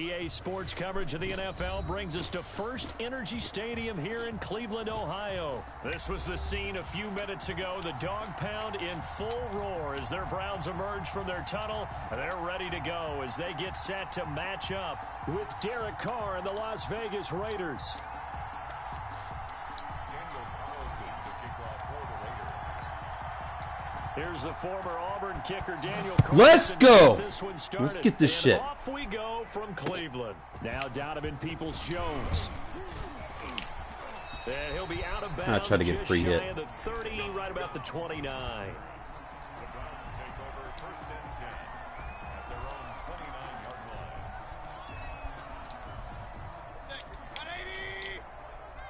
EA Sports coverage of the NFL brings us to First Energy Stadium here in Cleveland, Ohio. This was the scene a few minutes ago. The dog pound in full roar as their Browns emerge from their tunnel. They're ready to go as they get set to match up with Derek Carr and the Las Vegas Raiders. Here's the former Auburn kicker, Daniel Carlson. Let's go. Let's get this shit. Off we go from Cleveland. Now Donovan Peoples-Jones. And he'll be out of bounds. I'll try to get free hit. The 30, right about the 29.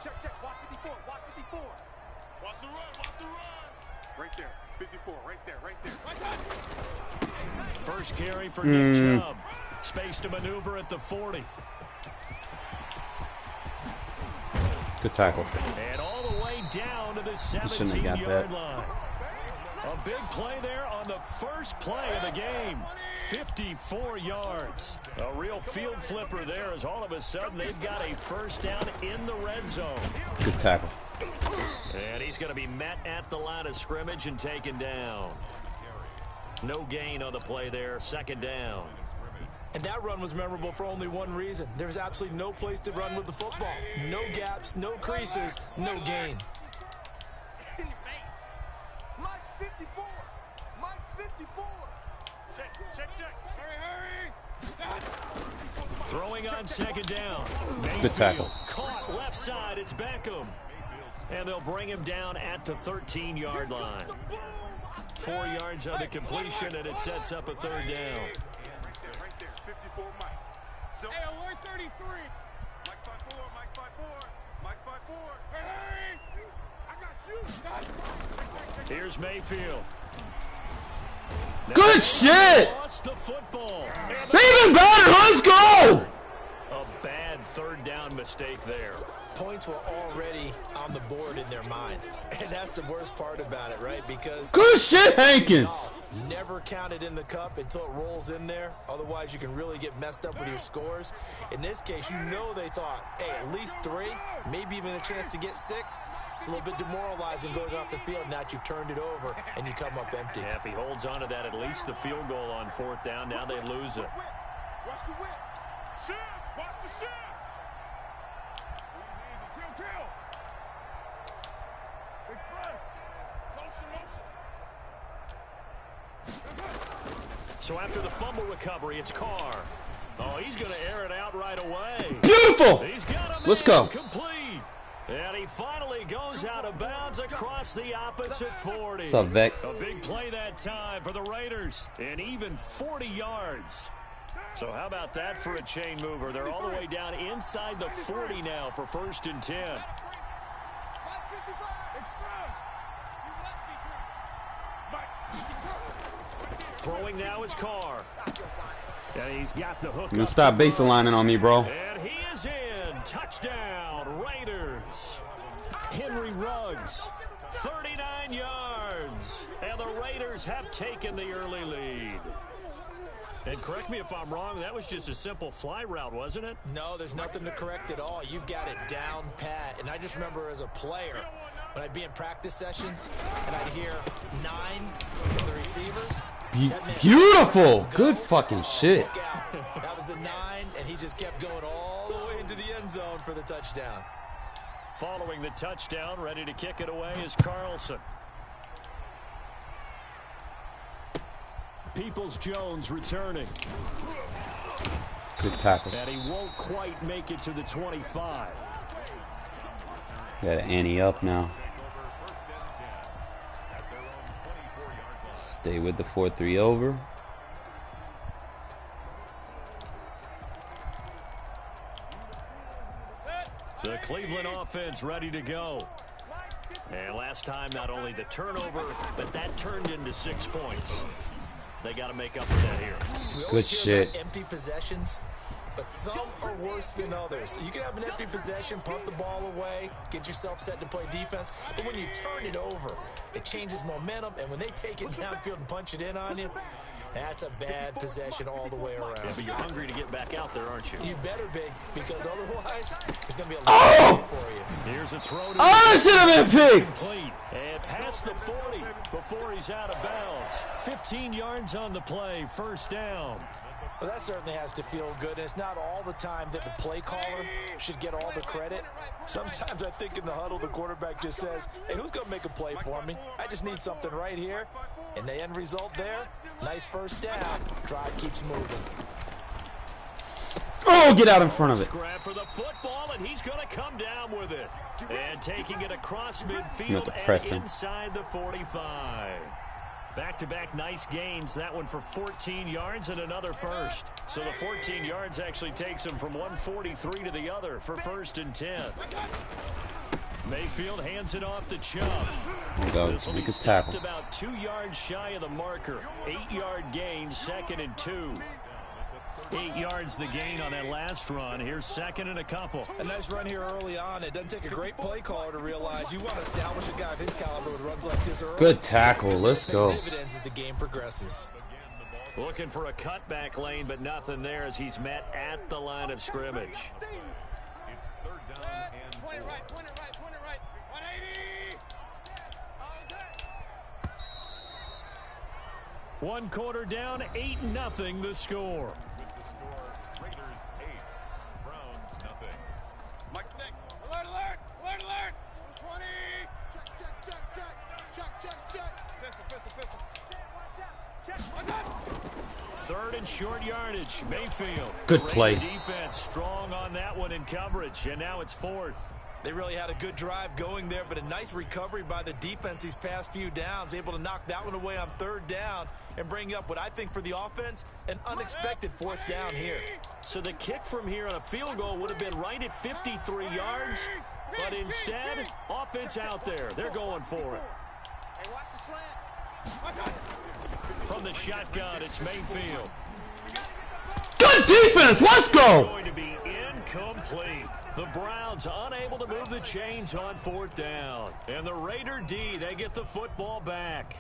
Check. Watch 54. Watch the run. Right there. 54, right there. First carry for Nick Chubb. Space to maneuver at the 40. Good tackle. And all the way down to the 17-yard line. A big play there on the first play of the game. 54 yards. A real field flipper there as all of a sudden they've got a first down in the red zone. Good tackle. And he's going to be met at the line of scrimmage and taken down. No gain on the play there. Second down. And that run was memorable for only one reason. There's absolutely no place to run with the football. No gaps, no creases, no gain. Mike 54. Check. Hurry. Throwing on second down. Good tackle. Caught left side. It's Beckham. And they'll bring him down at the 13-yard line. 4 yards on the completion, and it sets up a third down. Right there. 54, Mike. So, hey, alert 33. Mike 5'4. Mike 5'4. Hey, I got you. Here's Mayfield. Good shit! Lost the football. Even better, let's go! A bad third down mistake there. Points were already on the board in their mind. And that's the worst part about it, right? Because good shit, Hankins. Never counted in the cup until it rolls in there. Otherwise, you can really get messed up with your scores. In this case, you know they thought, hey, at least 3, maybe even a chance to get 6. It's a little bit demoralizing going off the field now that you've turned it over and you come up empty. Yeah, if he holds on to that, at least the field goal on fourth down. Now they lose it. Watch the whip. Shift. Watch the shift. So after the fumble recovery, it's Carr. Oh, he's going to air it out right away. Beautiful. He's got him. Let's go. Complete. And he finally goes out of bounds across the opposite 40. What's up, Vic? A big play that time for the Raiders. And even 40 yards. So how about that for a chain mover? They're all the way down inside the 40 now for 1st and 10. Throwing now is Carr. And he's got the hook. You're gonna stop baselining on me, bro. And he is in. Touchdown, Raiders. Henry Ruggs, 39 yards. And the Raiders have taken the early lead. And correct me if I'm wrong, that was just a simple fly route, wasn't it? No, there's nothing to correct at all. You've got it down pat. And I just remember as a player, when I'd be in practice sessions, and I'd hear 9 from the receivers. Beautiful. Good fucking shit. That was the 9, and he just kept going all the way into the end zone for the touchdown. Following the touchdown, ready to kick it away is Carlson. Peoples-Jones returning. Good tackle. And he won't quite make it to the 25. Got to ante up now. Stay with the 4-3 over. The Cleveland offense ready to go. And last time, not only the turnover, but that turned into 6 points. They got to make up for that here. Good shit. Empty possessions, but some are worse than others. You can have an empty possession, punt the ball away, get yourself set to play defense, but when you turn it over, it changes momentum, and when they take it downfield and punch it in on you, That's a bad possession all the way around. Yeah, but you're hungry to get back out there, aren't you? You better be, because otherwise it's going to be a lot for you. Here's a throw to Oh, that should have been picked. complete. And past the 40 before he's out of bounds. 15 yards on the play, first down. Well, that certainly has to feel good, and it's not all the time that the play caller should get all the credit. Sometimes I think in the huddle, the quarterback just says, hey, who's going to make a play for me? I just need something right here. And the end result there, nice first down. Drive keeps moving. Oh, get out in front of it. Grab for the football, and he's going to come down with it. And taking it across midfield and inside the 45. Back-to-back nice gains. That one for 14 yards and another first. So the 14 yards actually takes him from 143 to the other for 1st and 10. Mayfield hands it off to Chubb. This will be stopped about 2 yards shy of the marker. 8-yard gain, 2nd and 2. 8 yards the gain on that last run. Here's 2nd and a couple. A nice run here early on. It doesn't take a great play caller to realize you want to establish a guy of his caliber with runs like this early. Good tackle. Let's go. Dividends as the game progresses. Looking for a cutback lane, but nothing there as he's met at the line of scrimmage. It's 3rd down and 4. Point it right. 180. 1 quarter down, 8-0 the score. Raiders 8, Browns nothing. Mike Stick. Alert. 20. Check. Pistol. 3rd and short yardage. Mayfield. Good play. Defense strong on that one in coverage, and now it's 4th. They really had a good drive going there, but a nice recovery by the defense these past few downs, able to knock that one away on 3rd down and bring up what I think for the offense, an unexpected 4th down here. So the kick from here on a field goal would have been right at 53 yards, but instead, offense out there. They're going for it. Hey, watch the slant. From the shotgun, it's Mayfield. Good defense. Let's go. Going to be incomplete. The Browns unable to move the chains on 4th down. And the Raider D, they get the football back.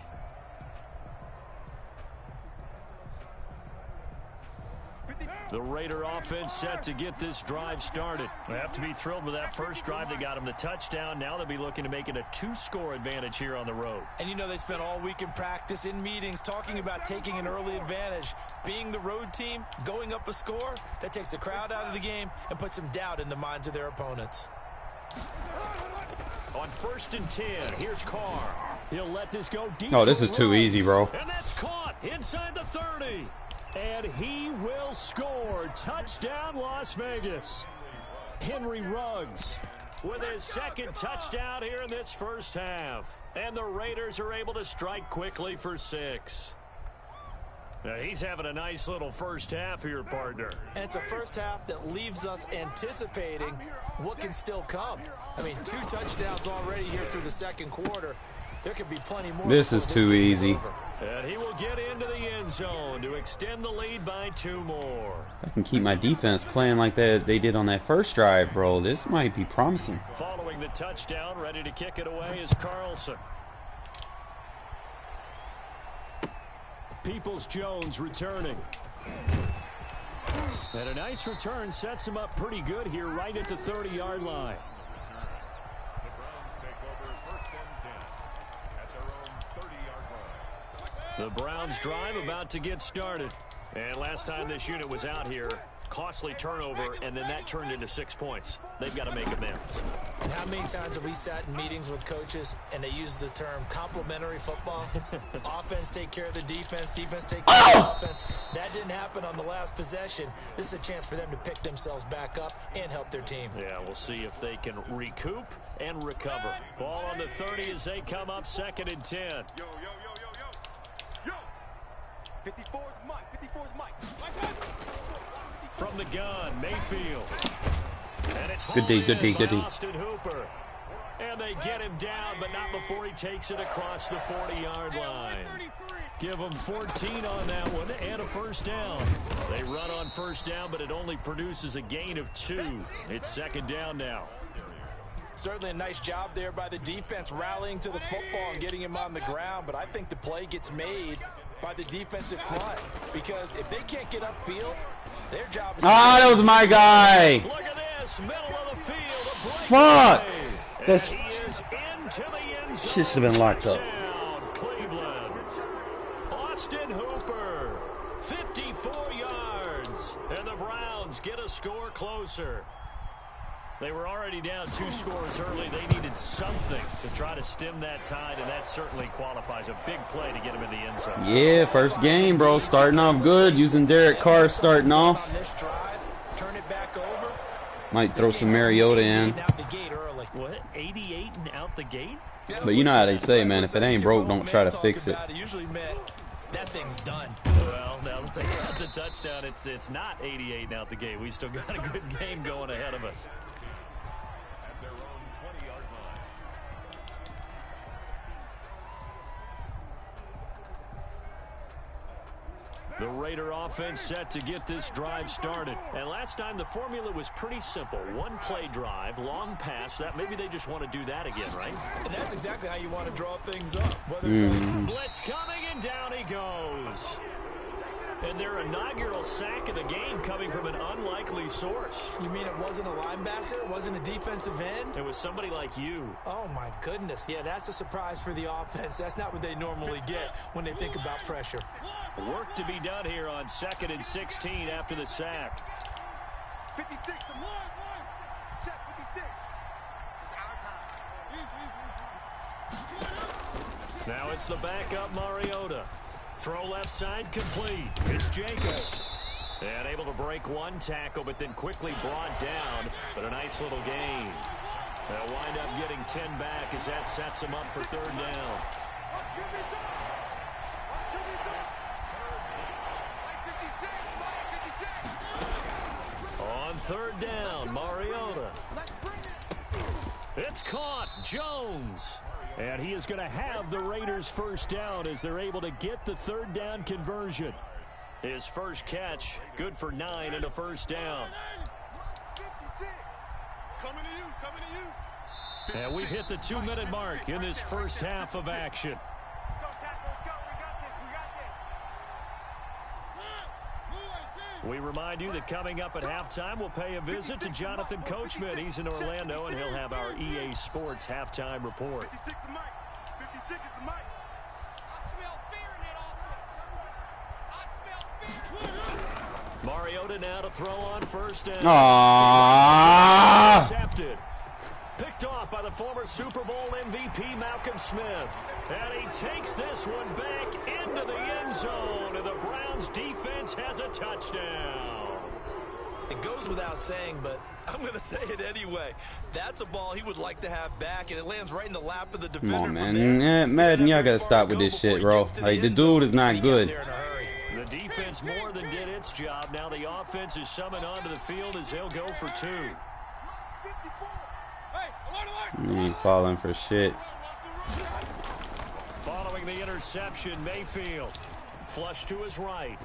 The Raider offense set to get this drive started. They have to be thrilled with that first drive. They got him the touchdown. Now they'll be looking to make it a 2-score advantage here on the road. And you know they spent all week in practice, in meetings, talking about taking an early advantage. Being the road team, going up a score, that takes the crowd out of the game and puts some doubt in the minds of their opponents. On 1st and 10, here's Carr. He'll let this go deep. Oh, this is too easy, bro. And that's caught inside the 30. And he will score. Touchdown, Las Vegas. Henry Ruggs with his 2nd touchdown here in this first half. And the Raiders are able to strike quickly for 6. Now, he's having a nice little first half here, partner. And it's a first half that leaves us anticipating what can still come. I mean, 2 touchdowns already here through the 2nd quarter. There could be plenty more. This is too easy. And he will get into the end zone to extend the lead by 2 more. If I can keep my defense playing like that they did on that first drive, bro, this might be promising. Following the touchdown, ready to kick it away is Carlson. Peoples-Jones returning. And a nice return sets him up pretty good here right at the 30-yard line. The Browns drive about to get started. And last time this unit was out here, costly turnover, and then that turned into 6 points. They've got to make amends. And how many times have we sat in meetings with coaches and they use the term complementary football? Offense take care of the defense, defense take care of the offense. That didn't happen on the last possession. This is a chance for them to pick themselves back up and help their team. Yeah, we'll see if they can recoup and recover. Ball on the 30 as they come up 2nd and 10. Yo. 54's Mike. From the gun, Mayfield. And it's Good D. Austin Hooper. And they get him down, but not before he takes it across the 40-yard line. Give him 14 on that one and a first down. They run on first down, but it only produces a gain of 2. It's 2nd down now. Certainly a nice job there by the defense rallying to the football and getting him on the ground, but I think the play gets made by the defensive front, because if they can't get upfield, their job is... Ah, that was my guy. Look at this, middle of the field. Fuck. That's That's... he is into the end zone. Shit should have been locked up. Touchdown, Cleveland. Austin Hooper, 54 yards, and the Browns get a score closer. They were already down 2 scores early. They needed something to try to stem that tide, and that certainly qualifies. A big play to get him in the end zone. Yeah, first game, bro. Starting off good. Using Derek Carr starting off. Might throw some Mariota in. What? 88 and out the gate? But you know how they say, man. If it ain't broke, don't try to fix it. That thing's done. Well, now that they got the touchdown, it's not 88 and out the gate. We still got a good game going ahead of us. At their own 20-yard line. The Raider offense set to get this drive started. And last time the formula was pretty simple. One play drive, long pass. That maybe they just want to do that again, right? And that's exactly how you want to draw things up. Whether it's Blitz coming, and down he goes. And their inaugural sack of the game coming from an unlikely source. You mean it wasn't a linebacker? It wasn't a defensive end? It was somebody like you. Oh, my goodness. Yeah, that's a surprise for the offense. That's not what they normally get when they think about pressure. Work to be done here on 2nd and 16 after the sack. 56 to 1. Check 56. It's our time. Now it's the backup Mariota. Throw left side complete. It's Jacobs. And able to break one tackle, but then quickly brought down. But a nice little gain. They'll wind up getting 10 back as that sets them up for 3rd down. On 3rd down, Mariota. It's caught. Jones. And he is going to have the Raiders' first down as they're able to get the 3rd down conversion. His first catch, good for 9 and a first down. 56. Coming to you, coming to you. And we've hit the 2-minute mark in this first half of action. We remind you that coming up at halftime, we'll pay a visit to Jonathan Coachman. He's in Orlando, and he'll have our EA Sports halftime report. 56 is the mic. 56 is the mic. I smell fear in that offense. I smell fear. Mariota now to throw on 1st down. Aww. Intercepted. Picked off by the former Super Bowl MVP Malcolm Smith. And he takes this one back into the end zone. And the Browns defense has a touchdown. It goes without saying, but I'm going to say it anyway. That's a ball he would like to have back, and it lands right in the lap of the defender. Come on, man. Madden, y'all got to stop with this shit, bro. Like, the dude is not good. The defense more than did its job. Now the offense is summoned onto the field as they'll go for 2. He ain't falling for shit. Following the interception, Mayfield. Flush to his right.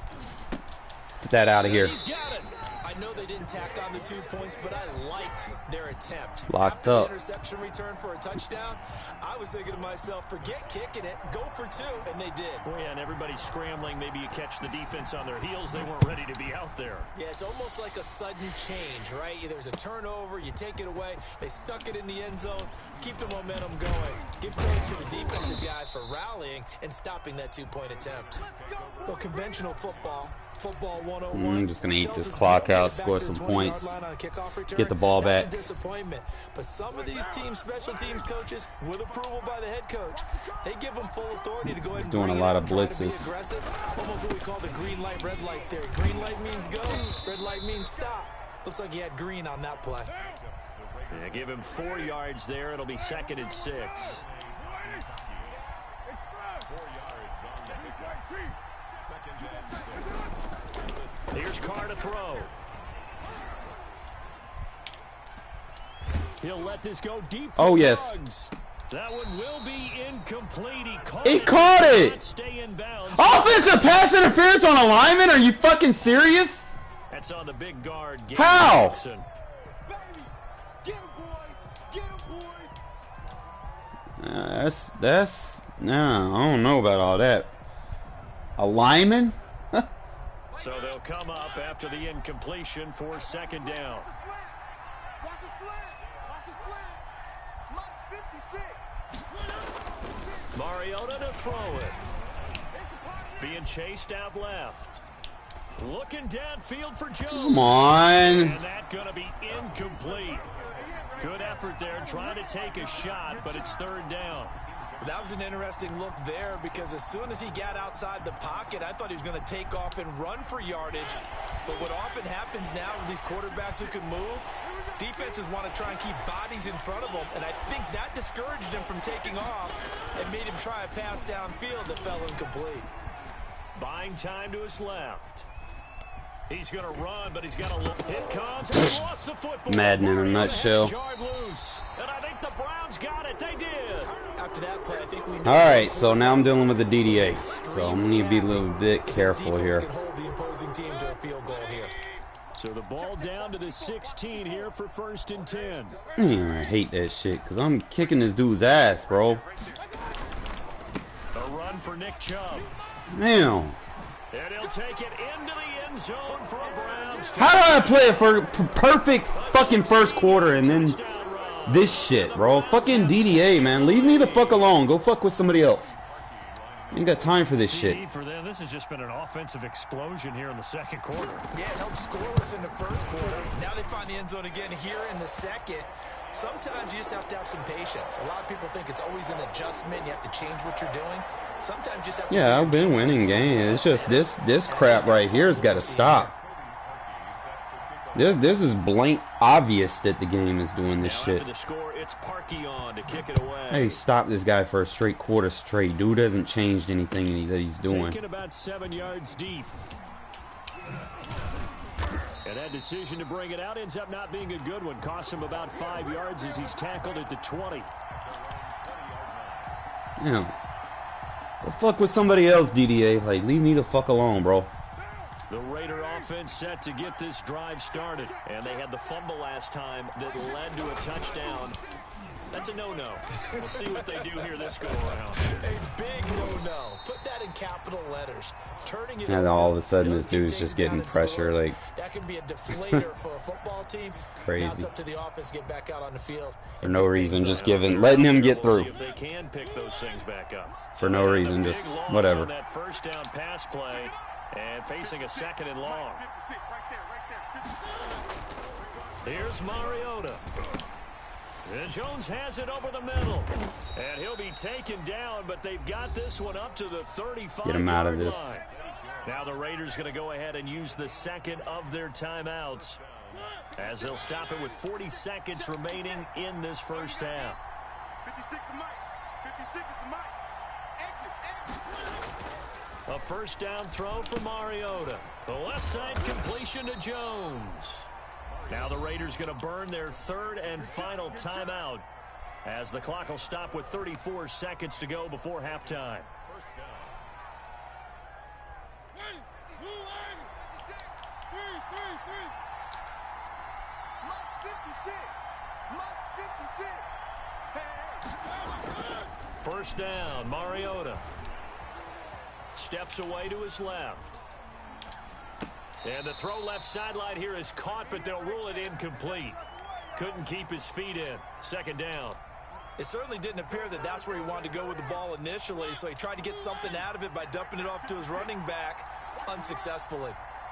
Get that out of here. He's got it. I know they didn't tack on the 2 points, but I liked their attempt. Locked After up. the interception return for a touchdown, I was thinking to myself, forget kicking it, go for 2, and they did. Well, yeah, and everybody's scrambling. Maybe you catch the defense on their heels. They weren't ready to be out there. Yeah, it's almost like a sudden change, right? There's a turnover, you take it away, they stuck it in the end zone, keep the momentum going. Give credit to the defensive guys for rallying and stopping that 2-point attempt. Well, conventional football 101. I'm just gonna eat this clock out, score some points, get the ball back. That's a disappointment. But some of these teams, special teams coaches, with approval by the head coach, they give them full authority to go ahead and doing bring a lot it of up, try to be blitzes. aggressive. Almost what we call the green light, red light theory. Green light means go, red light means stop. Looks like he had green on that play. Yeah, give him 4 yards there. It'll be 2nd and 6. 4 yards on the pickup. 2nd and 6. Here's Carr to throw. He'll let this go deep. Oh, yes. Ruggs. That one will be incomplete. He caught it. Not stay in bounds. Offensive pass interference on a lineman? Are you fucking serious? That's on the big guard. How? Jackson. Get him, boy. Get him, boy. That's no, I don't know about all that. A lineman? So they'll come up after the incompletion for second down. Watch his flat. Watch his flat. Mike 56. Mariota to throw it. Being chased out left. Looking downfield for Jones. Come on. And that's going to be incomplete. Good effort there trying to take a shot, but it's third down. That was an interesting look there because as soon as he got outside the pocket, I thought he was going to take off and run for yardage. But what often happens now with these quarterbacks who can move, defenses want to try and keep bodies in front of them, and I think that discouraged him from taking off and made him try a pass downfield that fell incomplete. Buying time to his left. He's going to run, but he's got a look. It comes and he lost the football. Madden in a nutshell. And I think the Browns got it. They did. After that play, I think we know. All right, so now I'm dealing with the DDA, so I'm going to be a little bit careful here. Can hold the opposing team to a field goal here. So the ball down to the 16 here for 1st and 10. I hate that shit because I'm kicking this dude's ass, bro. A run for Nick Chubb. Damn. And he'll take it into the end zone for a Browns. How do I play it for perfect fucking first quarter and then this shit, bro? Fucking DDA, man. Leave me the fuck alone. Go fuck with somebody else. Ain't got time for this shit. For them, this has just been an offensive explosion here in the second quarter. Yeah, held scoreless in the first quarter. Now they find the end zone again here in the second. Sometimes you just have to have some patience. A lot of people think it's always an adjustment. You have to change what you're doing. Sometimes you just have to. Yeah, I've been winning games. It's just this crap right here has got to stop. This is blank obvious that the game is doing this shit. After the score, it's Parkey on to kick it away. Hey, stop this guy for a straight quarter straight. Dude hasn't changed anything that he's doing. Taking about 7 yards deep. And that decision to bring it out ends up not being a good one. Costs him about 5 yards as he's tackled at the 20. Damn. Go fuck with somebody else, DDA. Like, leave me the fuck alone, bro. The Raider offense set to get this drive started. And they had the fumble last time that led to a touchdown. That's a no-no. We'll see what they do here this go-around. A big no-no. Put that in capital letters. Turning it And over. all of a sudden Those this two dude's takes just down getting and pressure. scores. Like, that can be a deflator for a football team. crazy. Now it's up to the offense to get back out on the field. for no reason, just letting him get We'll through. see if they can pick those things back up. For no reason, Big just loss whatever. on that first down pass play and facing a 2nd and long. 56, right there, 56. Here's Mariota. And Jones has it over the middle. And he'll be taken down, but they've got this one up to the 35-yard Get him out of this. line. Now the Raiders going to go ahead and use the second of their timeouts as they'll stop it with 40 seconds remaining in this first half. 56 to Mike. 56 is the Mike. Exit. A first down throw for Mariota. The left side completion to Jones. Now the Raiders going to burn their 3rd and final timeout as the clock will stop with 34 seconds to go before halftime. First down, Mariota. Steps away to his left. And the throw left sideline here is caught, but they'll rule it incomplete. Couldn't keep his feet in. Second down. It certainly didn't appear that that's where he wanted to go with the ball initially, so he tried to get something out of it by dumping it off to his running back unsuccessfully.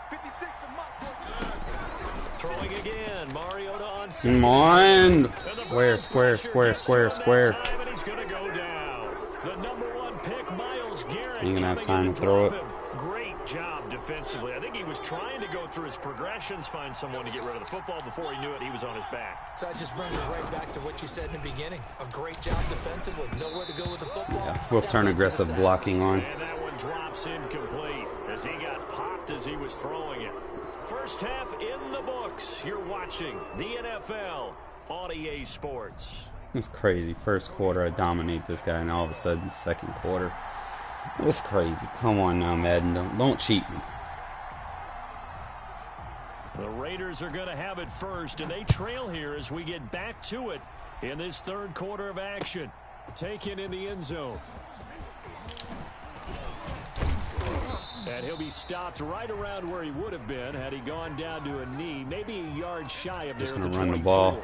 56 to Mike. Throwing again. Mariota on Come on. Square, square, square, square, square. And he's going to go down. The number 1 pick, Myles Garrett. He didn't have coming time in to throw drop it. him. Great job defensively. I think he was trying to go through his progressions, find someone to get rid of the football. Before he knew it, he was on his back. So that just brings us right back to what you said in the beginning. A great job defensively. Nowhere to go with the football. Yeah, we'll turn aggressive blocking on. And that one drops incomplete as he got popped as he was throwing it. First half in the books. You're watching the NFL on EA Sports. It's crazy. First quarter, I dominate this guy, and all of a sudden, second quarter. It's crazy. Come on now, Madden. Don't cheat me. The Raiders are going to have it first, and they trail here as we get back to it in this 3rd quarter of action. Taken in the end zone. And he'll be stopped right around where he would have been had he gone down to a knee, maybe a yard shy of there. Just at gonna the run 24. the ball.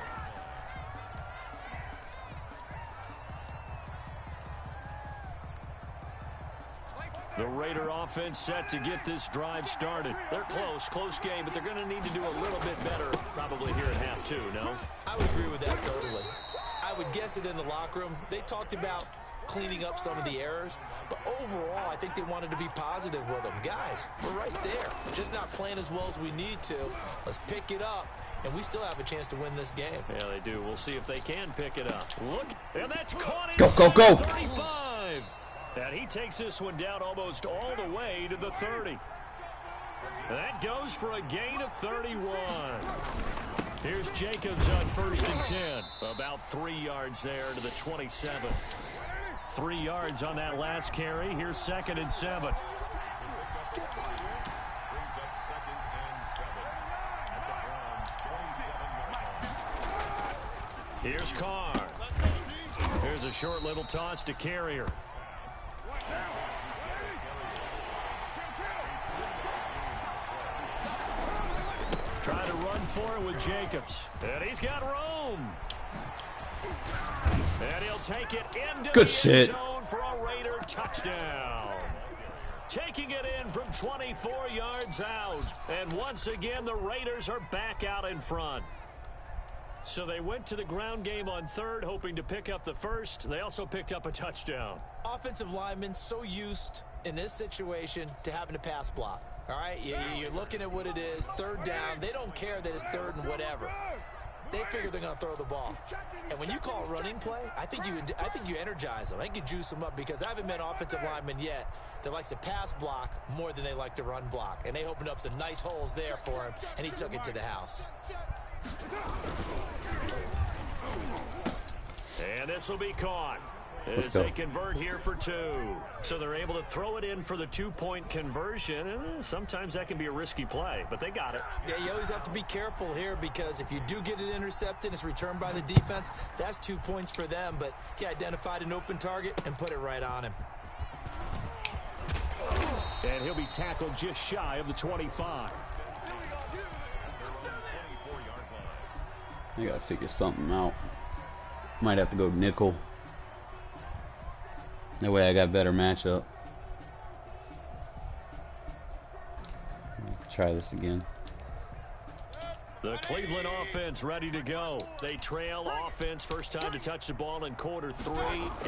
The Raider offense set to get this drive started. They're close game, but they're going to need to do a little bit better probably here at half two, no? I would agree with that totally. I would guess it in the locker room. They talked about cleaning up some of the errors, but overall, I think they wanted to be positive with them. Guys, we're right there. Just not playing as well as we need to. Let's pick it up, and we still have a chance to win this game. Yeah, they do. We'll see if they can pick it up. Look, and that's caught Go, go, go. 35. And he takes this one down almost all the way to the 30. That goes for a gain of 31. Here's Jacobs on 1st and 10. About 3 yards there to the 27. 3 yards on that last carry. Here's 2nd and 7. Here's Carr. Here's a short little toss to Carrier. Try to run for it with Jacobs. And he's got room. And he'll take it into Good the shit. end zone for a Raider touchdown. Taking it in from 24 yards out. And once again, the Raiders are back out in front. So they went to the ground game on 3rd, hoping to pick up the 1st. They also picked up a touchdown. Offensive linemen so used in this situation to having to pass block. All right, you're looking at what it is, 3rd down. They don't care that it's 3rd and whatever. They figure they're going to throw the ball. And when you call a running play, I think you energize them. I think you juice them up because I haven't met offensive lineman yet that likes to pass block more than they like to run block. And they opened up some nice holes there for him, and he took it to the house. And this will be caught Let's as go. they convert here for 2. So they're able to throw it in for the 2-point conversion. And sometimes that can be a risky play, but they got it. Yeah, you always have to be careful here because if you do get it intercepted, it's returned by the defense. That's 2 points for them, but he identified an open target and put it right on him. And he'll be tackled just shy of the 25. You gotta figure something out. Might have to go nickel. That way I got better matchup. Try this again. The Cleveland offense ready to go. They trail offense, first time to touch the ball in quarter 3,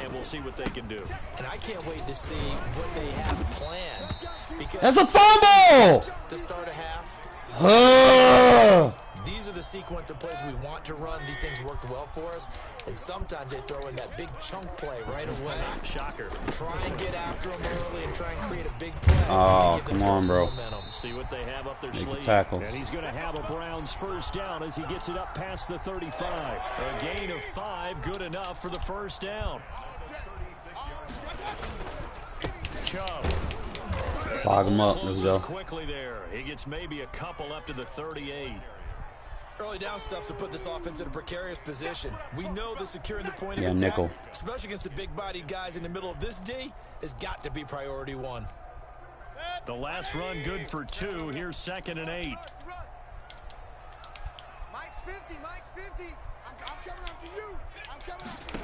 and we'll see what they can do. And I can't wait to see what they have planned. Because That's a fumble! to start a half, these are the sequence of plays we want to run. These things worked well for us. And sometimes they throw in that big chunk play right away. Shocker. Try and get after them early and try and create a big play. Oh, Give come on, themselves bro. some momentum. See what they have up their Make the sleeve. tackles. And he's going to have a Browns first down as he gets it up past the 35. A gain of 5, good enough for the first down. Chubb. Clog him up. Let's Closes go. quickly there. He gets maybe a couple up to the 38. Early down stuff to put this offense in a precarious position. We know that securing the point Yeah, of attack, nickel. especially against the big-bodied guys in the middle of this D, has got to be priority 1. The last run good for 2. Here's 2nd and 8. Mike's 50. Mike's 50. I'm coming up to you. I'm coming up to you.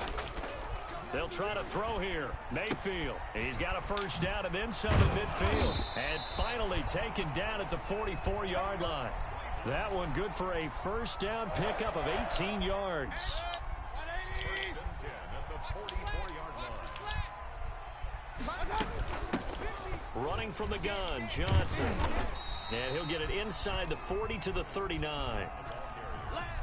They'll try to throw here. Mayfield. He's got a first down and then some at midfield. And finally taken down at the 44-yard line. That one good for a first down pickup of 18 yards. Running from the gun, Johnson. And he'll get it inside the 40 to the 39.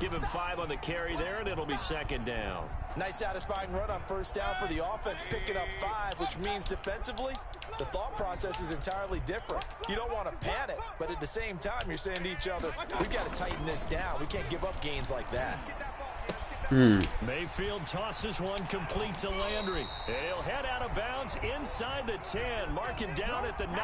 Give him 5 on the carry there, and it'll be 2nd down. Nice satisfying run on first down for the offense, picking up 5, which means defensively, the thought process is entirely different. You don't want to panic, but at the same time, you're saying to each other, we've got to tighten this down. We can't give up gains like that. Mayfield tosses one complete to Landry. And he'll head out of bounds inside the 10, marking down at the 9.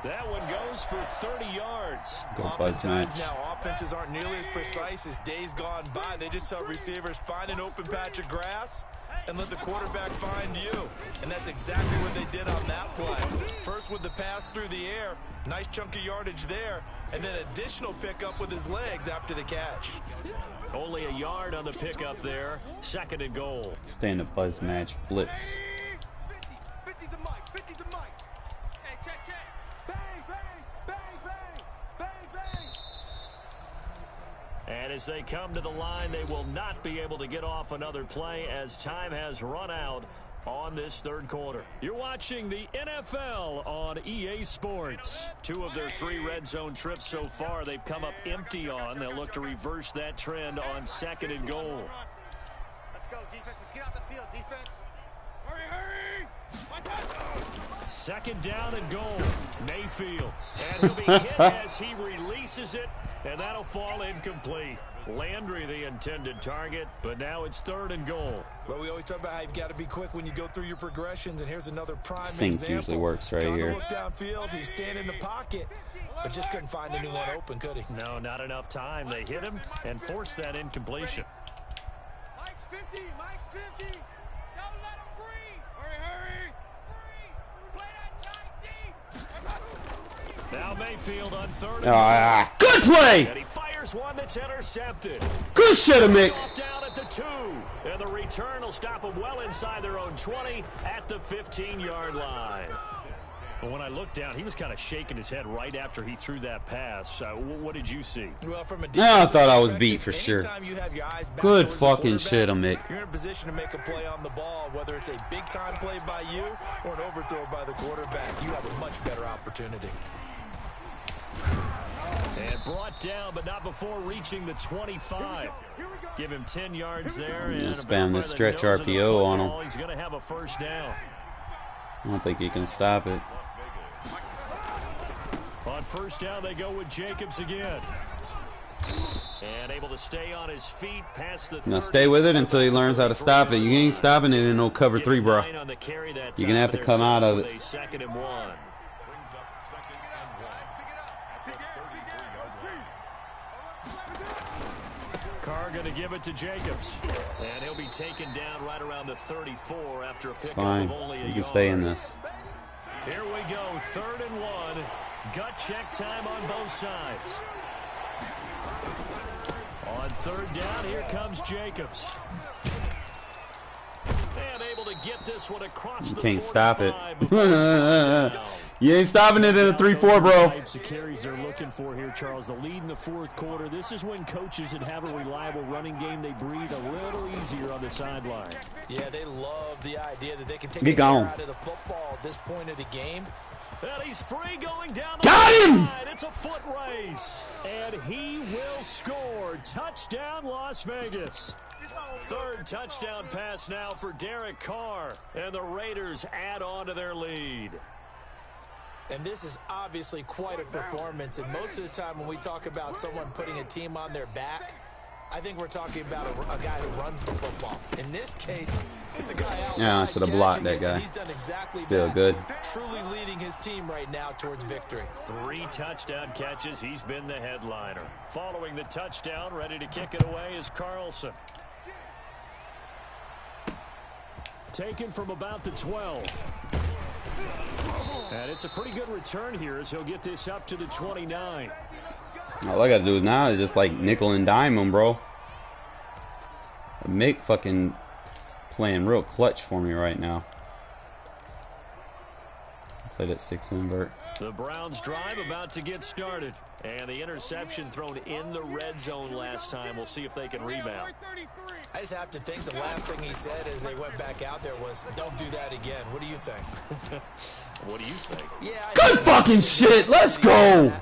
That one goes for 30 yards. Go Oftentimes match. now, offenses aren't nearly as precise as days gone by. They just tell receivers, find an open patch of grass and let the quarterback find you. And that's exactly what they did on that play. First with the pass through the air, nice chunk of yardage there, and then additional pickup with his legs after the catch. Only a yard on the pickup there. 2nd and goal. Stand up buzz match blitz. 50 to Mike, 50 to Mike. Hey, check. Bang, bang, bang, bang, bang, bang. And as they come to the line, they will not be able to get off another play as time has run out on this 3rd quarter. You're watching the NFL on EA Sports. 2 of their 3 red zone trips so far they've come up empty on. They'll look to reverse that trend on 2nd and goal. Let's go, defense. Let's get out the field, defense. Hurry! 2nd down and goal. Mayfield. And he'll be hit as he releases it, and that'll fall incomplete. Landry the intended target, but now it's 3rd and goal. Well, we always talk about how you've got to be quick when you go through your progressions, and here's another prime Sync example. usually works right Trying here. to look downfield, he was standing in the pocket, but just couldn't find anyone open, could he? No, not enough time. They hit him and forced that incompletion. Mike's 50, Mike's 50. Don't let him breathe! Hurry! Breathe! Play that tight deep! Now Mayfield on 3rd and Ah, good play. And he fires one that's intercepted. Good shit, Mick. Off down at the 2. And the return will stop them well inside their own 20 at the 15-yard line. But when I looked down, he was kind of shaking his head right after he threw that pass. What did you see? Well, from a Yeah, I thought I was defensive beat for perspective, sure. anytime you have your eyes back Good towards the fucking shit, quarterback, Mick. You're in a position to make a play on the ball, whether it's a big-time play by you or an overthrow by the quarterback. You have a much better opportunity. And brought down, but not before reaching the 25. Give him 10 yards there. Yeah, And spam about by this the stretch nose of the RPO on football, him. He's going to have a 1st down. I don't think he can stop it. On 1st down, they go with Jacobs again. And able to stay on his feet past the 30. Now stay with it until he learns how to stop it. You ain't stopping it in no cover 3, bro. Nine on the carry that You're gonna have to time, come out of with it. a 2nd and 1. Carr going to give it to Jacobs. And he'll be taken down right around the 34 after a pickup Fine. of only a You can yard. stay in this. Here we go, 3rd and 1. Gut check time on both sides. On 3rd down, here comes Jacobs. And able to get this one across You the can't stop it. 45 before it's brought down. You ain't stopping it in a 3-4, bro. Types of carries they're looking for here, Charles. The lead in the 4th quarter. This is when coaches that have a reliable running game, they breathe a little easier on the sideline. Yeah, they love the idea that they can take Get the air gone. out of the football at this point of the game. And he's free going down the Got him! side. It's a foot race. And he will score. Touchdown, Las Vegas. 3rd touchdown pass now for Derek Carr. And the Raiders add on to their lead. And this is obviously quite a performance. And most of the time when we talk about someone putting a team on their back, I think we're talking about a guy who runs the football. In this case, it's the guy out Yeah, I wide should have blocked catching that it, and guy. He's done exactly Still that. good. Truly leading his team right now towards victory. 3 touchdown catches. He's been the headliner. Following the touchdown, ready to kick it away is Carlson. Taken from about the 12. And it's a pretty good return here as he'll get this up to the 29. All I gotta do now is just like nickel and dime him, bro. Mick fucking playing real clutch for me right now. Play that 6 invert. The Browns drive about to get started. And the interception thrown in the red zone last time. We'll see if they can rebound. I just have to think the last thing he said as they went back out there was, don't do that again. What do you think? What do you think? Yeah, Good fucking shit. Let's go.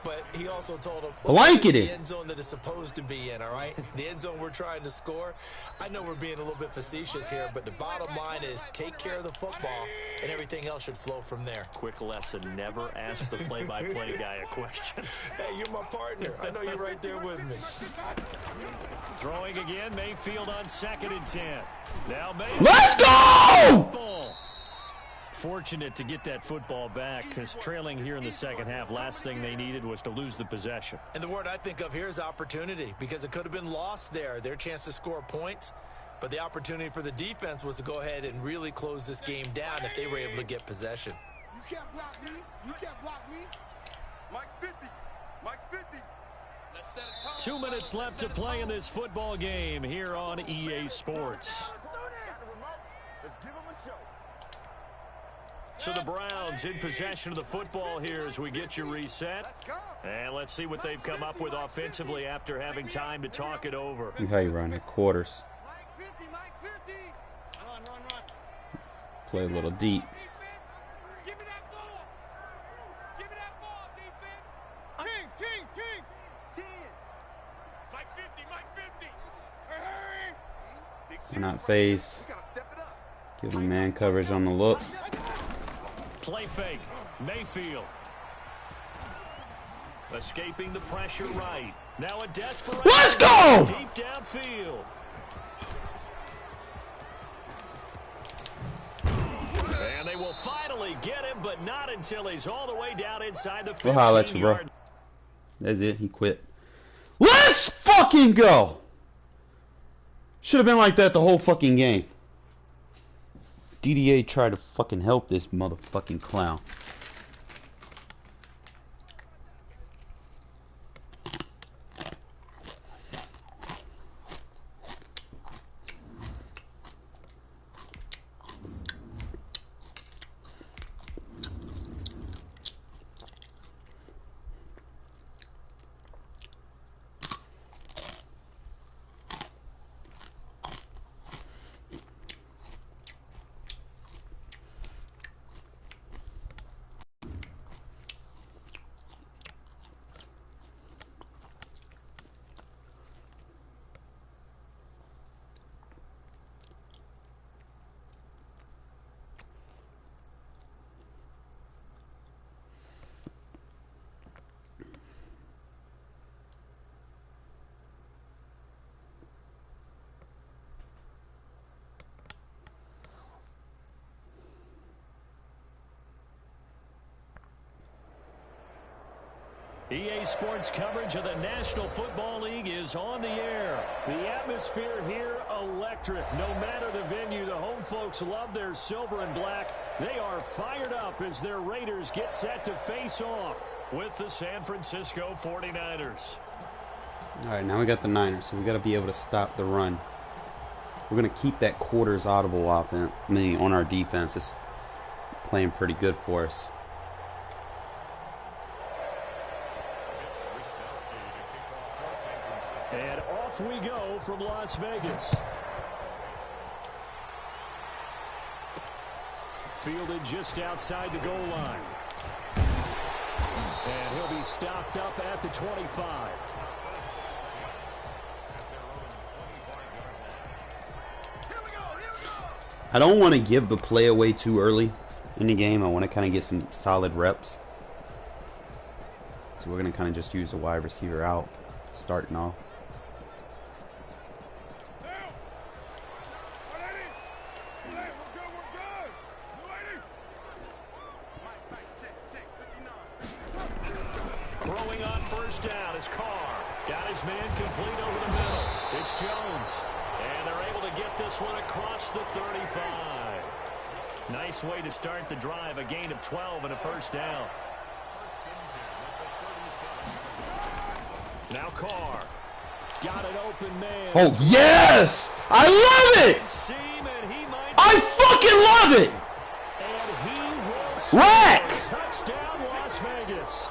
But he also told him, Blanketed. the end zone that it's supposed to be in, all right? The end zone we're trying to score. I know we're being a little bit facetious here, but the bottom line is take care of the football, and everything else should flow from there. Quick lesson, never ask the play-by-play guy a question. Hey, you're my partner. I know you're right there with me. Throwing again, Mayfield on 2nd and 10. Now Mayfield. Let's go! Ball. Fortunate to get that football back because trailing here in the second half, last thing they needed was to lose the possession. And the word I think of here is opportunity because it could have been lost there. Their chance to score points. But the opportunity for the defense was to go ahead and really close this game down if they were able to get possession. You can't block me. You can't block me. Mike's 50. Mike's 50. Let's set a tone. 2 minutes left to play in this football game here on EA Sports. So the Browns in possession of the football here as we get you reset. And let's see what they've come up with offensively after having time to talk it over. Look how you run it. Quarters. Mike 50. Mike 50. Run. Play a little deep. Defense, give me that ball. Give me that ball, defense. King. 10. Mike 50. Mike 50. Hurry. We're not phased. You gotta step it up. Give him man coverage on the look. Play fake. Mayfield. Escaping the pressure right. Now a desperate. Let's go! Deep downfield. And they will finally get him, but not until he's all the way down inside the 15-yard. We'll holler at you, bro. That's it. He quit. Let's fucking go! Should have been like that the whole fucking game. DDA tried to fucking help this motherfucking clown. EA Sports coverage of the National Football League is on the air. The atmosphere here electric. No matter the venue, the home folks love their silver and black. They are fired up as their Raiders get set to face off with the San Francisco 49ers. All right, now we got the Niners, so we got to be able to stop the run. We're going to keep that quarters audible offense. I mean, on our defense. It's playing pretty good for us. And off we go from Las Vegas. Fielded just outside the goal line. And he'll be stopped up at the 25. I don't want to give the play away too early in the game. I want to kind of get some solid reps. So we're going to kind of just use the wide receiver out, starting off. Throwing on first down is Carr. Got his man complete over the middle. It's Jones. And they're able to get this one across the 35. Nice way to start the drive. A gain of 12 and a first down. Now Carr. Got an open man. Oh, yes! I love it! I fucking love it! And he will score. Rack! Touchdown, Las Vegas.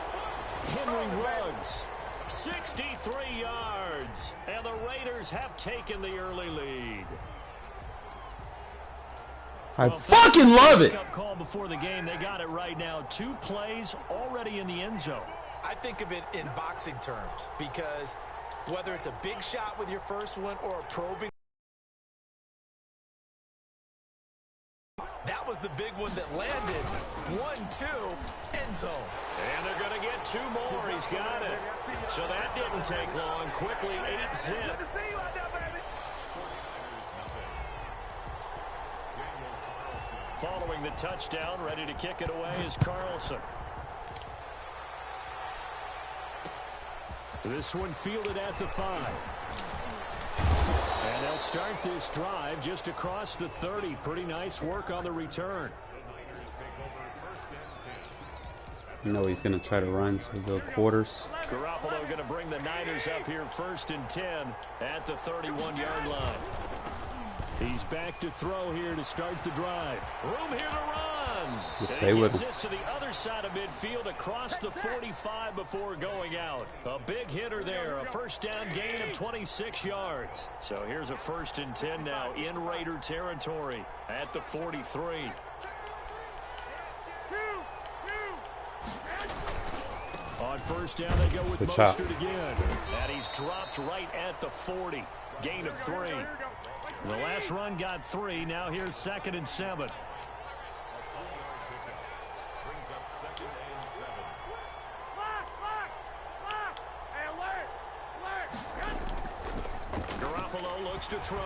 Henry Ruggs, 63 yards. And the Raiders have taken the early lead. I fucking love it! Call before the game. They got it right now. 2 plays already in the end zone. I think of it in boxing terms because whether it's a big shot with your first one or a probing, that was the big one that landed. 1-2, end zone. And they're going to get 2 more. He's got it. So that didn't take long. Quickly, 8-zip. Following the touchdown, ready to kick it away is Carlson. This one fielded at the 5. And they'll start this drive just across the 30. Pretty nice work on the return. You know he's going to try to run, so we go quarters. Garoppolo going to bring the Niners up here 1st and 10 at the 31-yard line. He's back to throw here to start the drive. Room here to run. Just stay with him. This to the other side of midfield across the 45 before going out. A big hitter there. A first down gain of 26 yards. So here's a 1st and 10 now in Raider territory at the 43. On first down, they go with Mostert again. And he's dropped right at the 40. Gain of 3. The last run got 3. Now here's 2nd and 7. Garoppolo looks to throw.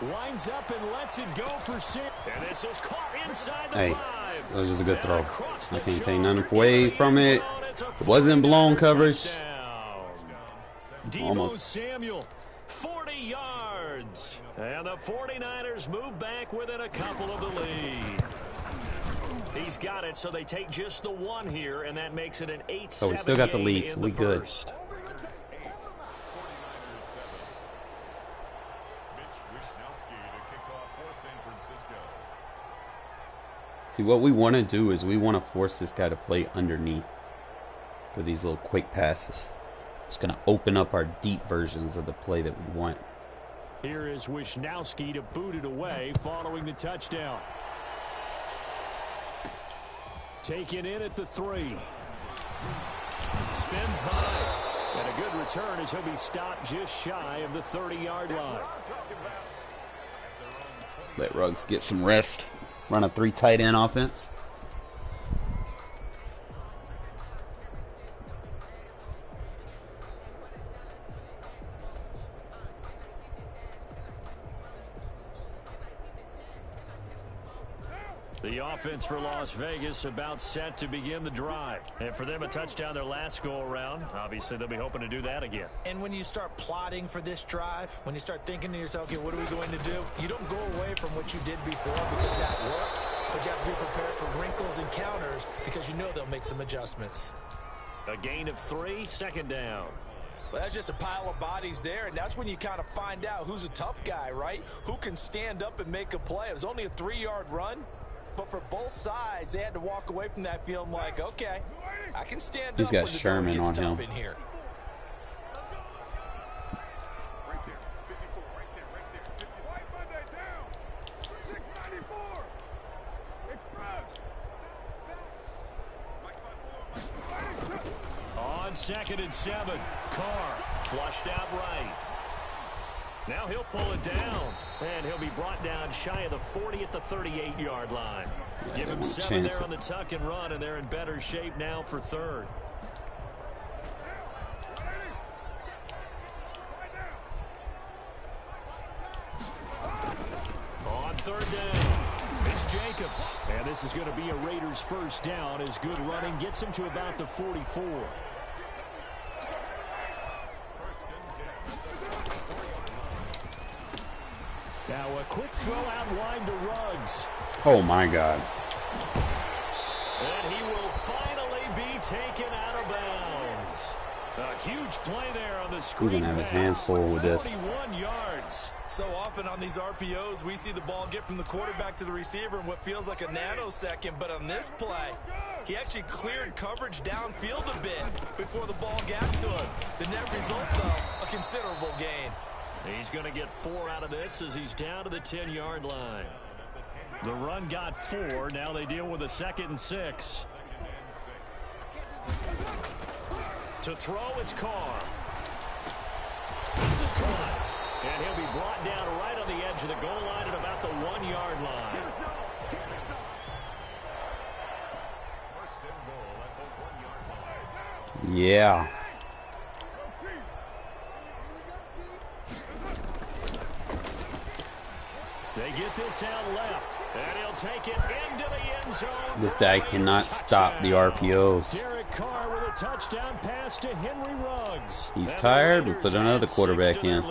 Winds up and lets it go for 6. And this is caught inside the 5. That was just a good throw. I can't take nothing away from it. It wasn't blown coverage. Almost. Samuel, 40 yards. And the 49ers move back within a couple of the lead. He's got it, so they take just the 1 here, and that makes it an 8-7. So we still got the lead, so we good. See, what we want to do is we want to force this guy to play underneath with these little quick passes. It's going to open up our deep versions of the play that we want. Here is Wisnowski to boot it away following the touchdown. Taken in at the 3. Spins by. And a good return as he'll be stopped just shy of the 30-yard line. Let Ruggs get some rest. Run a 3 tight end offense. The offense for Las Vegas about set to begin the drive. And for them, a touchdown their last go-around. Obviously, they'll be hoping to do that again. And when you start plotting for this drive, when you start thinking to yourself, okay, what are we going to do? You don't go away from what you did before because that worked. But you have to be prepared for wrinkles and counters because you know they'll make some adjustments. A gain of 3, 2nd down. Well, that's just a pile of bodies there, and that's when you kind of find out who's a tough guy, right? Who can stand up and make a play. It was only a 3-yard run. But for both sides, they had to walk away from that feeling like, okay, I can stand up. He's got Sherman on him. In here. Right there. 54. Right there. 54. White Monday down. 694. Express. On 2nd and 7. Carr flushed out right. Now he'll pull it down, and he'll be brought down shy of the 40 at the 38-yard line. Give him 7 there on the tuck and run, and they're in better shape now for 3rd. On 3rd down, it's Jacobs. And this is going to be a Raiders first down as good running gets him to about the 44. Now a quick throw out wide to Ruggs. Oh my God. And he will finally be taken out of bounds. A huge play there on the screen. He's going to have his hands full with this. 41 yards. So often on these RPOs, we see the ball get from the quarterback to the receiver in what feels like a nanosecond. But on this play, he actually cleared coverage downfield a bit before the ball got to him. The net result, though, a considerable gain. He's going to get 4 out of this as he's down to the 10-yard line. The run got 4. Now they deal with a 2nd and 6. To throw, it's Carr. This is caught. And he'll be brought down right on the edge of the goal line at about the 1-yard line. Yeah. They get this out left, and he'll take it into the end zone. This guy cannot stop the RPOs. Derek Carr with a touchdown pass to Henry Ruggs. He's tired. We put another quarterback in.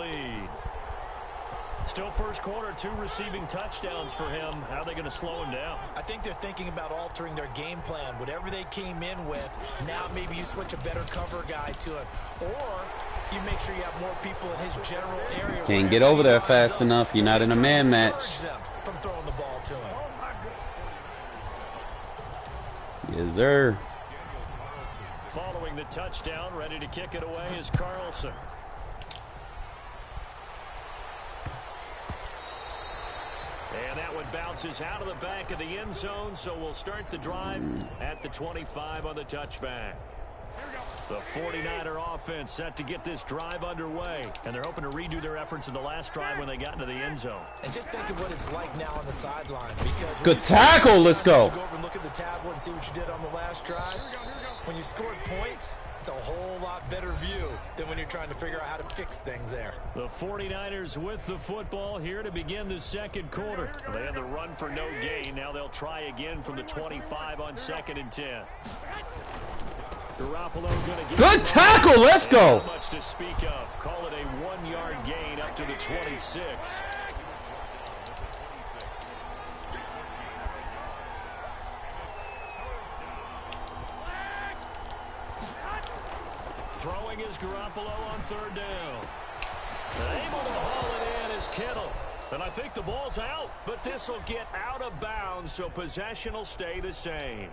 Still first quarter, 2 receiving touchdowns for him. How are they going to slow him down? I think they're thinking about altering their game plan. Whatever they came in with, now maybe you switch a better cover guy to him. Or you make sure you have more people in his general area. Can't get over there fast enough. You're not in a man match. From throwing the ball to him. Yes, sir. Following the touchdown, ready to kick it away is Carlson. And that one bounces out of the back of the end zone, so we'll start the drive at the 25 on the touchback. The 49er offense set to get this drive underway, and they're hoping to redo their efforts in the last drive when they got into the end zone. And just think of what it's like now on the sideline. Because good tackle. Let's go. Go over and look at the tablet and see what you did on the last drive. When you scored points, it's a whole lot better view than when you're trying to figure out how to fix things there. The 49ers with the football here to begin the second quarter. They had the run for no gain. Now they'll try again from the 25 on 2nd and 10. Good tackle. Let's go. Not much to speak of. Call it a 1-yard gain up to the 26. Throwing is Garoppolo on 3rd down. Able to haul it in is Kittle. And I think the ball's out, but this will get out of bounds, so possession will stay the same.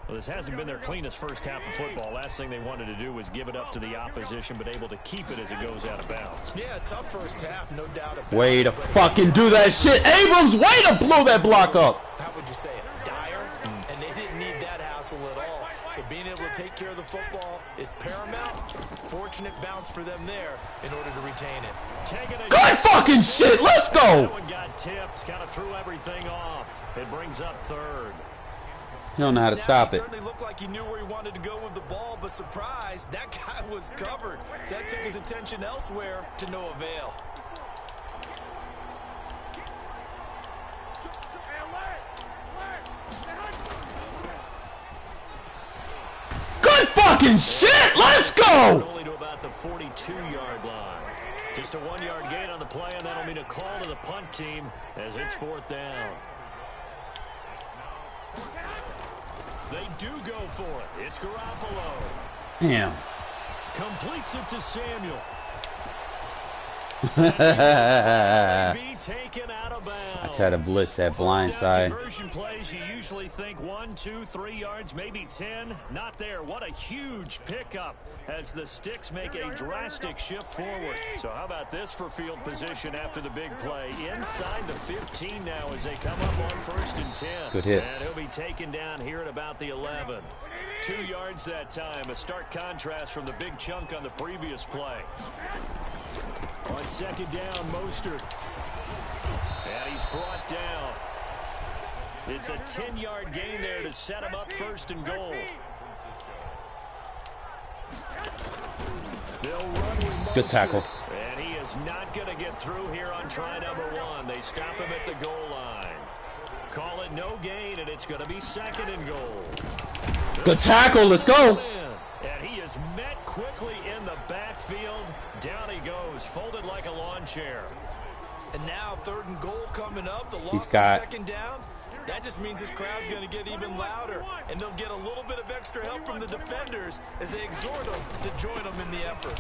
Well, this hasn't been their cleanest first half of football. Last thing they wanted to do was give it up to the opposition, but able to keep it as it goes out of bounds. Yeah, tough first half, no doubt about it. Way to fucking do that shit. Abrams, way to blow that block up. How would you say it? Dire? And they didn't need that hassle at all. So being able to take care of the football is paramount. Fortunate bounce for them there in order to retain it. Good fucking shit. Let's go. That one got tipped, kind of threw everything off. It brings up 3rd. You don't know how to stop it. Certainly looked like he knew where he wanted to go with the ball, but surprise, that guy was covered. So that took his attention elsewhere to no avail. Good fucking shit. Let's go. Only to about the 42-yard line. Just a 1-yard gain on the play, and that'll mean a call to the punt team as it's 4th down. They do go for it. It's Garoppolo. Damn. Completes it to Samuel. Be taken out of bounds. I try to blitz that blind side. Conversion plays, you usually think 1, 2, 3 yards, maybe 10. Not there. What a huge pickup as the Sticks make a drastic shift forward. So how about this for field position after the big play? Inside the 15 now as they come up on 1st and 10. Good hits. And he'll be taken down here at about the 11. 2 yards that time. A stark contrast from the big chunk on the previous play. On 2nd down, Mostert. And he's brought down. It's a 10-yard gain there to set him up 1st and goal. They'll run with Mostert. Good tackle. And he is not going to get through here on try number 1. They stop him at the goal line. Call it no gain, and it's going to be 2nd and goal. Good tackle. Let's go. And he is met quickly in the backfield. Down he goes, folded like a lawn chair. And now 3rd and goal coming up. The loss He's on got 2nd down. That just means this crowd's going to get even louder. And they'll get a little bit of extra help from the defenders as they exhort them to join them in the effort.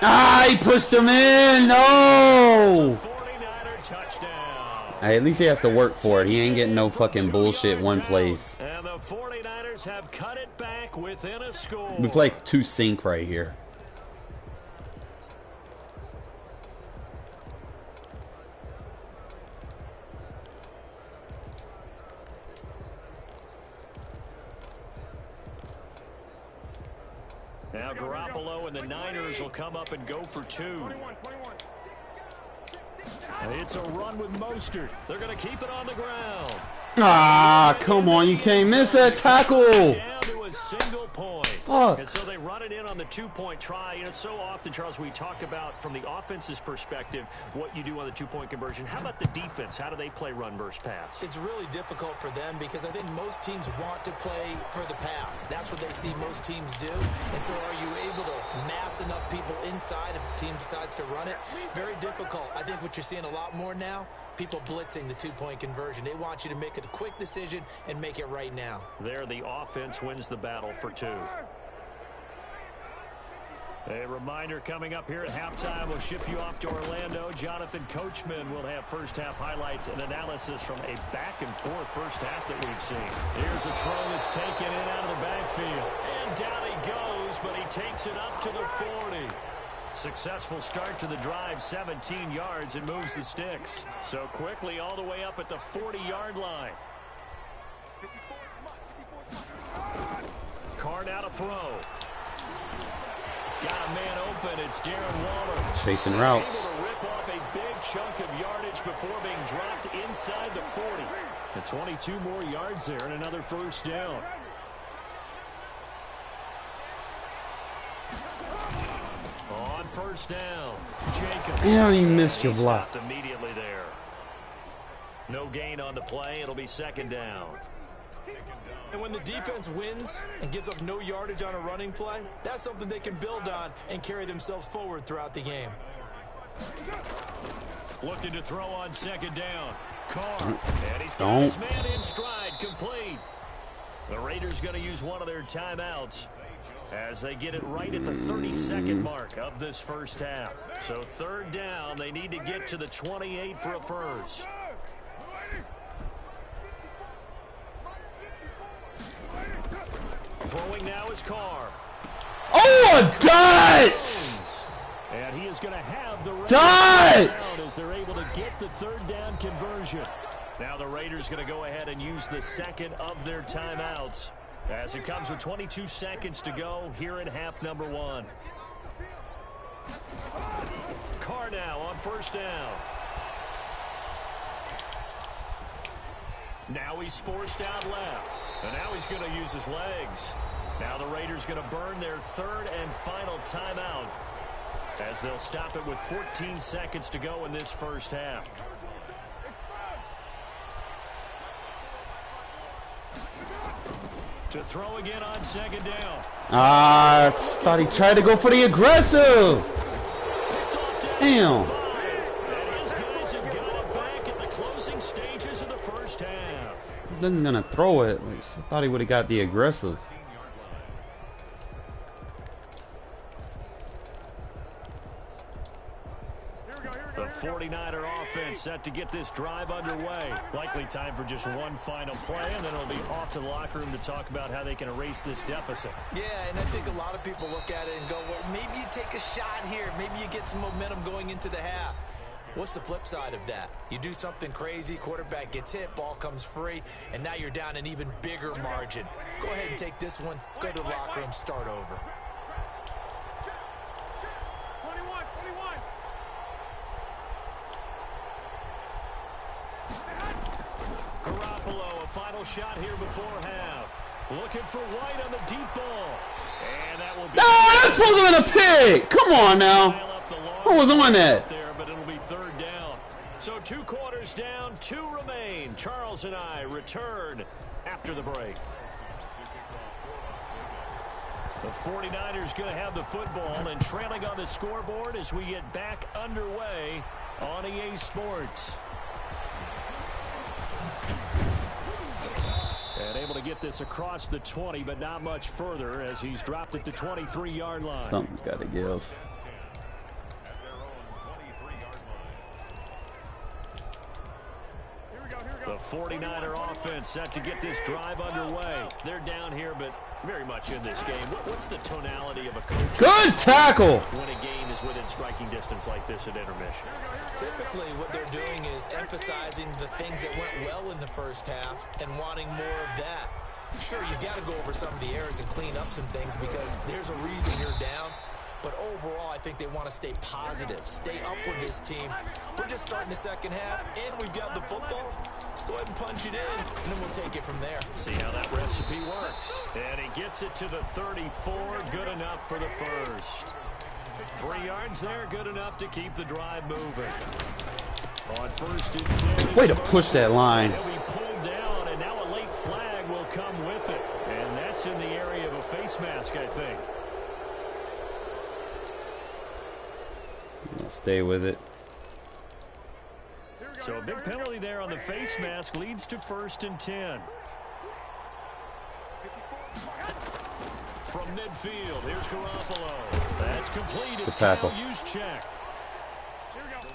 Ah, he pushed him in. No. 49er touchdown. Hey, at least he has to work for it. He ain't getting no fucking bullshit one place. And the 49ers have cut it back within a score. We play 2 sync right here. Now Garoppolo and the Niners will come up and go for 2. It's a run with Mostert. They're going to keep it on the ground. Ah, come on. You can't miss that tackle. Down to a single point. Fuck. And so they run it in on the 2-point try. You know, so often, Charles, we talk about from the offense's perspective what you do on the 2-point conversion. How about the defense? How do they play run versus pass? It's really difficult for them because I think most teams want to play for the pass. That's what they see most teams do. And so are you able to mass enough people inside if the team decides to run it? Very difficult. I think what you're seeing a lot more now, people blitzing the 2-point conversion. They want you to make a quick decision and make it right now. There, the offense wins the battle for 2. A reminder coming up here at halftime. We'll ship you off to Orlando. Jonathan Coachman will have first-half highlights and analysis from a back-and-forth first half that we've seen. Here's a throw that's taken in out of the backfield. And down he goes, but he takes it up to the 40. Successful start to the drive, 17 yards, and moves the sticks. So quickly all the way up at the 40-yard line. Carr now to throw. Got a man open. It's Darren Waller. Chasing routes. Able to rip off a big chunk of yardage before being dropped inside the 40. And 22 more yards there and another first down. On first down, Jacobs. Yeah, you missed your He block. stopped immediately there. No gain on the play. It'll be second down. And when the defense wins and gives up no yardage on a running play, that's something they can build on and carry themselves forward throughout the game. Looking to throw on second down. Carr. And he's got his man in stride, complete. The Raiders going to use one of their timeouts as they get it right at the 30-second mark of this first half. So third down, they need to get to the 28 for a first. Throwing now is Carr. Oh, a dot! And he is going to have the Raiders dot! as they're able to get the third down conversion. Now the Raiders going to go ahead and use the second of their timeouts as it comes with 22 seconds to go here in half number 1. Carr now on first down. Now he's forced out left. And now he's going to use his legs. Now the Raiders going to burn their third and final timeout as they'll stop it with 14 seconds to go in this first half. To throw again on second down. I thought he tried to go for the aggressive. Damn. And his guys have got it back at the closing stages of the first half. Wasn't gonna throw it. I thought he would have got the aggressive. The 49er offense set to get this drive underway. Likely time for just one final play, and then it'll be off to the locker room to talk about how they can erase this deficit. Yeah, and I think a lot of people look at it and go, well, maybe you take a shot here. Maybe you get some momentum going into the half. What's the flip side of that? You do something crazy, quarterback gets hit, ball comes free, and now you're down an even bigger margin. Go ahead and take this one, go to the locker room, start over. 21. Garoppolo, a final shot here before half. Looking for White on the deep ball. And that will be... No, that's supposed to have been a pick. Come on now. Who was on that? There, but it'll be third down. So 2 quarters down, 2 remain. Charles and I return after the break. The 49ers going to have the football and trailing on the scoreboard as we get back underway on EA Sports. And able to get this across the 20, but not much further as he's dropped it to 23-yard line. Something's got to give. The 49er offense set to get this drive underway. They're down here, but very much in this game. What's the tonality of a coach? Good tackle. When a game is within striking distance like this at intermission. Typically, what they're doing is emphasizing the things that went well in the first half and wanting more of that. Sure, you've got to go over some of the errors and clean up some things because there's a reason you're down. But overall, I think they want to stay positive, stay up with this team. We're just starting the second half, and we've got the football. Let's go ahead and punch it in, and then we'll take it from there. See how that recipe works. And he gets it to the 34. Good enough for the first. 3 yards there, good enough to keep the drive moving. On first and 10. Way to push that line. He'll be pulled down, and now a late flag will come with it. And that's in the area of a face mask, I think. Stay with it. So a big penalty there on the face mask leads to first and 10. From midfield, here's Garoppolo. That's complete. It's tackle. Use check.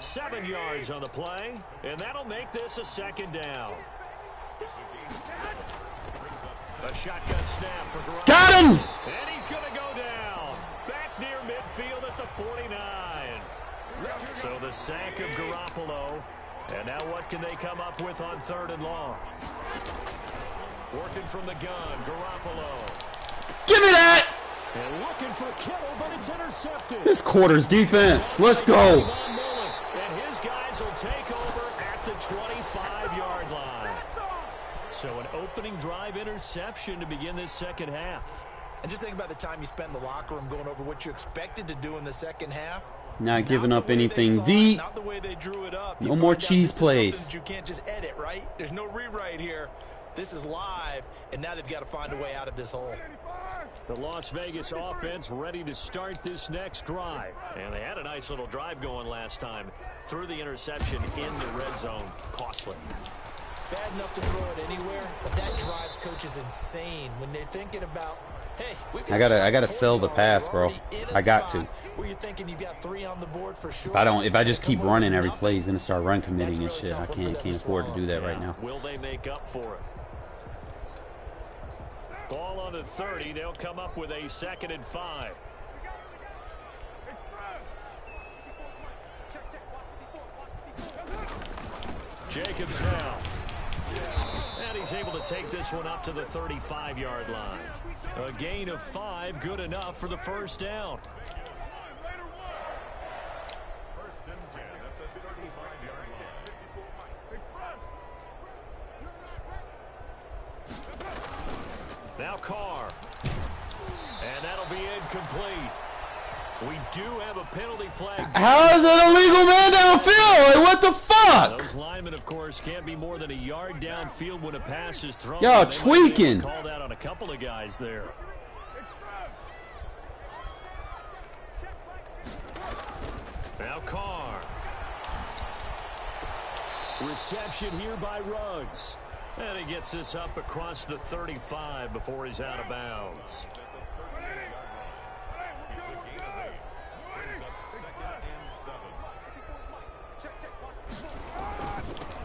7 yards on the play, and that'll make this a second down. A shotgun snap for Garoppolo. Got him! And he's going to go down. Back near midfield at the 49. So the sack of Garoppolo. And now what can they come up with on 3rd and long? Working from the gun, Garoppolo. Give me that! And looking for Kittle, but it's intercepted. This quarter's defense. Let's go. And his guys will take over at the 25-yard line. So an opening drive interception to begin this second half. And just think about the time you spent in the locker room going over what you expected to do in the second half. Not giving up anything deep. Not the way they drew it up. No more cheese plays. You can't just edit, right? There's no rewrite here. This is live, and now they've got to find a way out of this hole. The Las Vegas offense ready to start this next drive. And they had a nice little drive going last time. Threw the interception in the red zone. Costly. Bad enough to throw it anywhere, but that drives coaches insane when they're thinking about, hey, I gotta sell the pass, bro. I got to. Where you're thinking you got 3 on the board for sure. If I just keep running every play, he's gonna start run committing and shit. I can't afford to do that right now. Will they make up for it? Ball on the 30. They'll come up with a 2nd and 5. Jacobs now. And he's able to take this one up to the 35-yard line. A gain of 5, good enough for the first down. First and 10 at the 35-yard line. Now Carr. And that'll be incomplete. We do have a penalty flag. How is it a legal man downfield? Like, what the fuck? Those linemen, of course, can't be more than a yard downfield when a pass is thrown. Y'all tweaking. Called out on a couple of guys there. Now Carr. Reception here by Ruggs. And he gets this up across the 35 before he's out of bounds.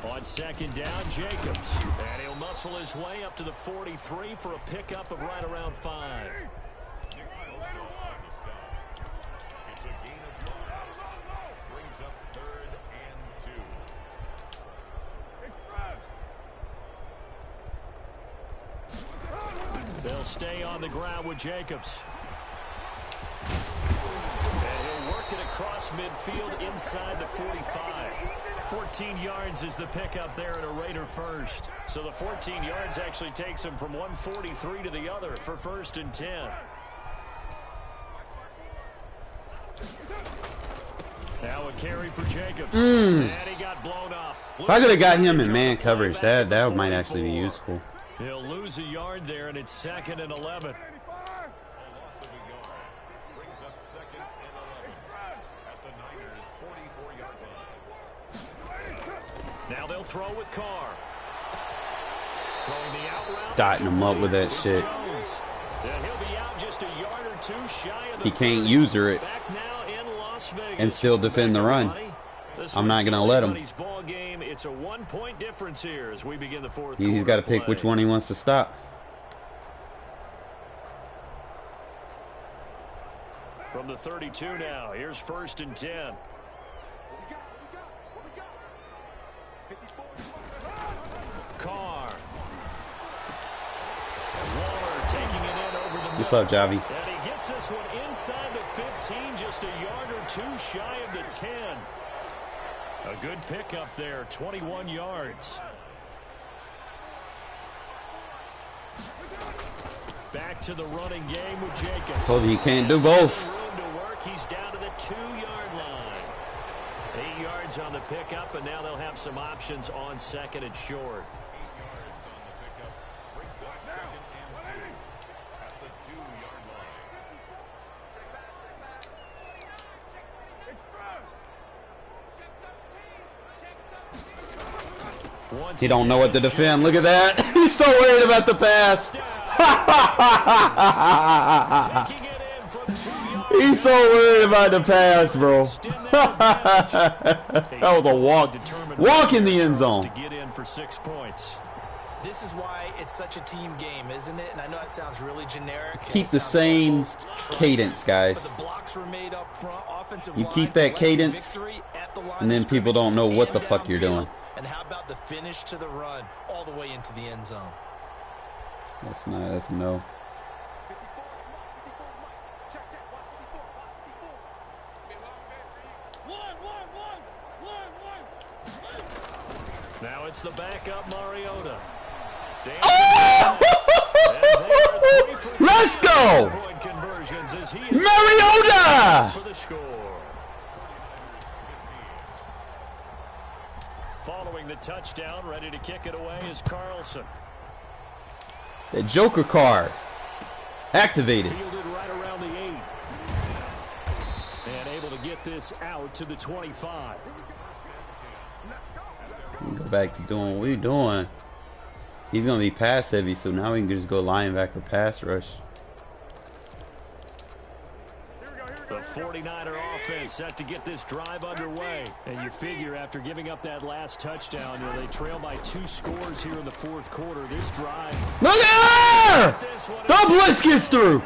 On 2nd down, Jacobs. And he'll muscle his way up to the 43 for a pickup of right around 5. It's a gain of 5. Brings up 3rd and 2. They'll stay on the ground with Jacobs. And he'll work it across midfield inside the 45. 14 yards is the pickup there and a Raider first. So the 14 yards actually takes him from 143 to the other for 1st and 10. Now a carry for Jacobs. And he got blown up. If I could have got him in man coverage, that might actually be useful. He'll lose a yard there, and it's 2nd and 11. Now they'll throw with Carr. Throwing the out route. Dotting him up with that shit. And he'll be out just a yard or 2 shy of the He can't user it back now in Las Vegas. and still defend the run. I'm not gonna let him. Ball game. It's a 1-point difference here as we begin the 4th. He's got to pick which one he wants to stop. From the 32 now. Here's 1st and 10. Carr. Waller taking it in over the What's up, Javi? And he gets Gets this one inside the 15, just a yard or two shy of the 10. A good pickup there, 21 yards. Back to the running game with Jacobs. Told you can't do both. Room to work. He's down to the 2-yard line. 8 yards on the pickup, and now they'll have some options on second and short. He don't know what to defend. Look at that. He's so worried about the pass. He's so worried about the pass, bro. That was a walk in the end zone. To get in for 6 points. This is why it's such a team game, isn't it? And I know it sounds really generic. Keep the same cadence, guys. But the blocks were made up front. Offensive You line keep that collected cadence, victory at the line and then of people don't know scrimmage what the and fuck you're downfield. doing. And how about the finish to the run all the way into the end zone? That's not. That's no. Now it's the backup Mariota. Oh! Let's go! Mariota! For the score. Following the touchdown, ready to kick it away is Carlson. The Joker card activated. Fielded right around the 8. And able to get this out to the 25. Go back to doing what we're doing. He's going to be pass heavy, so now we can just go linebacker pass rush. The 49er offense set to get this drive underway. And you figure after giving up that last touchdown, they trail by 2 scores here in the 4th quarter. This drive. Look at her! The blitz gets through.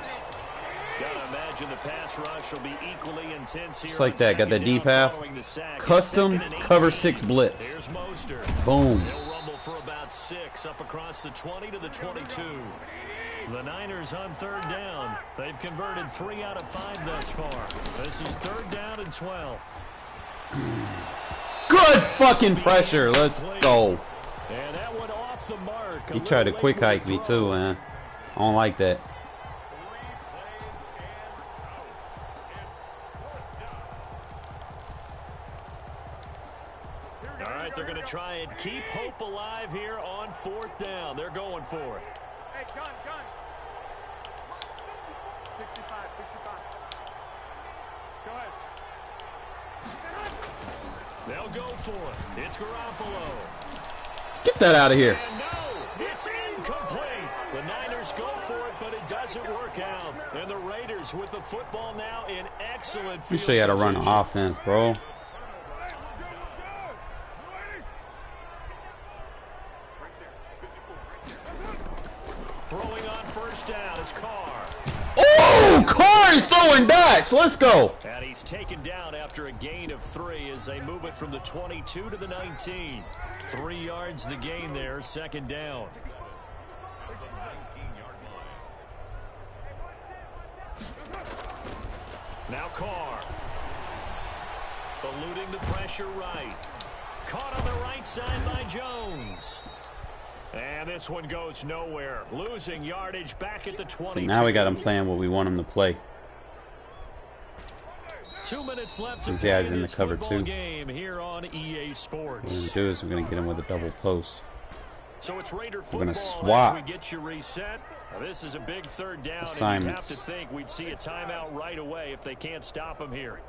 Gotta imagine the pass rush will be equally intense here. Just like that. Got that deep half. Custom cover 6 blitz. There's Mostert. Boom. They'll rumble for about 6 up across the 20 to the 22. The Niners on 3rd down. They've converted 3 out of 5 thus far. This is 3rd down and 12. Good fucking pressure. Let's go. And that one off the mark. He tried to quick hike me too, man. I don't like that. All right, they're going to try and keep hope alive here on 4th down. They're going for it. Hey, gun. 65. Go ahead. They'll go for it. It's Garoppolo. Get that out of here. And no, it's incomplete. The Niners go for it, but it doesn't work out. And the Raiders with the football now in excellent field You show you how to run position. offense, bro. Throwing on 1st down is Carr. Oh, Carr is throwing backs. Let's go. And he's taken down after a gain of 3 as they move it from the 22 to the 19. 3 yards the gain there, 2nd down. Now Carr. Eluding the pressure right. Caught on the right side by Jones. And this one goes nowhere. Losing yardage back at the 22. So now we got him playing what we want him to play. 2 minutes left These to guys play in the this cover football too. game here on EA What Sports. we're going to do is we're going to get him with a double post. So it's Raider We're football gonna swap. as we get you reset. Now, this is a big 3rd down, and you'd have Assignments. to think we'd see a timeout right away if they can't stop him here.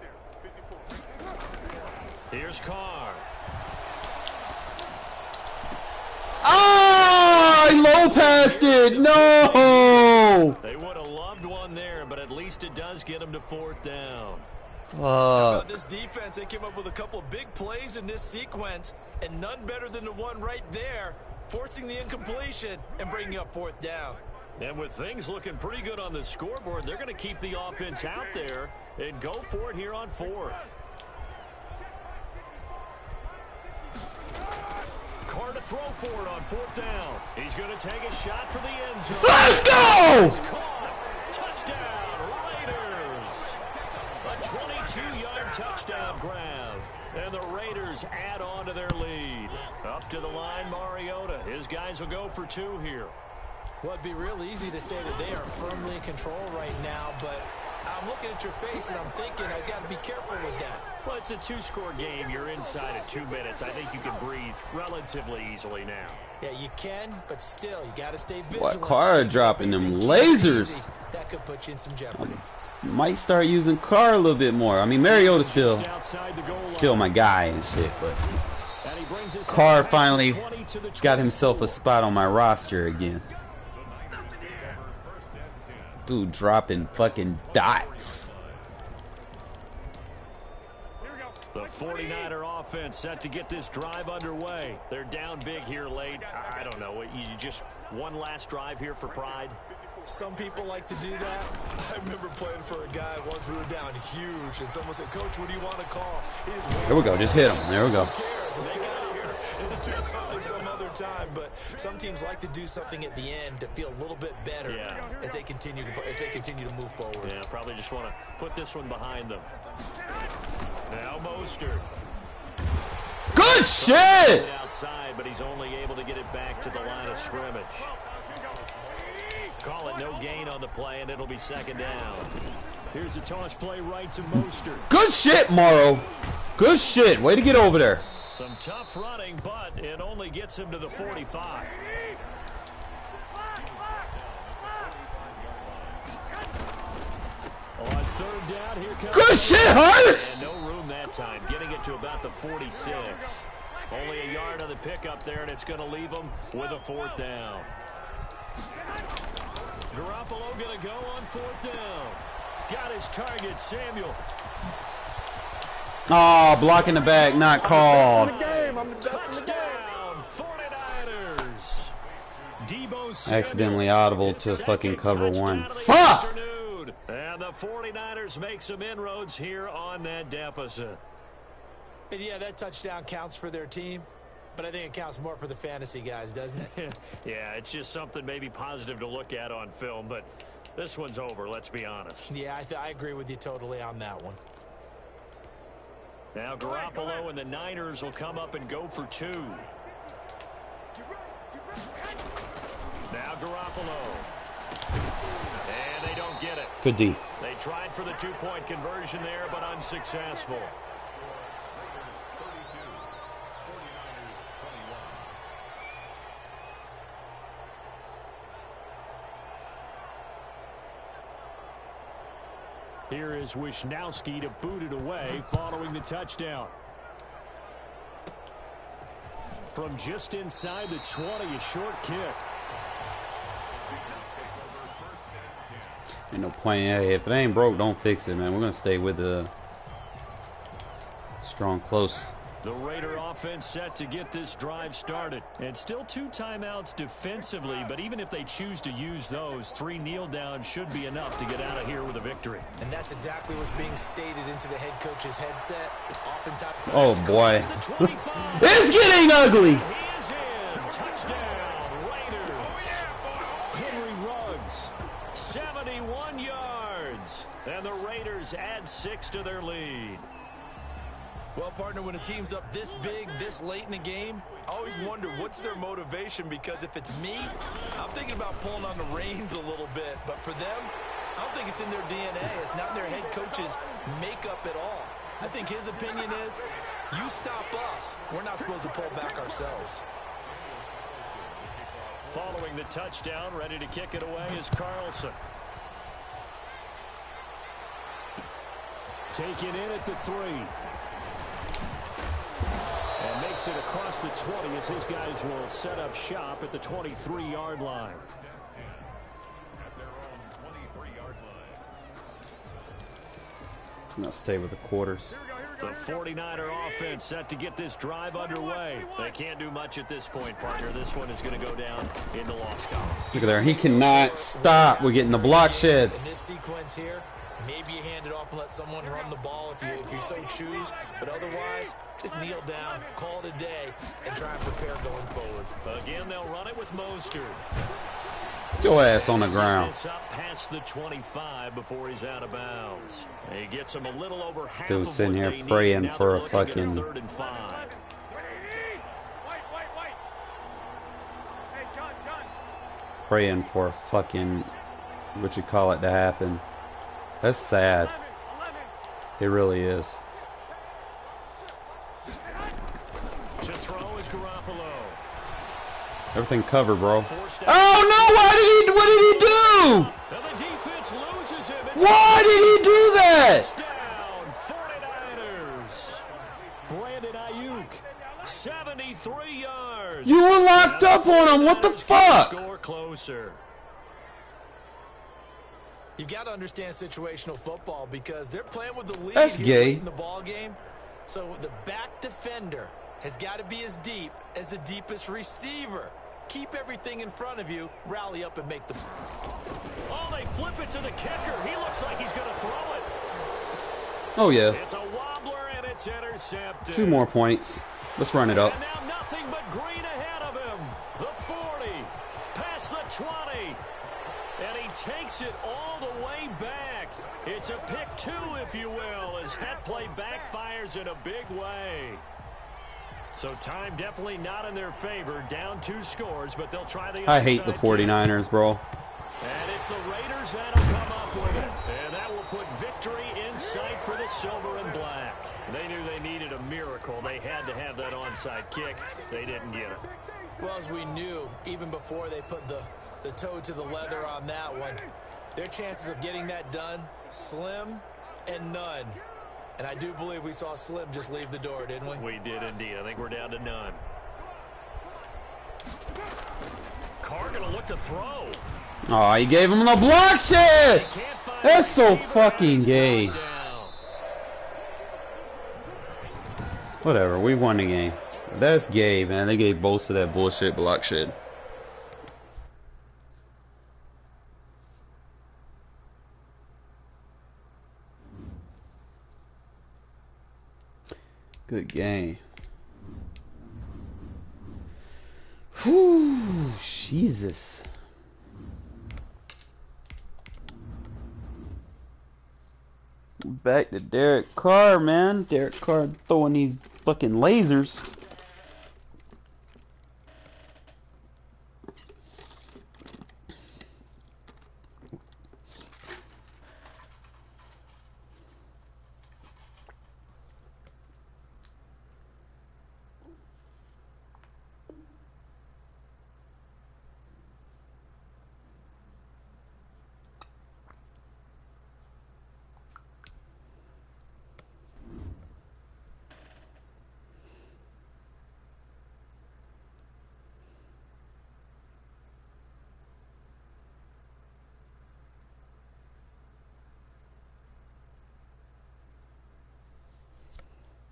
Here's Carr. Oh, he low passed it. No. They would have loved one there, but at least it does get them to 4th down. Fuck. This defense, they came up with a couple of big plays in this sequence, and none better than the one right there, forcing the incompletion and bringing up 4th down. And with things looking pretty good on the scoreboard, they're going to keep the offense out there and go for it here on 4th. Carr to throw for it on 4th down. He's going to take a shot for the end zone. Let's go. Caught. Touchdown, touchdown grab. And the Raiders add on to their lead. Up to the line, Mariota. His guys will go for 2 here. Well, it'd be real easy to say that they are firmly in control right now, but I'm looking at your face and I'm thinking I've got to be careful with that. Well, it's a 2-score game. You're inside of 2 minutes. I think you can breathe relatively easily now. Yeah, you can, but still, you got to stay vigilant. What, Carr dropping them lasers? That could put you in some jeopardy. Might start using Carr a little bit more. I mean, Mariota's still my guy and shit, but Carr finally got himself a spot on my roster again. Dude dropping fucking dots. The 49er offense set to get this drive underway. They're down big here late. I don't know. You just one last drive here for pride? Some people like to do that. I remember playing for a guy once we were down huge, and someone said, "Coach, what do you want to call?" There we go. Just hit him. There we go. Who cares? Let's get out of here and do something some other time. But some teams like to do something at the end to feel a little bit better as they continue to move forward. Yeah, probably just want to put this one behind them. Now Mostert. Good shit! Outside, but he's only able to get it back to the line of scrimmage. Call it no gain on the play, and it'll be 2nd down. Here's a toss play right to Mostert. Good shit, Morrow. Good shit. Way to get over there. Some tough running, but it only gets him to the 45. On 3rd down, here comes... Good shit, Hurst! And no room that time, getting it to about the 46. Only a yard on the pickup there, and it's going to leave him with a 4th down. Garoppolo going to go on 4th down. Got his target, Samuel. Oh, blocking the back, not called. Touchdown, 49ers. Debo Accidentally audible to fucking cover 1. Fuck! Afternoon. And the 49ers make some inroads here on that deficit. And yeah, that touchdown counts for their team, but I think it counts more for the fantasy guys, doesn't it? Yeah, it's just something maybe positive to look at on film, but this one's over, let's be honest. Yeah, I agree with you totally on that one. Now Garoppolo and the Niners will come up and go for 2. Now Garoppolo. And they don't get it. Good D. They tried for the 2-point conversion there, but unsuccessful. Here is Wisnowski to boot it away following the touchdown. From just inside the 20, a short kick. Ain't no point. Hey, if it ain't broke, don't fix it, man. We're going to stay with the strong close. The Raider offense set to get this drive started. And still 2 timeouts defensively, but even if they choose to use those, 3 kneel downs should be enough to get out of here with a victory. And that's exactly what's being stated into the head coach's headset. Oftentimes, oh, boy. It's getting ugly. He is in. Touchdown, Raiders. Henry Ruggs, 71 yards. And the Raiders add 6 to their lead. Well, partner, when a team's up this big, this late in the game, I always wonder what's their motivation, because if it's me, I'm thinking about pulling on the reins a little bit. But for them, I don't think it's in their DNA. It's not their head coach's makeup at all. I think his opinion is, you stop us. We're not supposed to pull back ourselves. Following the touchdown, ready to kick it away is Carlson. Taken in at the 3. And makes it across the 20 as his guys will set up shop at the 23-yard line. I'm going to stay with the quarters. The 49er offense set to get this drive underway. They can't do much at this point, partner. This one is going to go down in the loss column. Look at there. He cannot stop. We're getting the block In sheds. this sequence here, maybe you hand it off and let someone run the ball if you so choose. But otherwise, just kneel down, call it a day, and try and prepare going forward. Again, they'll run it with Mostert. Get your ass on the ground. This up past the 25 before he's out of bounds. He gets him a little over half Dude of sitting what here they need. praying Now for they're a looking at fucking 3rd and 5. Hey, John. praying for a fucking what you call it to happen. That's sad. 11. It really is. To throw is Garoppolo. Everything covered, bro. Forced out. Oh no! What did he do? And the defense loses him. It's Why did he do that? down 49ers. Brandon Ayuk, 73 yards. You were locked up on him. What the fuck? Score closer. You've got to understand situational football because they're playing with the lead That's here gay. late in the ball game. So the back defender has got to be as deep as the deepest receiver. Keep everything in front of you, rally up and make the... Oh, they flip it to the kicker. He looks like he's going to throw it. Oh yeah. It's a wobbler and it's intercepted. 2 more points. Let's run it up. And now nothing but green ahead of him. The 40, past the 20. And he takes it all the way back. It's a pick 2, if you will, as that play backfires in a big way. So time definitely not in their favor. Down 2 scores, but they'll try the I hate the onside 49ers, bro. kick. And it's the Raiders that'll come up with it. And that will put victory in sight for the silver and black. They knew they needed a miracle. They had to have that onside kick. They didn't get it. Well, as we knew, even before they put the toe to the leather on that one, their chances of getting that done, slim and none. And I do believe we saw Slim just leave the door, didn't we? We did indeed. I think we're down to none. Carr going to look to throw. Oh, he gave him the block shit. That's so fucking gay. Whatever, we won the game. That's gay, man. They gave both of that bullshit block shit. Good game. Whew, Jesus. Back to Derek Carr, man. Derek Carr throwing these fucking lasers.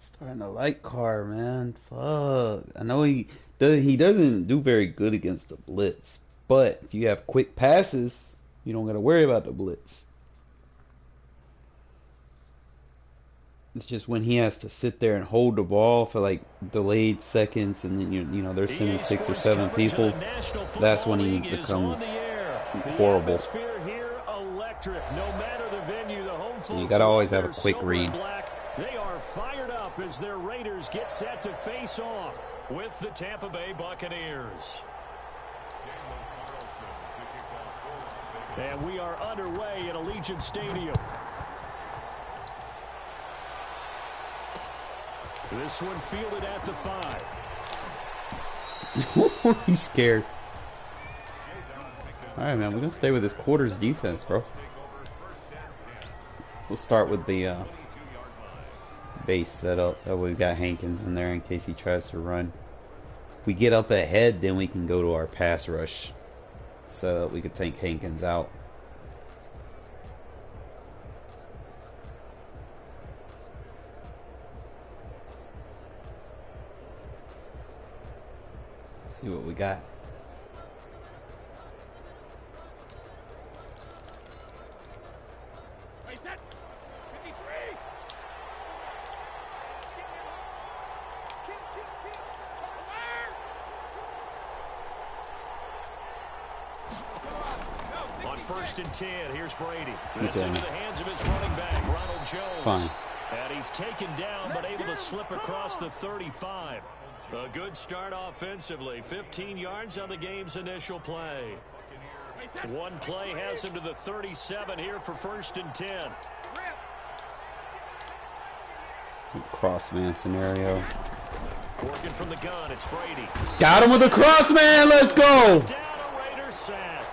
Starting to like Carr, man. Fuck. I know he doesn't do very good against the blitz, but if you have quick passes, you don't got to worry about the blitz. It's just when he has to sit there and hold the ball for like delayed seconds, and then you know they're sending 6 or 7 people. That's when he becomes horrible. You gotta always have a quick read. They are fired up as their Raiders get set to face off with the Tampa Bay Buccaneers. And we are underway at Allegiant Stadium. This one fielded at the 5. He's scared. Alright, man, we're gonna stay with this quarters defense, bro. We'll start with the base setup. That way we got Hankins in there in case he tries to run. If we get up ahead, then we can go to our pass rush so we could take Hankins out. See what we got. first and 10. Here's Brady. Okay. This into the hands of his running back, Ronald Jones. Fine. And he's taken down, but able to slip across the 35. A good start offensively. 15 yards on the game's initial play. One play has him to the 37 here for first and 10. Cross man scenario. Working from the gun, it's Brady. Got him with a cross man. Let's go. Down a Raider sack.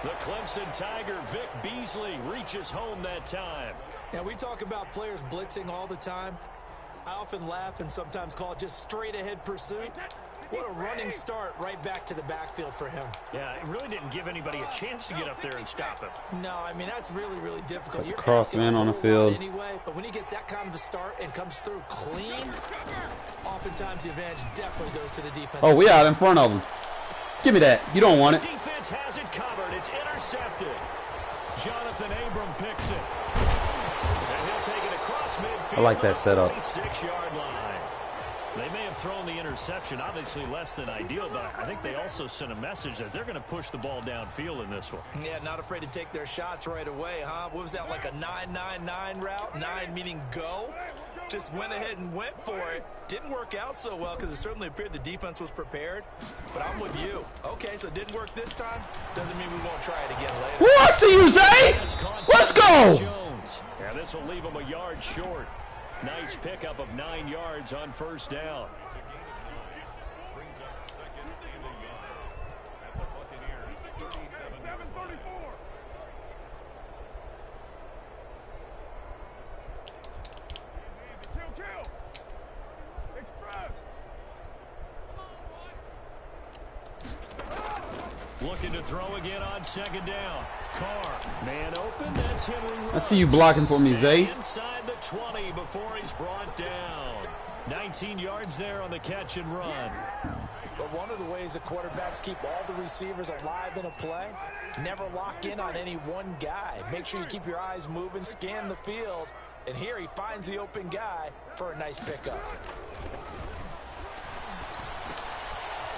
The Clemson Tiger, Vic Beasley, reaches home that time. Now, we talk about players blitzing all the time. I often laugh and sometimes call it just straight-ahead pursuit. What a running start right back to the backfield for him. Yeah, it really didn't give anybody a chance to get up there and stop him. No, I mean, that's really, really difficult. You're cross man on the field. Anyway, but when he gets that kind of a start and comes through clean, oftentimes the advantage definitely goes to the defense. Oh, we out in front of him. Give me that. You don't want it. Defense has it covered. It's intercepted. Jonathan Abram picks it. And he'll take it across midfield. I like that setup. 26-yard line. They may have thrown the interception, obviously less than ideal, but I think they also sent a message that they're going to push the ball downfield in this one. Yeah, not afraid to take their shots right away, huh? What was that, like a 9-9-9 route? 9 meaning go? Just went ahead and went for it. Didn't work out so well because it certainly appeared the defense was prepared. But I'm with you. Okay, so it didn't work this time. Doesn't mean we won't try it again later. Ooh, I see you, Zay. Let's go. Jones. Yeah, this will leave him a yard short. Nice pickup of 9 yards on first down. Brings up second and a yard at the Buccaneers 37-34. Kill. Express. Looking to throw again on second down. Carr, man open, that's Henry Ruggs. I see you blocking for me, Zay. Inside the 20 before he's brought down. 19 yards there on the catch and run. But one of the ways that quarterbacks keep all the receivers alive in a play, never lock in on any one guy. Make sure you keep your eyes moving, scan the field, and here he finds the open guy for a nice pickup.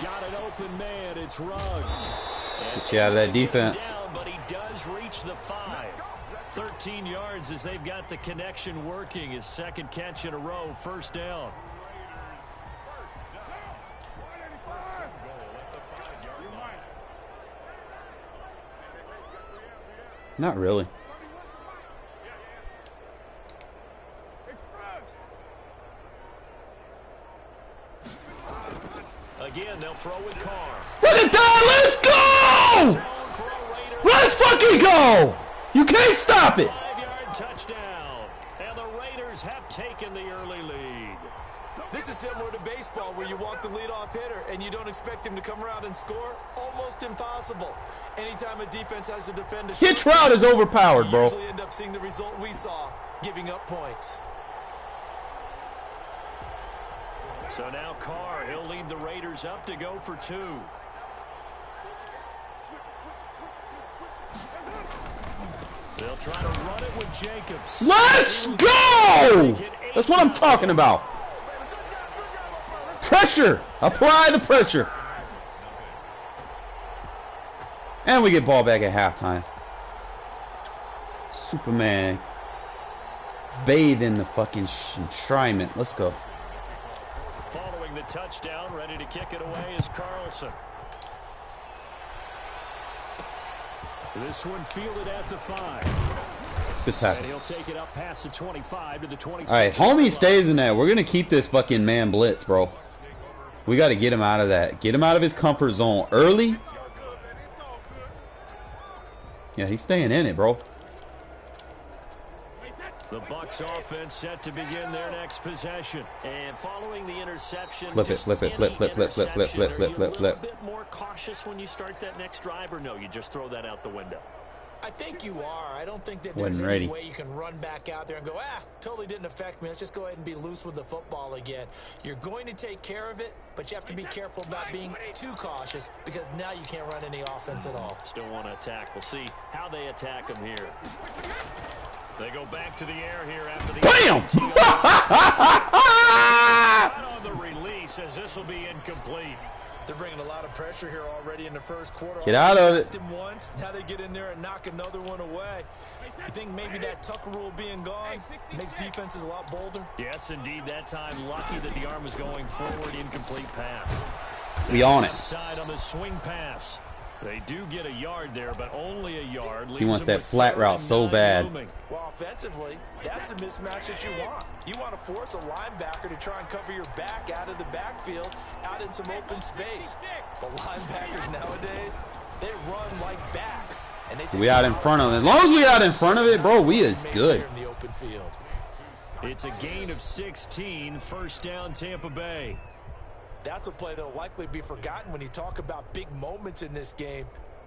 Got an open man, it's Ruggs. Get you out of that defense. Down, but he does reach the 5. 13 yards as they've got the connection working. His second catch in a row, first down. Not really. Again, they'll throw with Carr. Look at that! Let's go! Let's fucking go! You can't stop it. 5-yard touchdown. And the Raiders have taken the early lead. This is similar to baseball where you walk the leadoff hitter and you don't expect him to come around and score. Almost impossible. Anytime a defense has to defend a Hitch route is overpowered, bro. you usually end up seeing the result we saw, giving up points. So now Carr, he'll lead the Raiders up to go for 2. They'll try to run it with Jacobs. Let's go! That's what I'm talking about. Pressure. Apply the pressure. And we get ball back at halftime. Superman. Bathe in the fucking enshrinement. Let's go. Following the touchdown, ready to kick it away is Carlson. This one fielded at the 5. Good And tackle. he'll take it up past the 25 to the 26. All right, homie stays in that. We're going to keep this fucking man blitz, bro. We got to get him out of that. Get him out of his comfort zone early. Yeah, he's staying in it, bro. The Bucs offense set to begin their next possession. And following the interception, Flip it, just flip it, any flip, flip, flip, flip, flip, interception, flip, are flip, you flip, a flip. little bit more cautious when you start that next drive, or no, you just throw that out the window? I think you are. I don't think that Wasn't there's ready. any way you can run back out there and go, totally didn't affect me. Let's just go ahead and be loose with the football again. You're going to take care of it, but you have to be careful about being too cautious because now you can't run any offense at all. Still want to attack. We'll see how they attack them here. They go back to the air here after the... BAM! Right on the release as this will be incomplete. They're bringing a lot of pressure here already in the first quarter. Get out of it. Once, now they get in there and knock another one away. You think maybe that tuck rule being gone makes defenses a lot bolder? Yes, indeed. That time, lucky that the arm was going forward. Incomplete pass. We on it. Left side on the swing pass. They do get a yard there, but only a yard. He wants that flat route so bad. Well, offensively, that's the mismatch that you want. You want to force a linebacker to try and cover your back out of the backfield, out in some open space. But linebackers nowadays, they run like backs. And they We out in front of it. As long as we out in front of it, bro, we is good. In the open field. It's a gain of 16. First down, Tampa Bay. That's a play that will likely be forgotten when you talk about big moments in this game.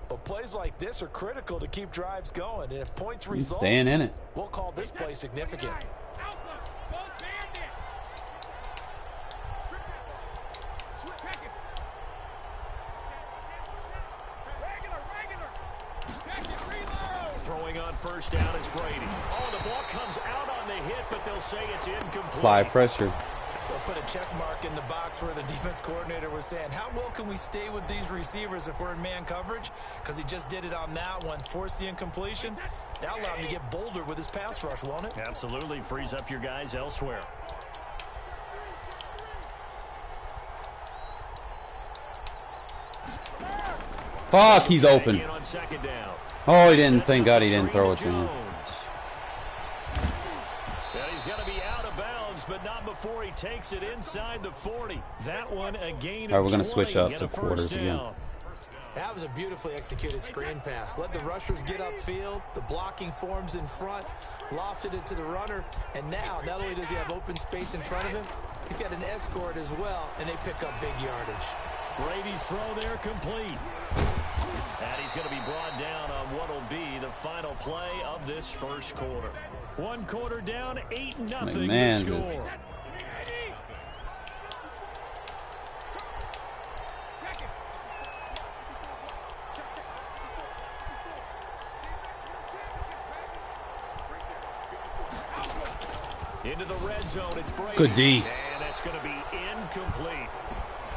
But plays like this are critical to keep drives going. And if points result, staying in it. We'll call this play significant. Throwing on first down is Brady. Oh, the ball comes out on the hit, but they'll say it's incomplete. Apply pressure. They'll put a check mark in the box where the defense coordinator was saying, how well can we stay with these receivers if we're in man coverage? Because he just did it on that one, forced the incompletion. That allowed him to get bolder with his pass rush, won't it? Absolutely. Frees up your guys elsewhere. Fuck, he's open. On second down. Oh, he didn't. Thank God he didn't throw it to him. Well, he's got to be out of bounds, but not before he takes it inside the 40. That one a gain of 20. All right, we're going to switch up to quarters again. That was a beautifully executed screen pass. Let the rushers get upfield. The blocking forms in front. Lofted it to the runner. And now, not only does he have open space in front of him, he's got an escort as well, and they pick up big yardage. Brady's throw there complete. And he's going to be brought down on what will be the final play of this first quarter. One quarter down, 8-0 the score. Into the red zone, it's Brady. Good D. And that's going to be incomplete.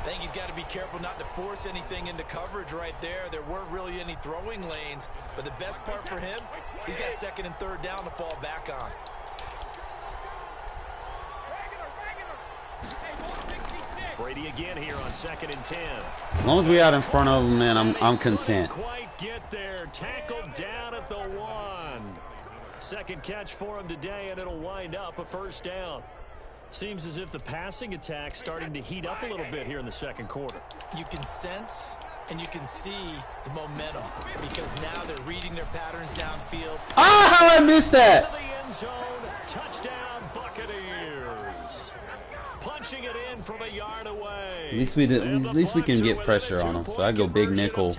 I think he's got to be careful not to force anything into coverage right there. There weren't really any throwing lanes, but the best part for him, he's got second and third down to fall back on. Brady again here on second and 10. As long as we out in front of him, man, I'm content. Quite get there. Tackled down at the 1. Second catch for him today, and it'll wind up a first down. Seems as if the passing attack's starting to heat up a little bit here in the second quarter. You can sense and you can see the momentum because now they're reading their patterns downfield. Ah, how I missed that! To the end zone, touchdown Buccaneers. Punching it in from a yard away. At least we can get pressure on him. So I go big nickel.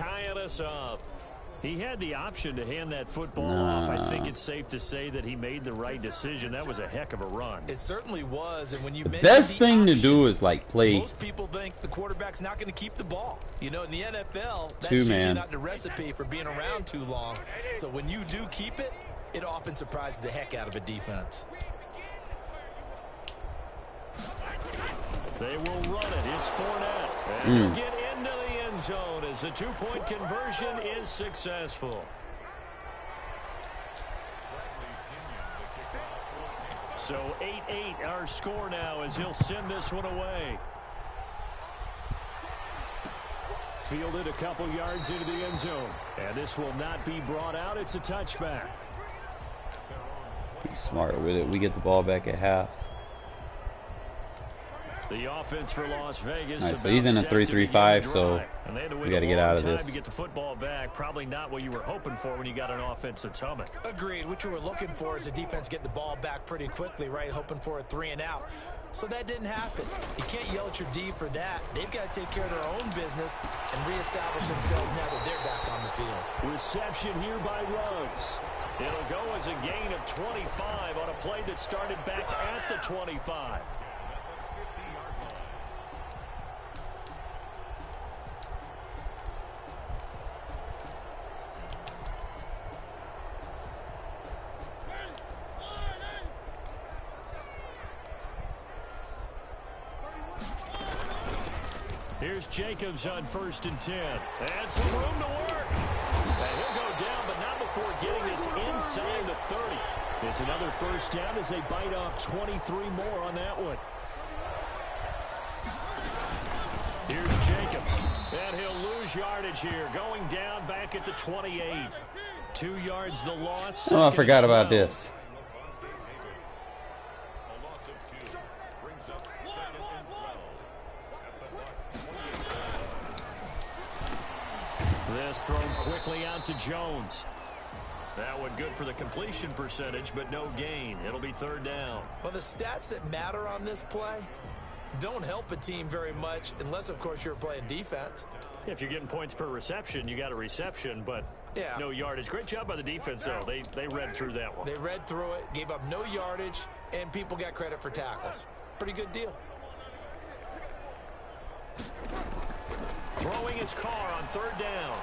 He had the option to hand that football off. I think it's safe to say that he made the right decision. That was a heck of a run. It certainly was. And when you the best thing to do is like play. Most people think the quarterback's not going to keep the ball. You know, in the NFL, that's Two-man. usually not the recipe for being around too long. So when you do keep it, it often surprises the heck out of a defense. They will run it. It's Fournette. And he'll get into the end zone as the two-point conversion is successful. So 8-8 our score now as he'll send this one away. Fielded a couple yards into the end zone. And this will not be brought out. It's a touchback. Be smart with it. We get the ball back at half. The offense for Las Vegas. All right, so he's in a 3-3-5, so we got to get out of this. To get the football back, probably not what you were hoping for when you got an offense that's humming. Agreed. What you were looking for is the defense get the ball back pretty quickly, right? Hoping for a 3 and out. So that didn't happen. You can't yell at your D for that. They've got to take care of their own business and reestablish themselves now that they're back on the field. Reception here by Ruggs. It'll go as a gain of 25 on a play that started back at the 25. Here's Jacobs on 1st and 10. And some room to work. And he'll go down, but not before getting this inside the 30. It's another first down as they bite off 23 more on that one. Here's Jacobs. And he'll lose yardage here. Going down back at the 28. 2 yards the loss. Oh, I forgot about this. This thrown quickly out to Jones. That one good for the completion percentage, but no gain. It'll be 3rd down. Well, the stats that matter on this play don't help a team very much unless, of course, you're playing defense. If you're getting points per reception, you got a reception, but yeah, no yardage. Great job by the defense, though. They read through that one. They read through it, gave up no yardage, and people got credit for tackles. Pretty good deal. Throwing his car on 3rd down.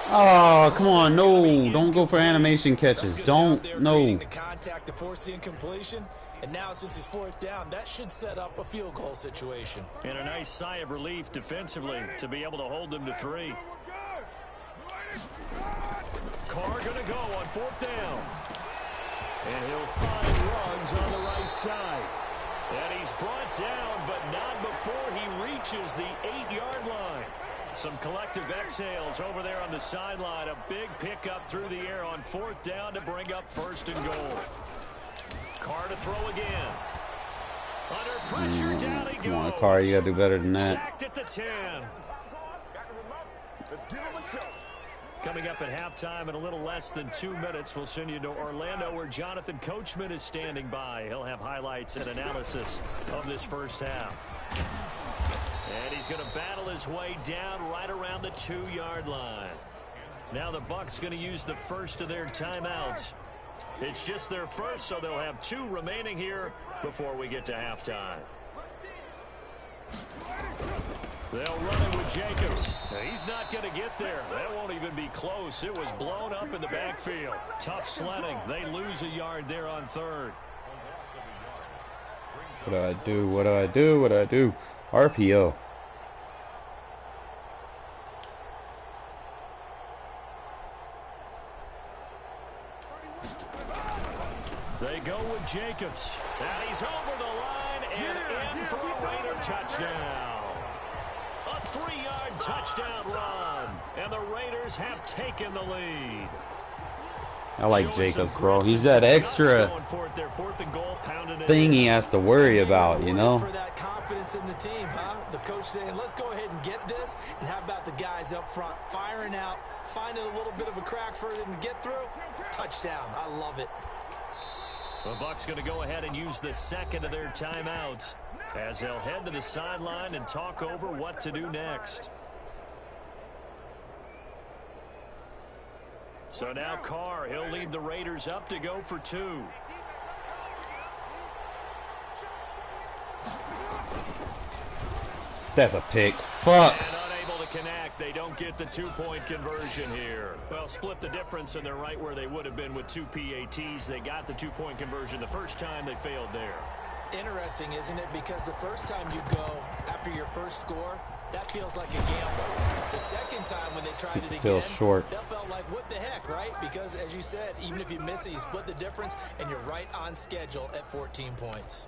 Oh, come on. No, don't go for animation catches. Don't. No. The contact to force the incompletion. And now, since it's 4th down, that should set up a field goal situation. And a nice sigh of relief defensively to be able to hold them to 3. Carr going to go on 4th down. And he'll find Ruggs on the right side. And he's brought down, but not before he reaches the 8-yard line. Some collective exhales over there on the sideline. A big pickup through the air on 4th down to bring up 1st and goal. Carr to throw again. Under pressure, down he goes. Come on, Carr, you got to do better than that. Sacked at the 10. Coming up at halftime in a little less than 2 minutes, we'll send you to Orlando where Jonathan Coachman is standing by. He'll have highlights and analysis of this first half. And he's going to battle his way down right around the 2-yard line. Now the Bucs going to use the first of their timeouts. It's just their first, so they'll have 2 remaining here before we get to halftime. They'll run it with Jacobs. He's not going to get there. That won't even be close. It was blown up in the backfield. Tough sledding. They lose a yard there on 3rd. What do I do? What do I do? What do I do? RPO. They go with Jacobs. And he's over the line and in for a Raider touchdown. A 3-yard touchdown run. And the Raiders have taken the lead. I like Jacobs, bro. He's that extra thing he has to worry about, you know? For that confidence in the team, huh? The coach saying, let's go ahead and get this. And how about the guys up front firing out, finding a little bit of a crack for them to get through? Touchdown. I love it. The Bucs going to go ahead and use the second of their timeouts as they'll head to the sideline and talk over what to do next. So now Carr, he'll lead the Raiders up to go for 2. That's a pick. Fuck. And unable to connect. They don't get the 2-point conversion here. Well, split the difference, and they're right where they would have been with 2 PATs. They got the 2-point conversion the first time. They failed there. Interesting, isn't it? Because the first time you go after your first score, that feels like a gamble. The second time when they tried it again, feels short. That felt like, what the heck, right? Because, as you said, even if you miss it, you split the difference, and you're right on schedule at 14 points.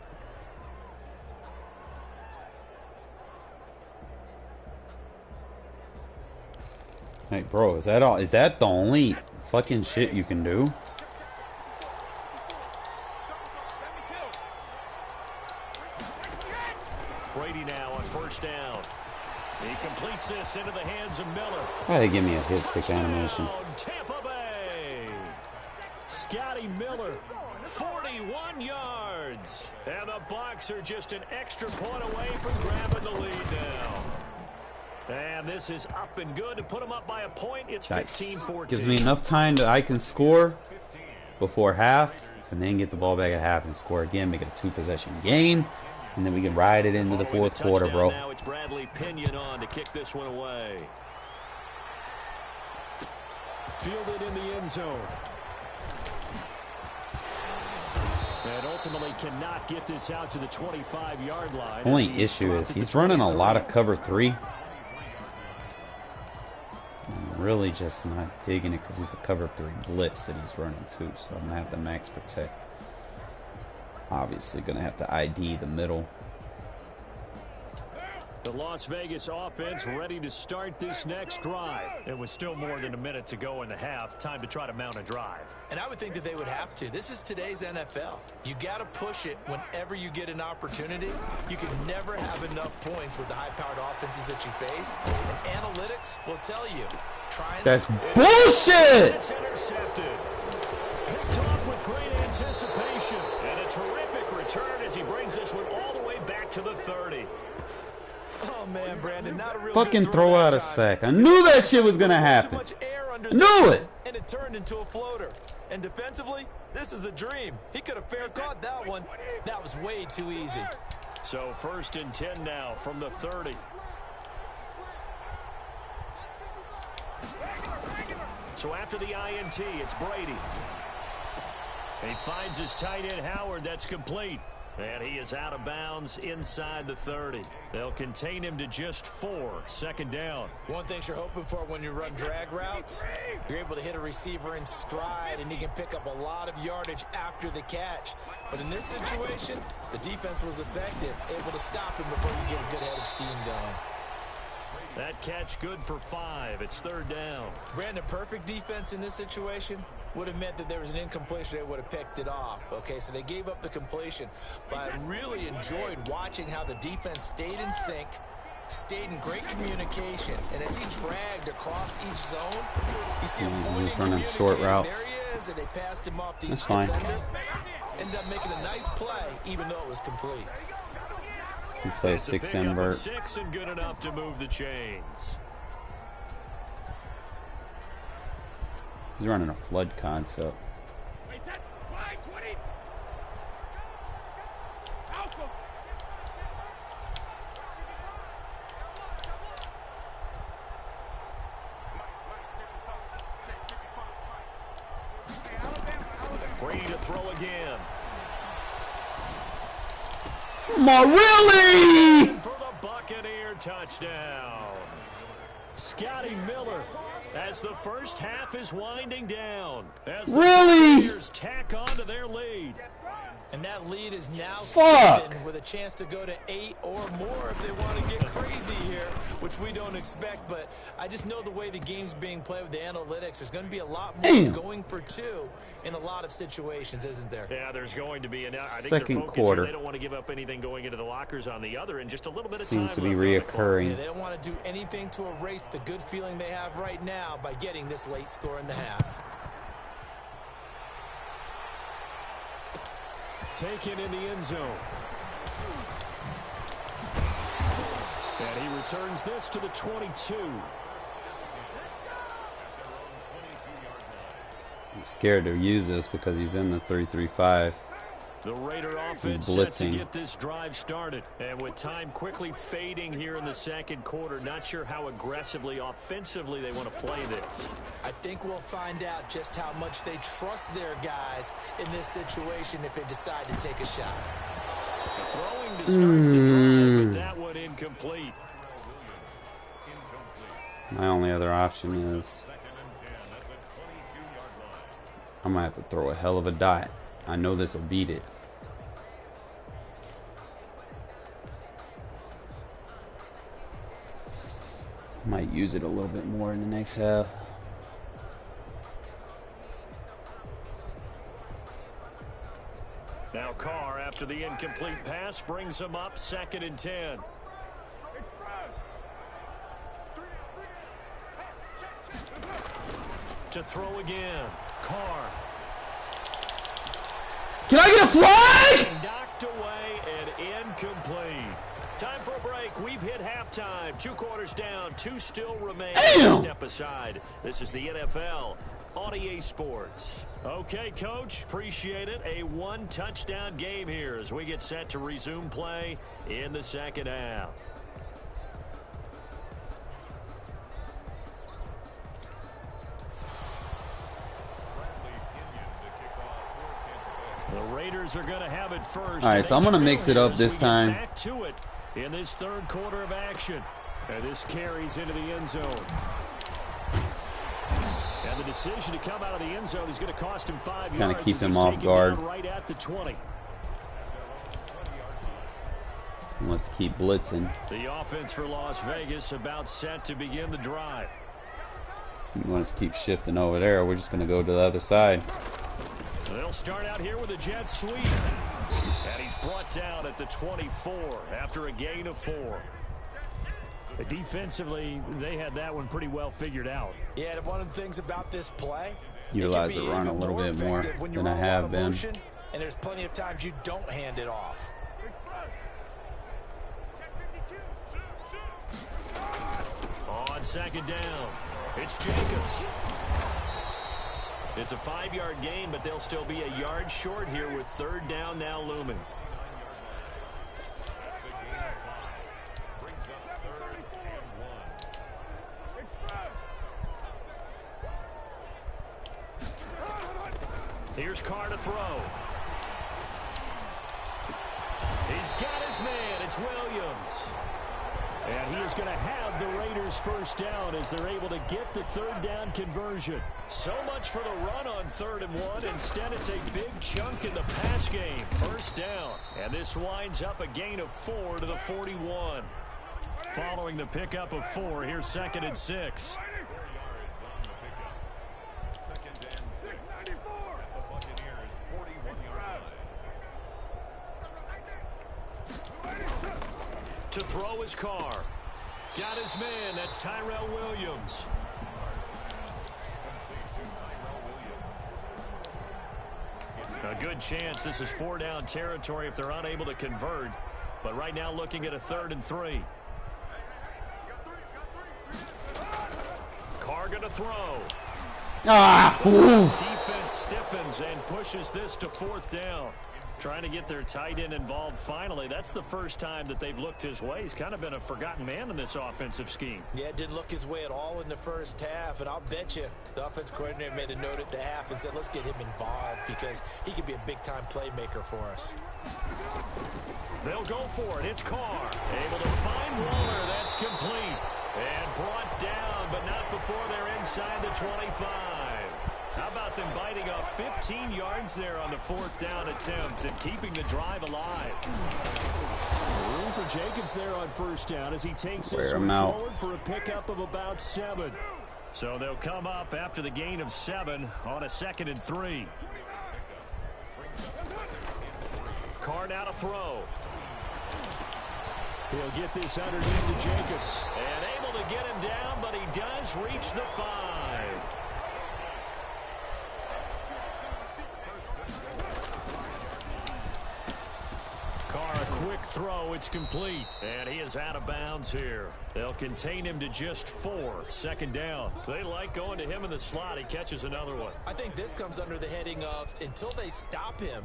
Hey, bro, is that all? Is that the only fucking shit you can do? Brady now on 1st down. He completes this into the hands of Miller. Why they give me a hit stick animation? Tampa Bay. Scotty Miller, 41 yards. And the Bucs are just an extra point away from grabbing the lead now. And this is up and good to put them up by a point. It's 15-14. Gives me enough time that I can score before half, and then get the ball back at half and score again, make it a 2-possession game, and then we can ride it into the fourth quarter, bro. Now it's Bradley Pinion on to kick this one away. Fielded in the end zone. And ultimately cannot get this out to the 25-yard line. Only issue is he's running a lot of cover 3. I'm really just not digging it because he's a cover 3 blitz that he's running too. So I'm going to have to max protect. Obviously going to have to ID the middle. The Las Vegas offense ready to start this next drive. It was still more than a minute to go in the half. Time to try to mount a drive. And I would think that they would have to. This is today's NFL. You got to push it whenever you get an opportunity. You can never have enough points with the high-powered offenses that you face. And analytics will tell you. That's bullshit! It's intercepted. Picked off with great anticipation. And a terrific return as he brings this one all the way back to the 30. Oh man, Brandon, not a real Fucking good throw out a sack. I knew that shit was gonna happen. I knew it. And it turned into a floater. And defensively, this is a dream. He could have fair caught that one. That was way too easy. So 1st and 10 now from the 30. So after the INT, it's Brady. He finds his tight end Howard. That's complete. And he is out of bounds inside the 30. They'll contain him to just 4. 2nd down. One thing you're hoping for when you run drag routes, you're able to hit a receiver in stride, and he can pick up a lot of yardage after the catch. But in this situation, the defense was effective, able to stop him before you get a good head of steam going. That catch good for 5. It's 3rd down. Brandon, perfect defense in this situation would have meant that there was an incompletion. They would have picked it off. Okay, so they gave up the completion. But I really enjoyed watching how the defense stayed in sync, stayed in great communication. And as he dragged across each zone, you see him pointing, he's running short routes. There he is, and they passed him off to That's each fine. defender. Ended up making a nice play, even though it was complete. He plays 6 invert. 6 and good enough to move the chains. He's running a flood concept. Brady to throw again. Really? For the Buccaneer touchdown. Scotty Miller as the first half is winding down. As the Buccaneers tack on to their lead. And that lead is now 7 with a chance to go to 8 or more if they want to get crazy here, which we don't expect. But I just know the way the game's being played with the analytics, there's going to be a lot more going for 2 in a lot of situations, isn't there? Yeah, there's going to be. And I think Second their quarter. They don't want to give up anything going into the lockers on the other, and just a little bit of Seems time to be left on the clock. reoccurring. Yeah, they don't want to do anything to erase the good feeling they have right now by getting this late score in the half. Taken in the end zone. And he returns this to the 22. I'm scared to use this because he's in the 3-3-5. The Raider offense set to get this drive started. And with time quickly fading here in the second quarter, not sure how aggressively, offensively they want to play this. I think we'll find out just how much they trust their guys in this situation if they decide to take a shot. Throwing to start the drive, but that one incomplete. My only other option is I'm going to have to throw a hell of a dot. I know this will beat it. Might use it a little bit more in the next half. Now Carr, after the incomplete pass, brings him up 2nd and 10. To throw again. Carr. Can I get a flag? Knocked away and incomplete. Time for a break. We've hit halftime. 2 quarters down. 2 still remain. Damn. Step aside. This is the NFL on EA Sports. Okay, Coach. Appreciate it. A 1-touchdown game here as we get set to resume play in the second half. The Raiders are going to have it first. All right, so I'm going to mix it up this time. Back to it in this third quarter of action. And this carries into the end zone. And the decision to come out of the end zone is going to cost him 5 yards. Kind of keep him off guard. Right at the 20. He wants to keep blitzing. The offense for Las Vegas about set to begin the drive. He wants to keep shifting over there. We're just going to go to the other side. They'll start out here with a jet sweep. And he's brought down at the 24 after a gain of 4. Defensively, they had that one pretty well figured out. Yeah, and one of the things about this play, Utilize the run a little bit more than I have been. And there's plenty of times you don't hand it off. On second down, it's Jacobs. It's a 5-yard gain, but they'll still be a yard short here with third down now looming. Here's Carr to throw. He's got his man. It's Williams. And he is going to have the Raiders first down as they're able to get the third down conversion. So much for the run on 3rd and 1. Instead, it's a big chunk in the pass game. First down. And this winds up a gain of 4 to the 41. Following the pickup of 4, here's 2nd and 6. To throw his Carr. Got his man. That's Tyrell Williams. A good chance this is 4-down territory if they're unable to convert. But right now looking at a 3rd and 3. Carr going to throw. Defense stiffens and pushes this to 4th down. Trying to get their tight end involved finally. That's the first time that they've looked his way. He's kind of been a forgotten man in this offensive scheme. Yeah, didn't look his way at all in the first half. And I'll bet you the offense coordinator made a note at the half and said, let's get him involved because he could be a big-time playmaker for us. They'll go for it. It's Carr. Able to find Waller. That's complete. And brought down, but not before they're inside the 25. How about them biting off 15 yards there on the 4th down attempt and keeping the drive alive? Room for Jacobs there on 1st down as he takes this one forward for a pickup of about 7. So they'll come up after the gain of 7 on a 2nd and 3. Carr now to throw. He'll get this underneath to Jacobs. And able to get him down, but he does reach the 5. Carr, a quick throw. It's complete. And he is out of bounds here. They'll contain him to just 4. 2nd down. They like going to him in the slot. He catches another one. I think this comes under the heading of until they stop him,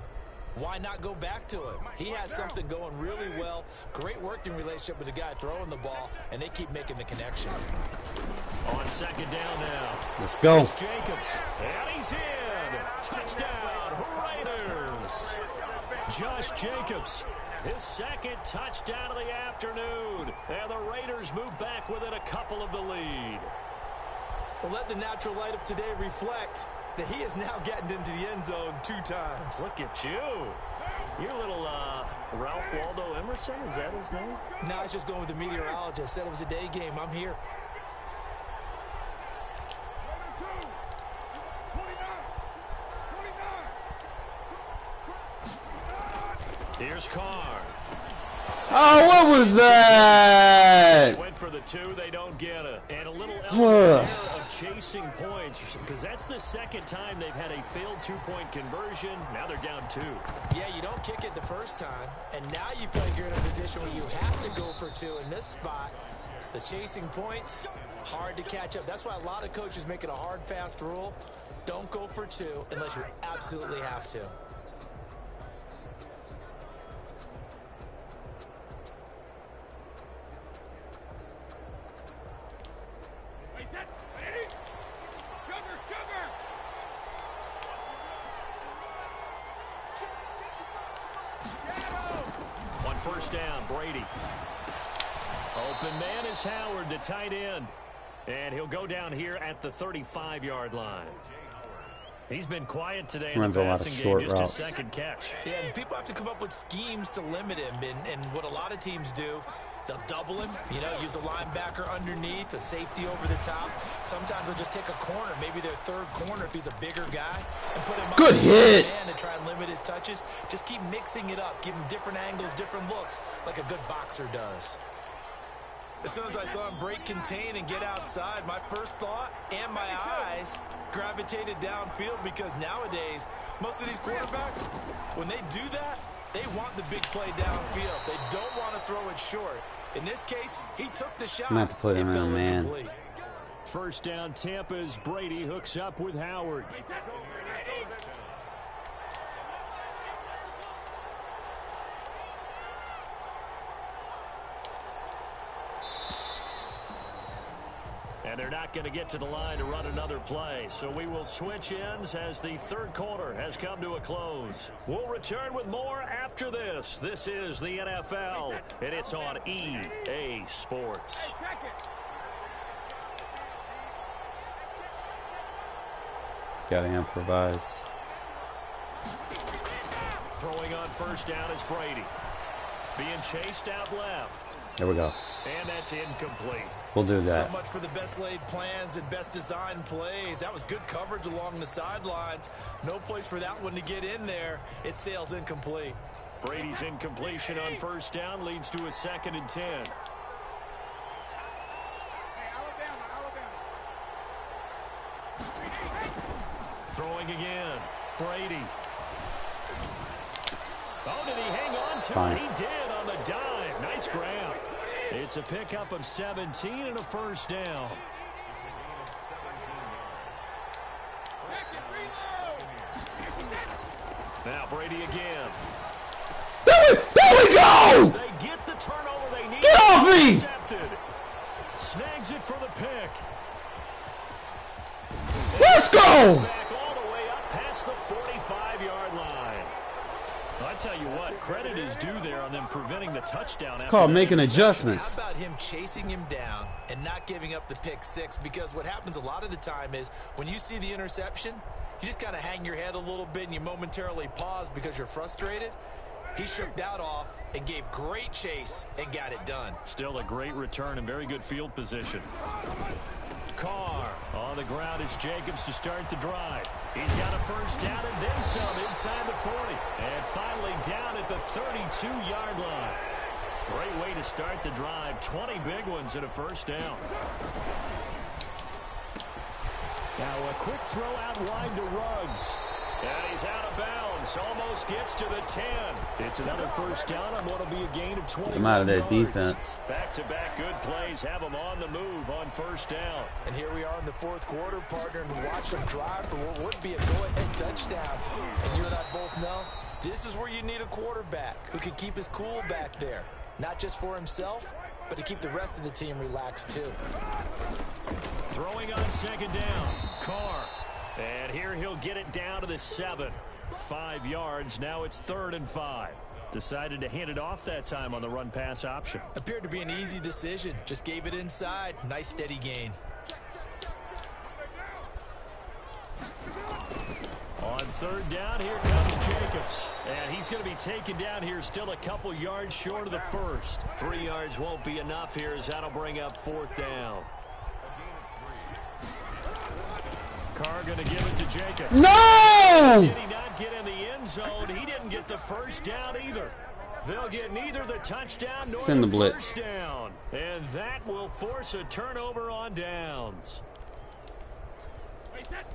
why not go back to him? He has something going really well. Great working relationship with the guy throwing the ball, and they keep making the connection. On 2nd down now. Let's go. It's Jacobs. And he's in. Touchdown, Raiders. Josh Jacobs, his 2nd touchdown of the afternoon. And the Raiders move back within a couple of the lead. Well, let the natural light of today reflect that he has now gotten into the end zone 2 times. Look at you. You're a little Ralph Waldo Emerson, is that his name? No, I was just going with the meteorologist. Said it was a day game. I'm here. Here's Carr. Oh, what was that? Went for the 2, they don't get it. And a little element of chasing points, because that's the 2nd time they've had a failed 2-point conversion. Now they're down 2. Yeah, you don't kick it the first time, and now you feel like you're in a position where you have to go for 2 in this spot. The chasing points, hard to catch up. That's why a lot of coaches make it a hard, fast rule. Don't go for 2 unless you absolutely have to. first down. Brady. Open man is Howard, the tight end. And he'll go down here at the 35-yard line. He's been quiet today in Runs the a lot of passing short game, just routes. his second catch. Yeah, and people have to come up with schemes to limit him. And what a lot of teams do, they'll double him, you know, use a linebacker underneath, a safety over the top. Sometimes they'll just take a corner, maybe their third corner if he's a bigger guy, and put him Good on hit. man to try and limit his touches. Just keep mixing it up, give him different angles, different looks, like a good boxer does. As soon as I saw him break contain and get outside, my first thought and my eyes gravitated downfield, because nowadays, most of these quarterbacks, when they do that, they want the big play downfield. They don't want to throw it short. In this case, he took the shot. I'm going to have to put him It in, fell man. incomplete. First down, Tampa's Brady hooks up with Howard. And they're not going to get to the line to run another play. So we will switch ends as the third quarter has come to a close. We'll return with more after this. This is the NFL, and it's on EA Sports. Gotta improvise. Throwing on first down is Brady. Being chased out left. There we go. And that's incomplete. We'll do that. So much for the best laid plans and best designed plays. That was good coverage along the sidelines. No place for that one to get in there. It sails incomplete. Brady's incompletion on first down leads to a 2nd and 10. Throwing again. Brady. Oh, did he hang on to Fine. it? He did on the dive. Nice grab. It's a pickup of 17 and a first down. Now Brady again. There we go! They get the turnover they need. Get off me! Intercepted. Snags it for the pick. Let's go! Back all the way up past the 45-yard line. Well, I tell you what, credit is due there on them preventing the touchdown. It's called making adjustments. How about him chasing him down and not giving up the pick six? Because what happens a lot of the time is when you see the interception, you just kind of hang your head a little bit and you momentarily pause because you're frustrated. He shook that off and gave great chase and got it done. Still a great return and very good field position. Carr on the ground. It's Jacobs to start the drive. He's got a first down and then some inside the 40. And finally down at the 32-yard line. Great way to start the drive. 20 big ones and a first down. Now a quick throw out wide to Ruggs. And he's out of bounds. Almost gets to the 10. It's another first down on what will be a gain of 20. I'm out of that defense. Back-to-back good plays have them on the move on first down. And here we are in the fourth quarter, partner, and watch them drive for what would be a go-ahead touchdown. And you and I both know this is where you need a quarterback who can keep his cool back there. Not just for himself, but to keep the rest of the team relaxed too. Throwing on second down. Carr. And here he'll get it down to the 7. 5 yards. Now it's 3rd and 5. Decided to hand it off that time on the run-pass option. Appeared to be an easy decision. Just gave it inside. Nice steady gain. On 3rd down, here comes Jacobs. And he's going to be taken down here still a couple yards short of the first. 3 yards won't be enough here as that'll bring up 4th down. Carr going to give it to Jacobs. No! Did he not get in the end zone? He didn't get the first down either. They'll get neither the touchdown nor Send the the blitz. first down. And that will force a turnover on downs.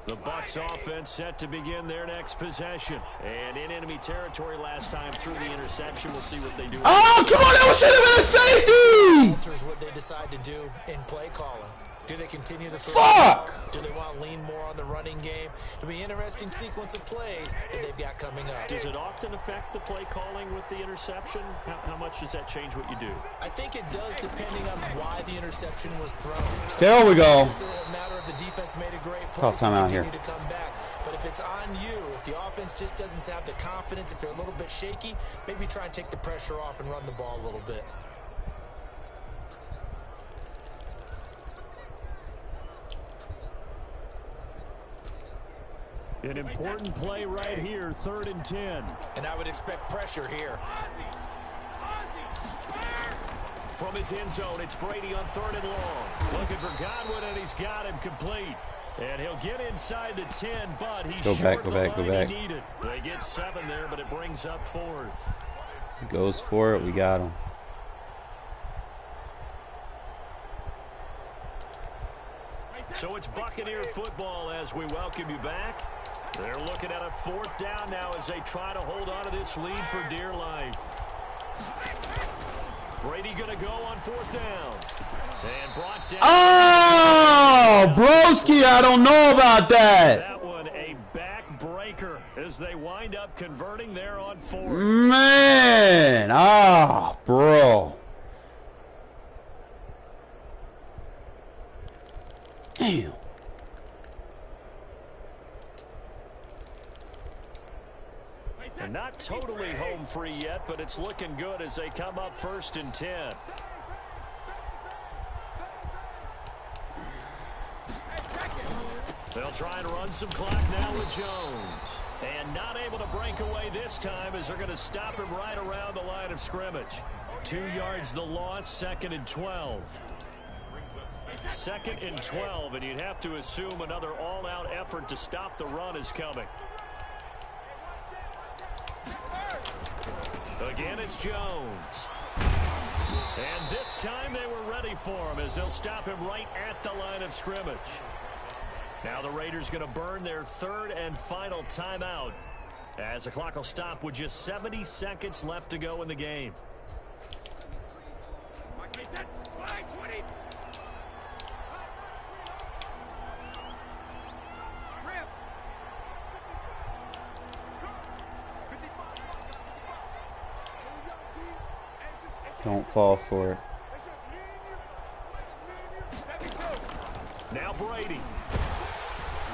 The Bucs offense set to begin their next possession. And in enemy territory last time through the interception. We'll see what they do. Oh, come on, that should have been a safety! Alters what they decide to do in play calling. Do they continue to throw? Fuck! Do they want to lean more on the running game? It'll be an interesting sequence of plays that they've got coming up. Does it often affect the play calling with the interception? How much does that change what you do? I think it does depending on why the interception was thrown. There we go. It's a matter of the defense made a great play. Call timeout here. To come back. But if it's on you, if the offense just doesn't have the confidence, if they're a little bit shaky, maybe try and take the pressure off and run the ball a little bit. An important play right here, 3rd and 10. And I would expect pressure here. From his end zone, it's Brady on 3rd and long. Looking for Godwin, and he's got him complete. And he'll get inside the 10, but he's short the line he needed. They get 7 there, but it brings up 4th. He goes for it. We got him. So it's Buccaneer football as we welcome you back. They're looking at a 4th down now as they try to hold on to this lead for dear life. Brady going to go on 4th down. And brought down. Oh, broski, I don't know about that. That one a backbreaker as they wind up converting there on 4th. Man, bro. Damn. And not totally home free yet, but it's looking good as they come up 1st and 10. They'll try and run some clock now with Jones. And not able to break away this time as they're going to stop him right around the line of scrimmage. 2 yards the loss, 2nd and 12. 2nd and 12, and you'd have to assume another all-out effort to stop the run is coming. Again, it's Jones. And this time they were ready for him as they'll stop him right at the line of scrimmage. Now the Raiders going to burn their 3rd and final timeout as the clock will stop with just 70 seconds left to go in the game. Don't fall for it. Now Brady.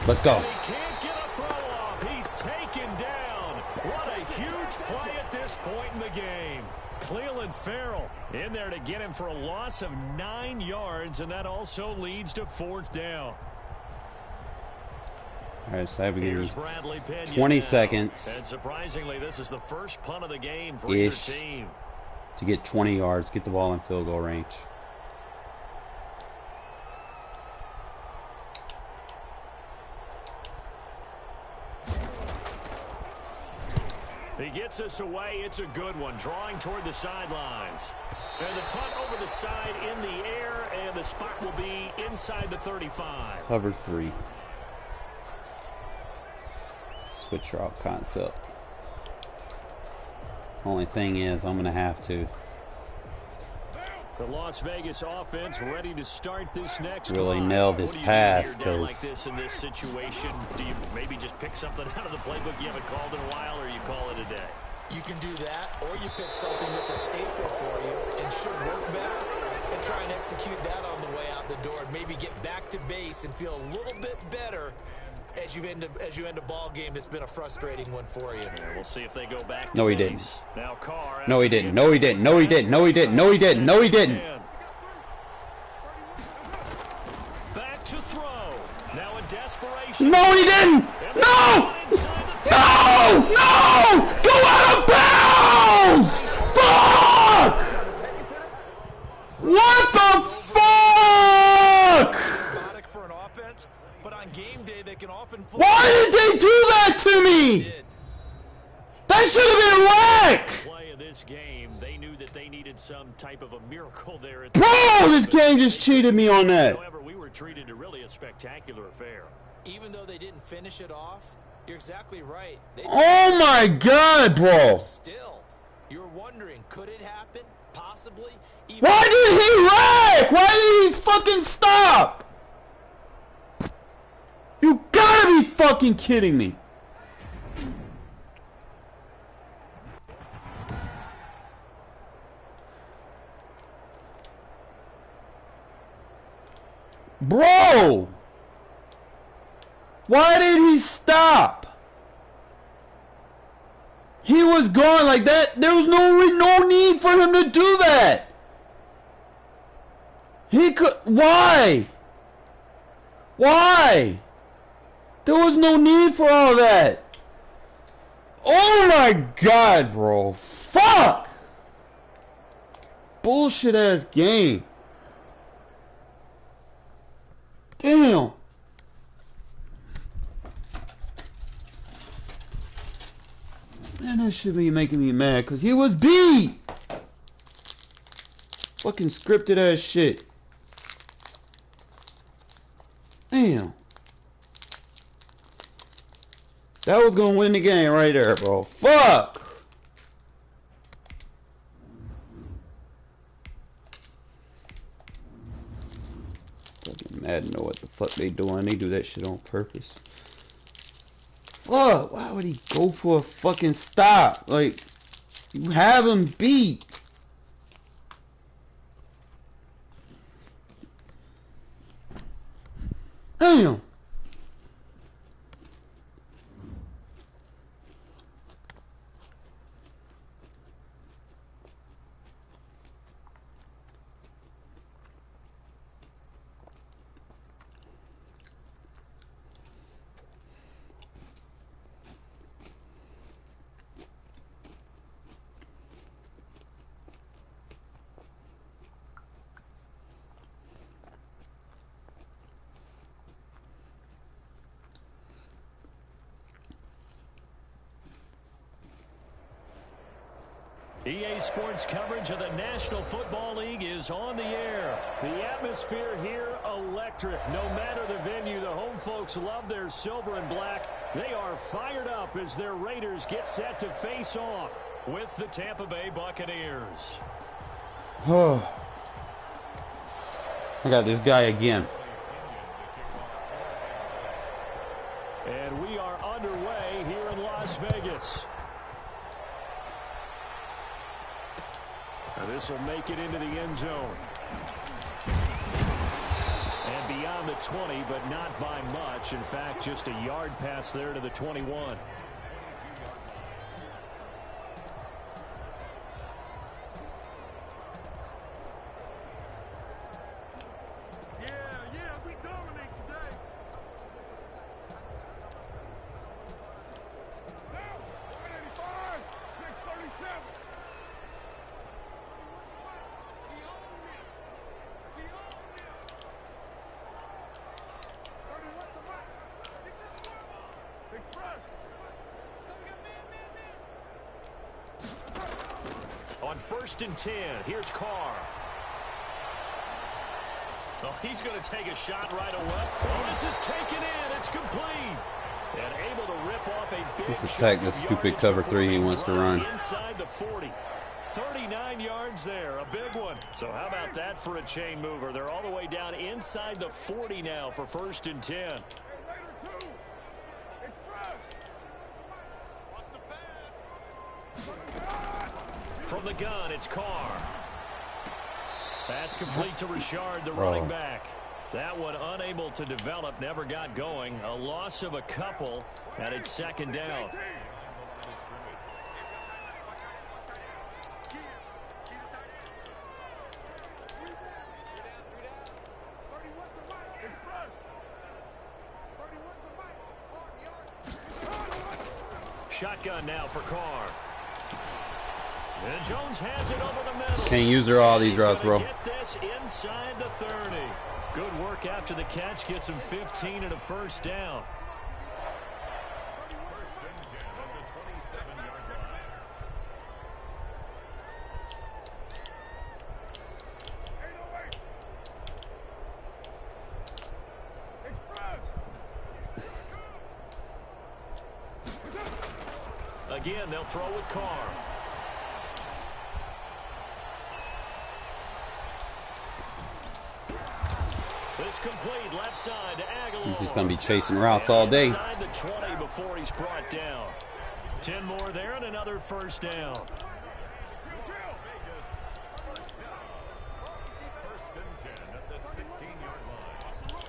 Let's go. He can't get a throw off. He's taken down. What a huge play at this point in the game. Cleveland Farrell in there to get him for a loss of 9 yards, and that also leads to 4th down. All right, so I Here's begin. Bradley Pena 20 now. seconds. And surprisingly, this is the first punt of the game for either team. To get 20 yards, get the ball in field goal range. He gets us away. It's a good one. Drawing toward the sidelines. And the punt over the side in the air, and the spot will be inside the 35. Cover 3. Switch route concept. Only thing is, I'm going to have to The Las Vegas offense ready to start this next really drive. nail this What do you pass, do here down like because this in this situation? Do you maybe just pick something out of the playbook you haven't called in a while, or you call it a day? You can do that, or you pick something that's a staple for you and should work better, and try and execute that on the way out the door, and maybe get back to base and feel a little bit better as you end a ball game that's been a frustrating one for you. Yeah, we'll see if they go back. No, he base. didn't. Now Carr. No, he didn't. No, he didn't. No, he didn't. No, he didn't. No, he didn't. No, he didn't. Back to throw. Now in desperation. No, he didn't. No. No. No. Go out of bounds. Fuck. What the fuck? For an offense, but on game day they can often. Why did they do that to me? That should have been whack. Play of this game, they knew that they needed some type of a miracle there. Bro, this game just cheated me on that. However, we were treated to really a spectacular affair. Even though they didn't finish it off, you're exactly right. Oh my God, bro. Still, you're wondering, could it happen? Possibly. Why did he wreck? Why did he fucking stop? You gotta be fucking kidding me. Bro! Why did he stop? He was gone like that. There was no need for him to do that. He could. Why? Why? There was no need for all that. Oh my God, bro. Fuck. Bullshit ass game. Damn. Man, that should be making me mad because he was beat. Fucking scripted ass shit. Damn. That was gonna win the game right there, bro. Fuck. Fucking mad know what the fuck they doing. They do that shit on purpose. Fuck, why would he go for a fucking stop? Like, you have him beat. Damn. EA Sports coverage of the National Football League is on the air. The atmosphere here electric. No matter the venue, the home folks love their silver and black. They are fired up as their Raiders get set to face off with the Tampa Bay Buccaneers. Oh. I got this guy again. And we are underway here in Las Vegas. This will make it into the end zone. And beyond the 20, but not by much. In fact, just a yard pass there to the 21. Yeah, we dominate today. Now, 185, 637. On 1st and 10, here's Carr. Oh, he's going to take a shot right away. Oh, this is taken in. It's complete. And able to rip off a big Let's attack this stupid cover 3 he wants to run. Inside the 40. 39 yards there, a big one. So how about that for a chain mover? They're all the way down inside the 40 now for 1st and 10. From the gun, it's Carr. That's complete to Richard, the running back. That one unable to develop, never got going. A loss of a couple, and it's 2nd down. Shotgun now for Carr. And Jones has it over the middle. Can't use her all these routes, bro. Get this inside the 30. Good work after the catch. Gets him 15 and a 1st down. Again, they'll throw with Carr. This complete left side to Aguilar. He's just going to be chasing routes all day. Inside the 20 before he's brought down. 10 more there and another 1st down. 1st and 10 at the 16-yard line.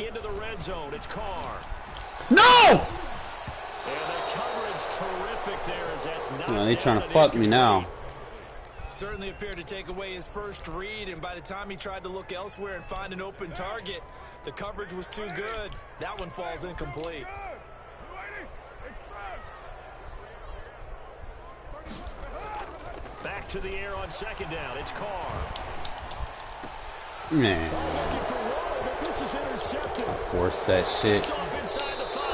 into the red zone. It's Carr. No! And the coverage terrific there as that's not. They trying to fuck me now. Certainly appeared to take away his first read, and by the time he tried to look elsewhere and find an open target, the coverage was too good. That one falls incomplete. Back to the air on second down. It's Carr. Man. Looking for Waller, but this is intercepted. I forced that shit. It's off inside the 5.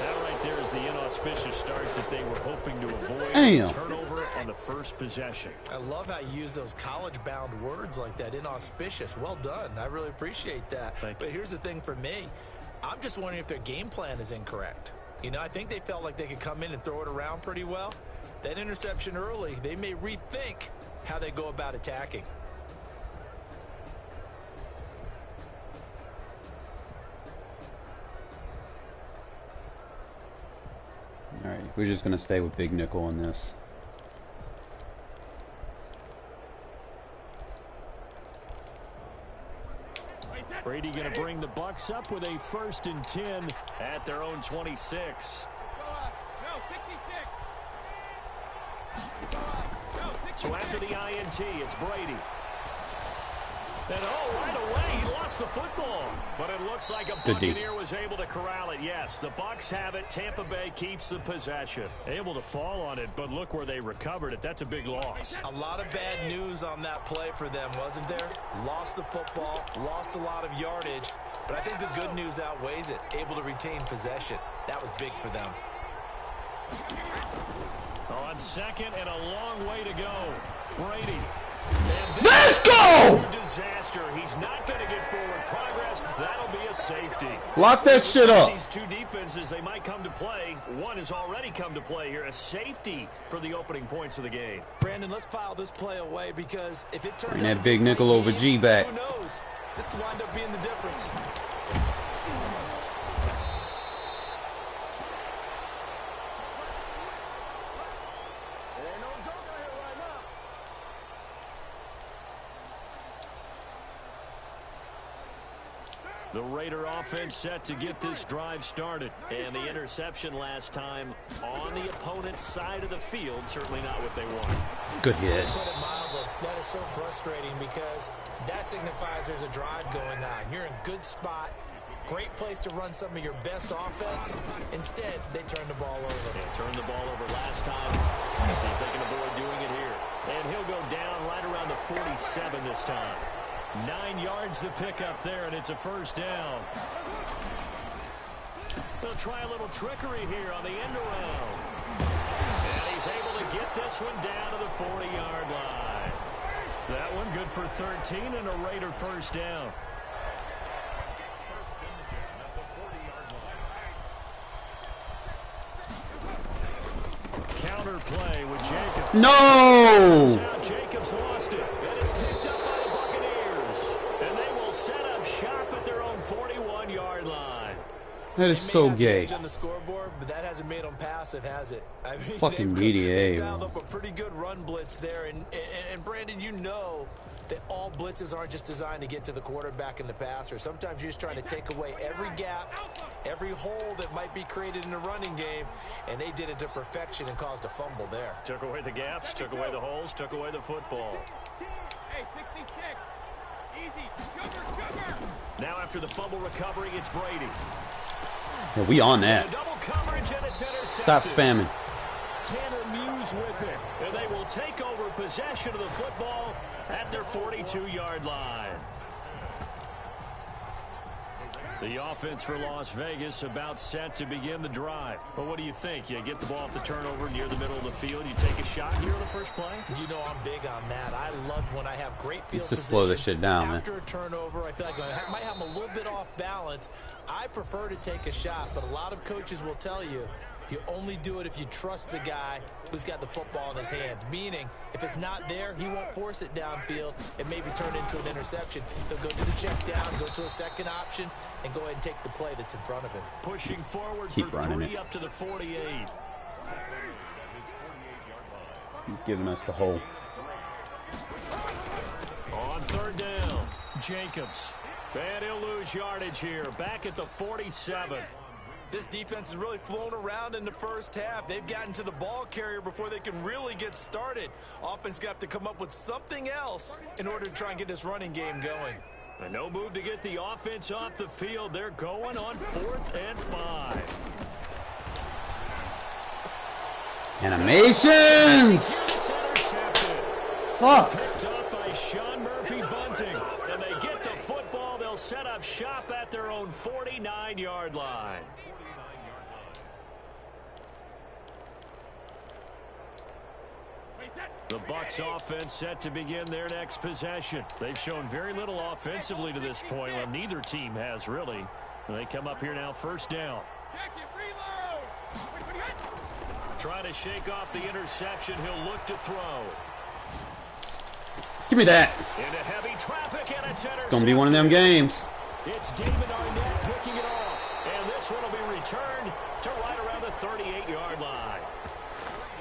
That right there is the inauspicious start that they were hoping to avoid. Damn. Turnover on the first possession. I love how you use those college-bound words like that, inauspicious. Well done. I really appreciate that. But here's the thing for me. I'm just wondering if their game plan is incorrect. You know, I think they felt like they could come in and throw it around pretty well. That interception early, they may rethink how they go about attacking. All right, we're just going to stay with Big Nickel on this. Brady going to bring the Bucks up with a 1st and 10 at their own 26. So after the INT, it's Brady. And right away, he lost the football. But it looks like a Buccaneer was able to corral it. Yes, the Bucks have it. Tampa Bay keeps the possession. Able to fall on it, but look where they recovered it. That's a big loss. A lot of bad news on that play for them, wasn't there? Lost the football, lost a lot of yardage. But I think the good news outweighs it. Able to retain possession. That was big for them. On second and a long way to go. Brady. Let's go! Disaster. He's not going to get forward progress. That'll be a safety. Lock that shit up. These two defenses, they might come to play. One has already come to play here. A safety for the opening points of the game. Brandon, let's file this play away because if it turns Bring that Big Nickel over G back. Who knows? This could wind up being the difference. The Raider offense set to get this drive started. And the interception last time on the opponent's side of the field. Certainly not what they want. Good hit. Put it mildly. That is so frustrating because that signifies there's a drive going on. You're in good spot. Great place to run some of your best offense. Instead, they turn the ball over. They turned the ball over last time. See if they can avoid doing it here. And he'll go down right around the 47 this time. 9 yards to pick up there, and it's a 1st down. They'll try a little trickery here on the end around. And he's able to get this one down to the 40-yard line. That one good for 13 and a Raider 1st down. Counter play with Jacobs. No! Jacobs lost it, and it's picked up by the Buccaneers. And they will set up shop at their own 41-yard line. That is so gay. On the scoreboard, but that hasn't made them passive, has it? I mean, fucking media. They dialed up a pretty good run blitz there, and Brandon, you know that all blitzes aren't just designed to get to the quarterback and the passer. Sometimes you're just trying to take away every gap, every hole that might be created in the running game, and they did it to perfection and caused a fumble there. Took away the gaps, took away the holes, took away the football. Hey, 66. Easy. Cover. Now after the fumble recovery, it's Brady. Yeah, we on that. Double coverage, and it's intercepted. Stop spamming. Tanner Muse with it, and they will take over possession of the football at their 42-yard line. The offense for Las Vegas about set to begin the drive. But what do you think? You get the ball off the turnover near the middle of the field. You take a shot here on the first play? You know I'm big on that. I love when I have great field Let's position. just slow this shit down, man. After a turnover, I feel like I might have them a little bit off balance. I prefer to take a shot, but a lot of coaches will tell you you only do it if you trust the guy who's got the football in his hands. Meaning, if it's not there, he won't force it downfield and maybe turn into an interception. He'll go to the check down, go to a second option, and go ahead and take the play that's in front of him. Pushing forward Keep for running 3 it. up to the 48. He's giving us the hole. On 3rd down, Jacobs. And he'll lose yardage here. Back at the 47. This defense has really flown around in the first half. They've gotten to the ball carrier before they can really get started. Offense got to come up with something else in order to try and get this running game going. And no move to get the offense off the field. They're going on 4th and 5. Animations! Fuck! Picked up by Sean Murphy Bunting. And they get the football. They'll set up shop at their own 49-yard line. The Bucs offense set to begin their next possession. They've shown very little offensively to this point. Well, neither team has really. They come up here now, 1st down. Trying to shake off the interception. He'll look to throw. Give me that. Into heavy traffic, and It's going to be one of them games. It's David Arnett picking it off. And this one will be returned to right around the 38-yard line.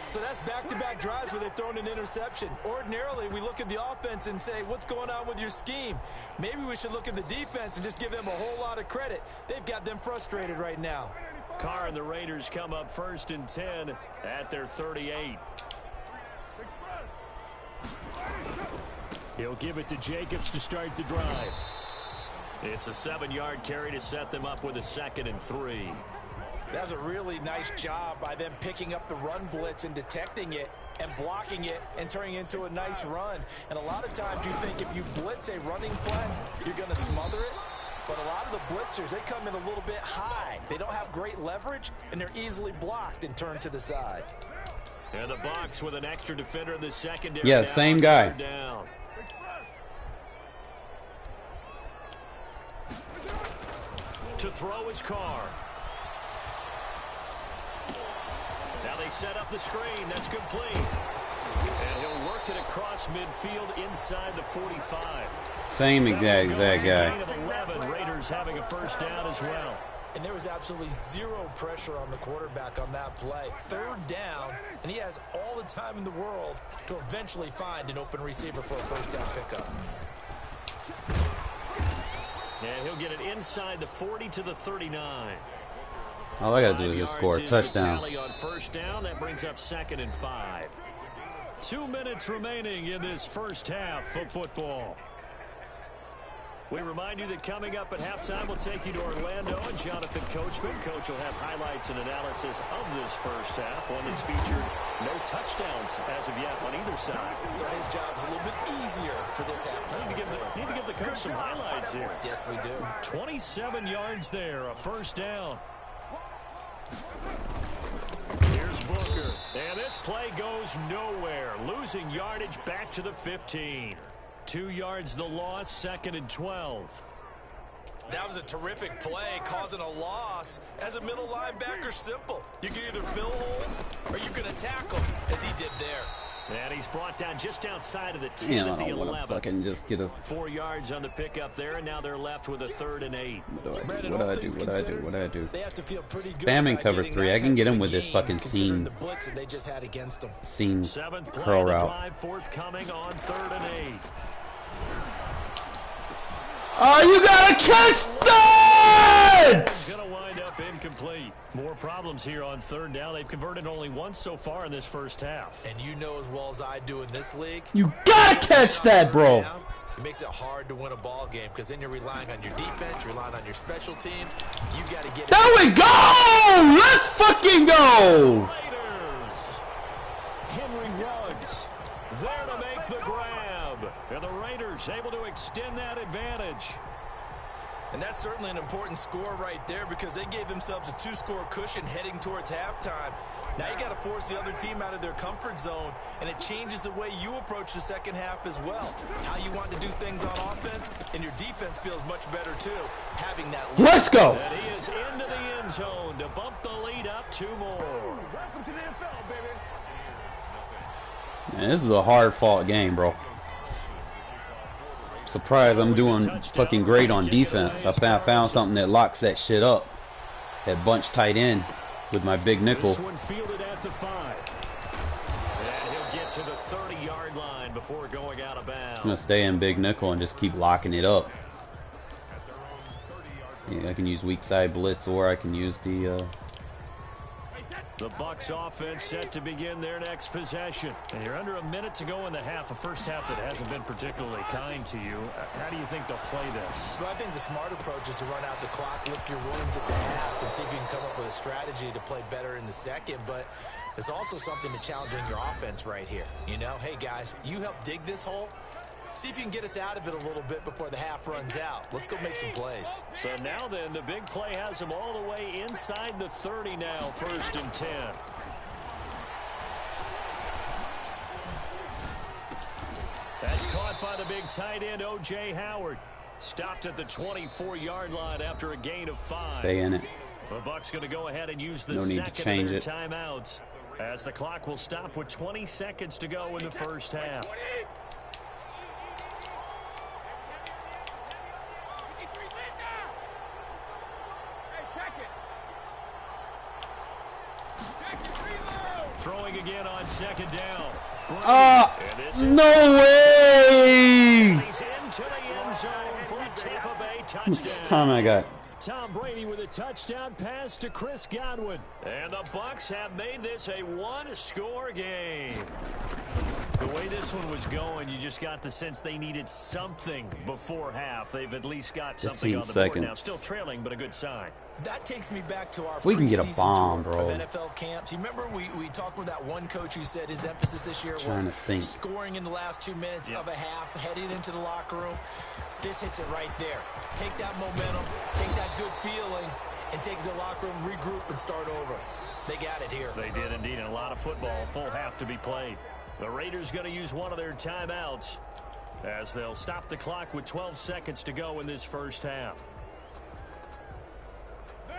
So that's back-to-back drives where they've thrown an interception. Ordinarily, we look at the offense and say, what's going on with your scheme? Maybe we should look at the defense and just give them a whole lot of credit. They've got them frustrated right now. Carr and the Raiders come up 1st and 10 at their 38. He'll give it to Jacobs to start the drive. It's a 7-yard carry to set them up with a 2nd and 3. That was a really nice job by them picking up the run blitz and detecting it and blocking it and turning it into a nice run. And a lot of times you think if you blitz a running play, you're going to smother it. But a lot of the blitzers, they come in a little bit high. They don't have great leverage, and they're easily blocked and turned to the side. And the Bucs with an extra defender in the secondary. Yeah, same guy. Down. To throw his Carr. Now they set up the screen. That's complete. And he'll work it across midfield inside the 45. Same exact guy. Gain of 11. Raiders having a 1st down as well. And there was absolutely zero pressure on the quarterback on that play. 3rd down, and he has all the time in the world to eventually find an open receiver for a 1st down pickup. And he'll get it inside the 40 to the 39. All I got to do is just score a touchdown. On 1st down, that brings up 2nd and 5. 2 minutes remaining in this first half of football. We remind you that coming up at halftime, we'll take you to Orlando and Jonathan Coachman. Coach will have highlights and analysis of this first half, one that's featured no touchdowns as of yet on either side. So his job's a little bit easier for this halftime. Need to give the coach some highlights here. Yes, we do. 27 yards there, a 1st down. Here's Booker. And this play goes nowhere. Losing yardage back to the 15. 2 yards the loss, 2nd and 12. That was a terrific play, causing a loss. As a middle linebacker, simple. You can either fill holes or you can attack them, as he did there. And he's brought down just outside of the 10 Damn, at the I don't want 11. to fucking just get a... 4 yards on the pickup there, and now they're left with a 3rd and 8. What do I do? Brandon, What do all I do? things What do I do? considered, What do I do? They have to feel pretty good Spamming about cover getting 3. that I can get type him of with this game, fucking considering seam. the blitz that they just had against them. Seam 7th play curl of the route. drive forthcoming on 3rd and 8. Oh, you gotta catch that! Gonna wind up incomplete. More problems here on 3rd down. They've converted only once so far in this first half. And you know as well as I do in this league, You gotta catch that, bro. it makes it hard to win a ball game because then you're relying on your defense, you're relying on your special teams. You got to get it. There we go! Let's fucking go! Raiders. Henry Ruggs there to make the grab. And the Raiders able to extend that advantage. And that's certainly an important score right there because they gave themselves a 2-score cushion heading towards halftime. Now you got to force the other team out of their comfort zone, and it changes the way you approach the second half as well. How you want to do things on offense, and your defense feels much better too, having that lead. Let's go! And he is into the end zone to bump the lead up 2 more. Welcome to the NFL, baby. Man, this is a hard-fought game, bro. Surprised I'm doing fucking great on defense. I found something that locks that shit up. That bunch tight end with my big nickel. This one fielded at the 5. And he'll get to the 30-yard line before going out of bounds. I'm gonna stay in big nickel and just keep locking it up. Yeah, I can use weak side blitz, or I can use the The Bucs offense set to begin their next possession. And you're under a minute to go in the half, a first half that hasn't been particularly kind to you. How do you think they'll play this? Well, I think the smart approach is to run out the clock, lick your wounds at the half, and see if you can come up with a strategy to play better in the second. But there's also something to challenging your offense right here. You know, hey, guys, you help dig this hole. See if you can get us out of it a little bit before the half runs out. Let's go make some plays. So now then, the big play has them all the way inside the 30 now, 1st and 10. That's caught by the big tight end, O.J. Howard. Stopped at the 24-yard line after a gain of 5. stay in it. The Bucs going to go ahead and use the No need to second change of their it. timeouts, as the clock will stop with 20 seconds to go in the first half. Throwing again on 2nd down. No way! He's into the end zone for a Tampa Bay How much touchdown. time I got? Tom Brady with a touchdown pass to Chris Godwin. And the Bucs have made this a one-score game. The way this one was going, you just got the sense they needed something before half. They've at least got something on the board now. Still trailing, but a good sign. That takes me back to our We can get a preseason bomb, tour bro. of NFL camps. You remember we talked with that one coach who said his emphasis this year Trying was to think. scoring in the last 2 minutes of a half, heading into the locker room. This hits it right there. Take that momentum, take that good feeling, and take it to the locker room, regroup, and start over. They got it here. They did indeed, and a lot of football, full half to be played. The Raiders going to use one of their timeouts as they'll stop the clock with 12 seconds to go in this first half.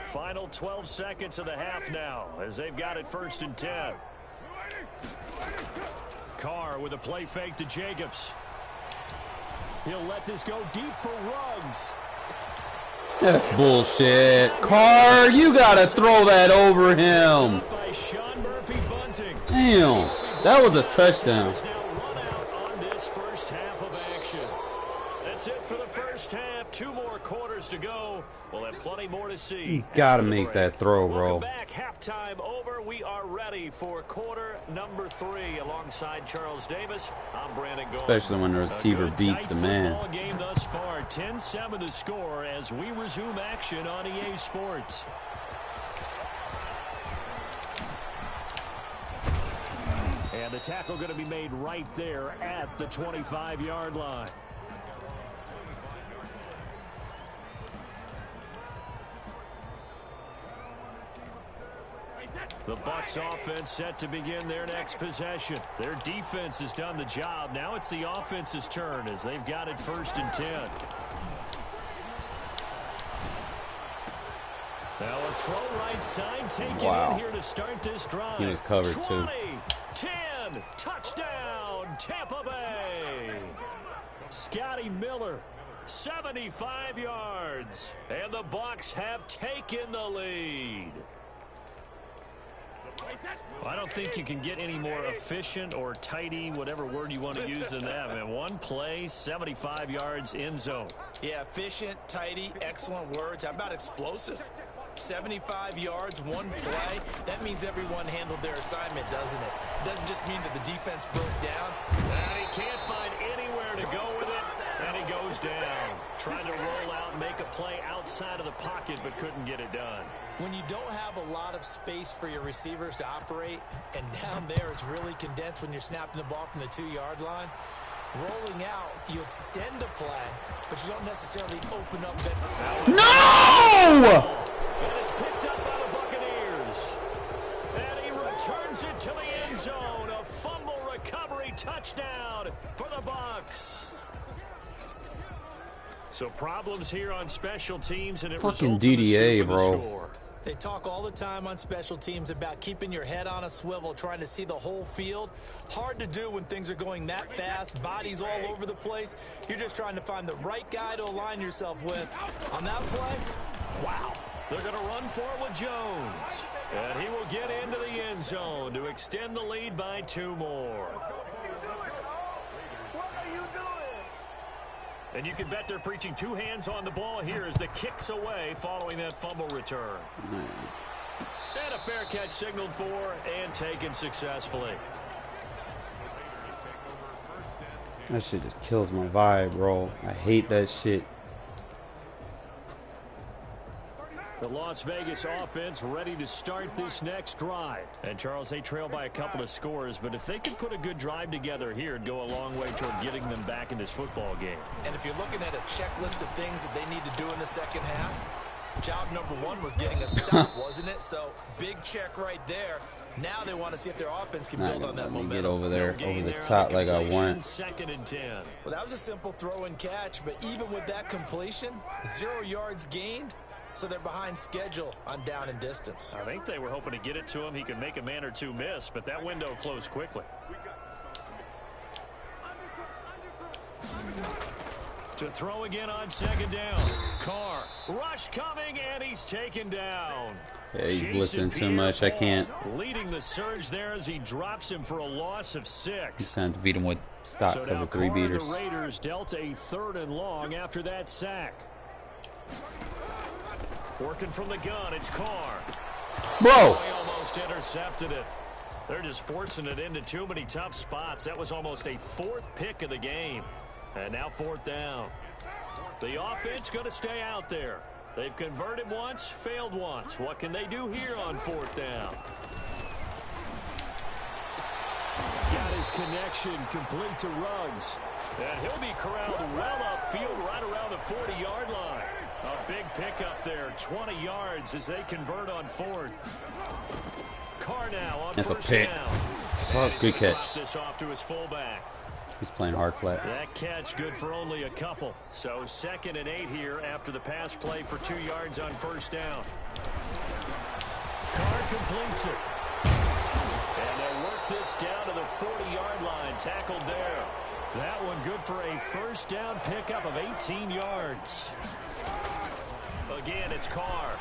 Final 12 seconds of the half now as they've got it 1st and 10. Carr with a play fake to Jacobs. He'll let this go deep for Ruggs. That's bullshit. Carr, you gotta throw that over him. By Sean Murphy Bunting. Damn, that was a touchdown. Now run out on this first half of action. That's it for the first half. 2 more quarters to go. We'll have plenty more to see. You gotta make that throw, bro. Welcome back. Halftime over. We are ready for quarter number 3. Alongside Charles Davis, I'm Brandon Gold. Especially when the receiver beats the man. Football game thus far. 10-7 the score as we resume action on EA Sports. And the tackle going to be made right there at the 25-yard line. The Bucs offense set to begin their next possession. Their defense has done the job. Now it's the offense's turn as they've got it 1st and 10. Now a throw right side taken in here to start this drive. He was covered 20, too. 10, touchdown, Tampa Bay. Scotty Miller, 75 yards. And the Bucs have taken the lead. I don't think you can get any more efficient or tidy, whatever word you want to use than that, man. One play, 75 yards, end zone. Yeah, efficient, tidy, excellent words. How about explosive? 75 yards, one play. That means everyone handled their assignment, doesn't it? It doesn't just mean that the defense broke down. And he can't find anywhere to go with it, and he goes down. Trying to roll out, make a play outside of the pocket, but couldn't get it done. When you don't have a lot of space for your receivers to operate, and down there it's really condensed when you're snapping the ball from the 2-yard line, rolling out, you extend the play, but you don't necessarily open up that. No! And it's picked up by the Buccaneers. And he returns it to the end zone. A fumble recovery touchdown for the Bucs. So problems here on special teams, and it Fucking results in the DDA, scoop of the bro. score. They talk all the time on special teams about keeping your head on a swivel, trying to see the whole field. Hard to do when things are going that fast, bodies all over the place. You're just trying to find the right guy to align yourself with. On that play, wow. They're going to run for it with Jones. And he will get into the end zone to extend the lead by 2 more. And you can bet they're preaching two hands on the ball here as the kick's away following that fumble return. And a fair catch signaled for and taken successfully. That shit just kills my vibe, bro. I hate that shit. The Las Vegas offense ready to start this next drive. And Charles, they trail by a couple of scores, but if they can put a good drive together here, it'd go a long way toward getting them back in this football game. And if you're looking at a checklist of things that they need to do in the second half, job number one was getting a stop, wasn't it? So big check right there. Now they want to see if their offense can build on that momentum. Get over there, over the top like I want. 2nd and 10. Well, that was a simple throw and catch, but even with that completion, 0 yards gained. So they're behind schedule on down and distance. I think they were hoping to get it to him. He could make a man or two miss, but that window closed quickly. To throw again on 2nd down. Carr. Rush coming, and he's taken down. Yeah, he's blitzing too much. I can't. Leading the surge there as he drops him for a loss of 6. He's trying to beat him with stock cover 3 beaters. The Raiders dealt a 3rd and long after that sack. Working from the gun, it's Carr. Bro! He almost intercepted it. They're just forcing it into too many tough spots. That was almost a 4th pick of the game. And now 4th down. The offense going to stay out there. They've converted once, failed once. What can they do here on 4th down? Got his connection complete to Ruggs. And he'll be corralled well upfield right around the 40-yard line. A big pickup there, 20 yards as they convert on 4th. Carr now on That's 1st a pick. down. Oh, good catch. This off to his fullback. He's playing hard flats. That catch good for only a couple. So 2nd and 8 here after the pass play for 2 yards on 1st down. Carr completes it. And they'll work this down to the 40-yard line. Tackled there. That one good for a 1st down pickup of 18 yards. Again, it's Carr.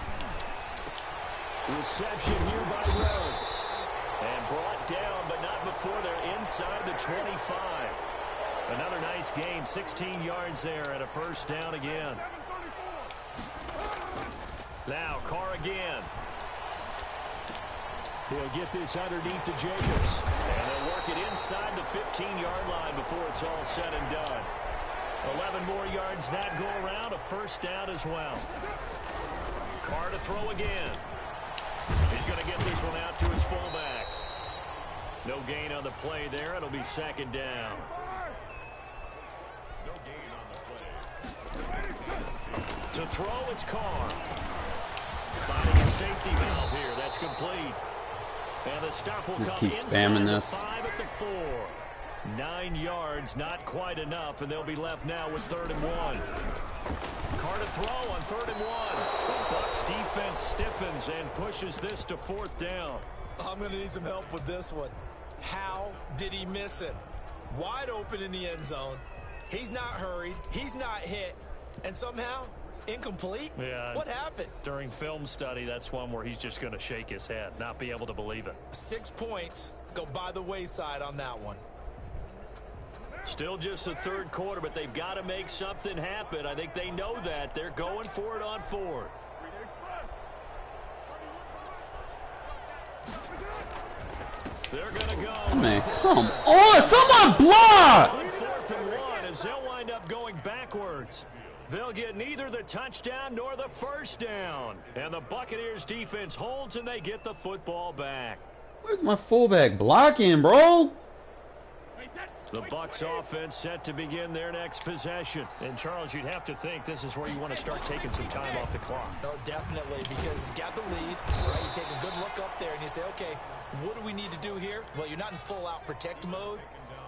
Reception here by Ruggs. And brought down, but not before they're inside the 25. Another nice gain, 16 yards there and a 1st down again. Now Carr again. He'll get this underneath to Jacobs. And they'll work it inside the 15-yard line before it's all said and done. 11 more yards that go around, a 1st down as well. Carr to throw again. He's going to get this one out to his fullback. No gain on the play there. It'll be 2nd down. To throw, it's Carr. Finding a safety valve here. That's complete. And the stop will just come keep spamming this. 5 at the 4. 9 yards, not quite enough, and they'll be left now with 3rd and 1. Carr to throw on 3rd and 1. The Bucs defense stiffens and pushes this to 4th down. I'm going to need some help with this one. How did he miss it? Wide open in the end zone. He's not hurried. He's not hit. And somehow, incomplete? Yeah. What happened? During film study, that's one where he's just going to shake his head, not be able to believe it. 6 points go by the wayside on that one. Still just the 3rd quarter, but they've got to make something happen. I think they know that. They're going for it on 4th. They're going to go. Man, come on. Someone block. On 4th and 1 as they'll wind up going backwards. They'll get neither the touchdown nor the 1st down. And the Buccaneers defense holds and they get the football back. Where's my fullback blocking, bro? The Bucs offense set to begin their next possession. And Charles, you'd have to think this is where you want to start taking some time off the clock. Oh, definitely, because you got the lead, right? You take a good look up there and you say, okay, what do we need to do here? Well, you're not in full-out protect mode.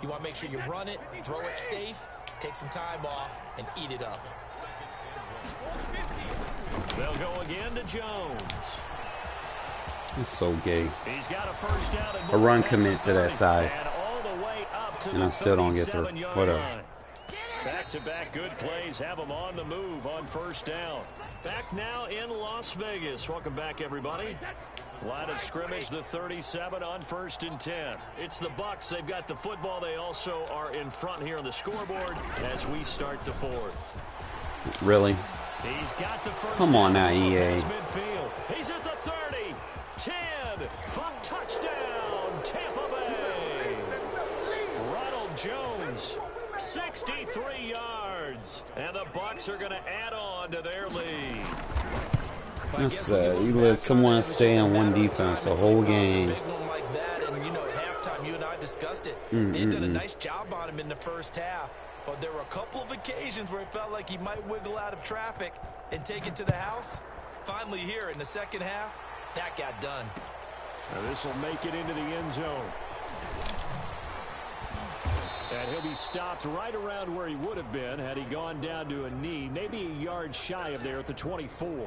You want to make sure you run it, throw it safe, take some time off, and eat it up. They'll go again to Jones. He's so gay. He's got a 1st down and A run commit to that side. And all the way up to And the I still don't get through. 37-yard Whatever. line. Back-to-back good plays have them on the move on 1st down. Back now in Las Vegas. Welcome back, everybody. Line of scrimmage, the 37 on 1st and 10. It's the Bucs. They've got the football. They also are in front here on the scoreboard as we start the 4th. Really? He's got the first. Come on now, EA. Midfield. He's at the 30, 10, 5, touchdown, Tampa Bay. Ronald Jones, 63 yards, and the Bucs are going to add on to their lead. That's sad. You let someone stay on one defense the whole game. Big one like that, and you know, at halftime, you and I discussed it. They did a nice job on him in the first half, but there were a couple of occasions where it felt like he might wiggle out of traffic and take it to the house. Finally, here in the second half, that got done. Now this will make it into the end zone. And he'll be stopped right around where he would have been had he gone down to a knee, maybe a yard shy of there at the 24.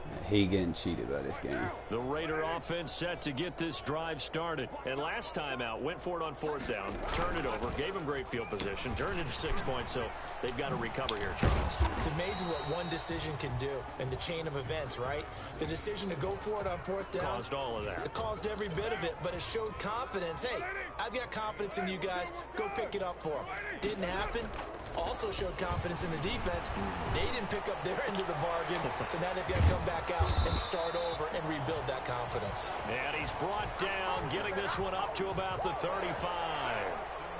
I hate getting cheated by this game. The Raider offense set to get this drive started. And last time out, went for it on 4th down, turned it over, gave him great field position, turned into 6 points, so they've got to recover here, Charles. It's amazing what one decision can do in the chain of events, right? The decision to go for it on 4th down. Caused all of that. It caused every bit of it, but it showed confidence. Hey, I've got confidence in you guys. Go pick it up for them. Didn't happen. Also showed confidence in the defense. They didn't pick up their end of the bargain, so now they've got to come back out and start over and rebuild that confidence. And he's brought down, getting this one up to about the 35.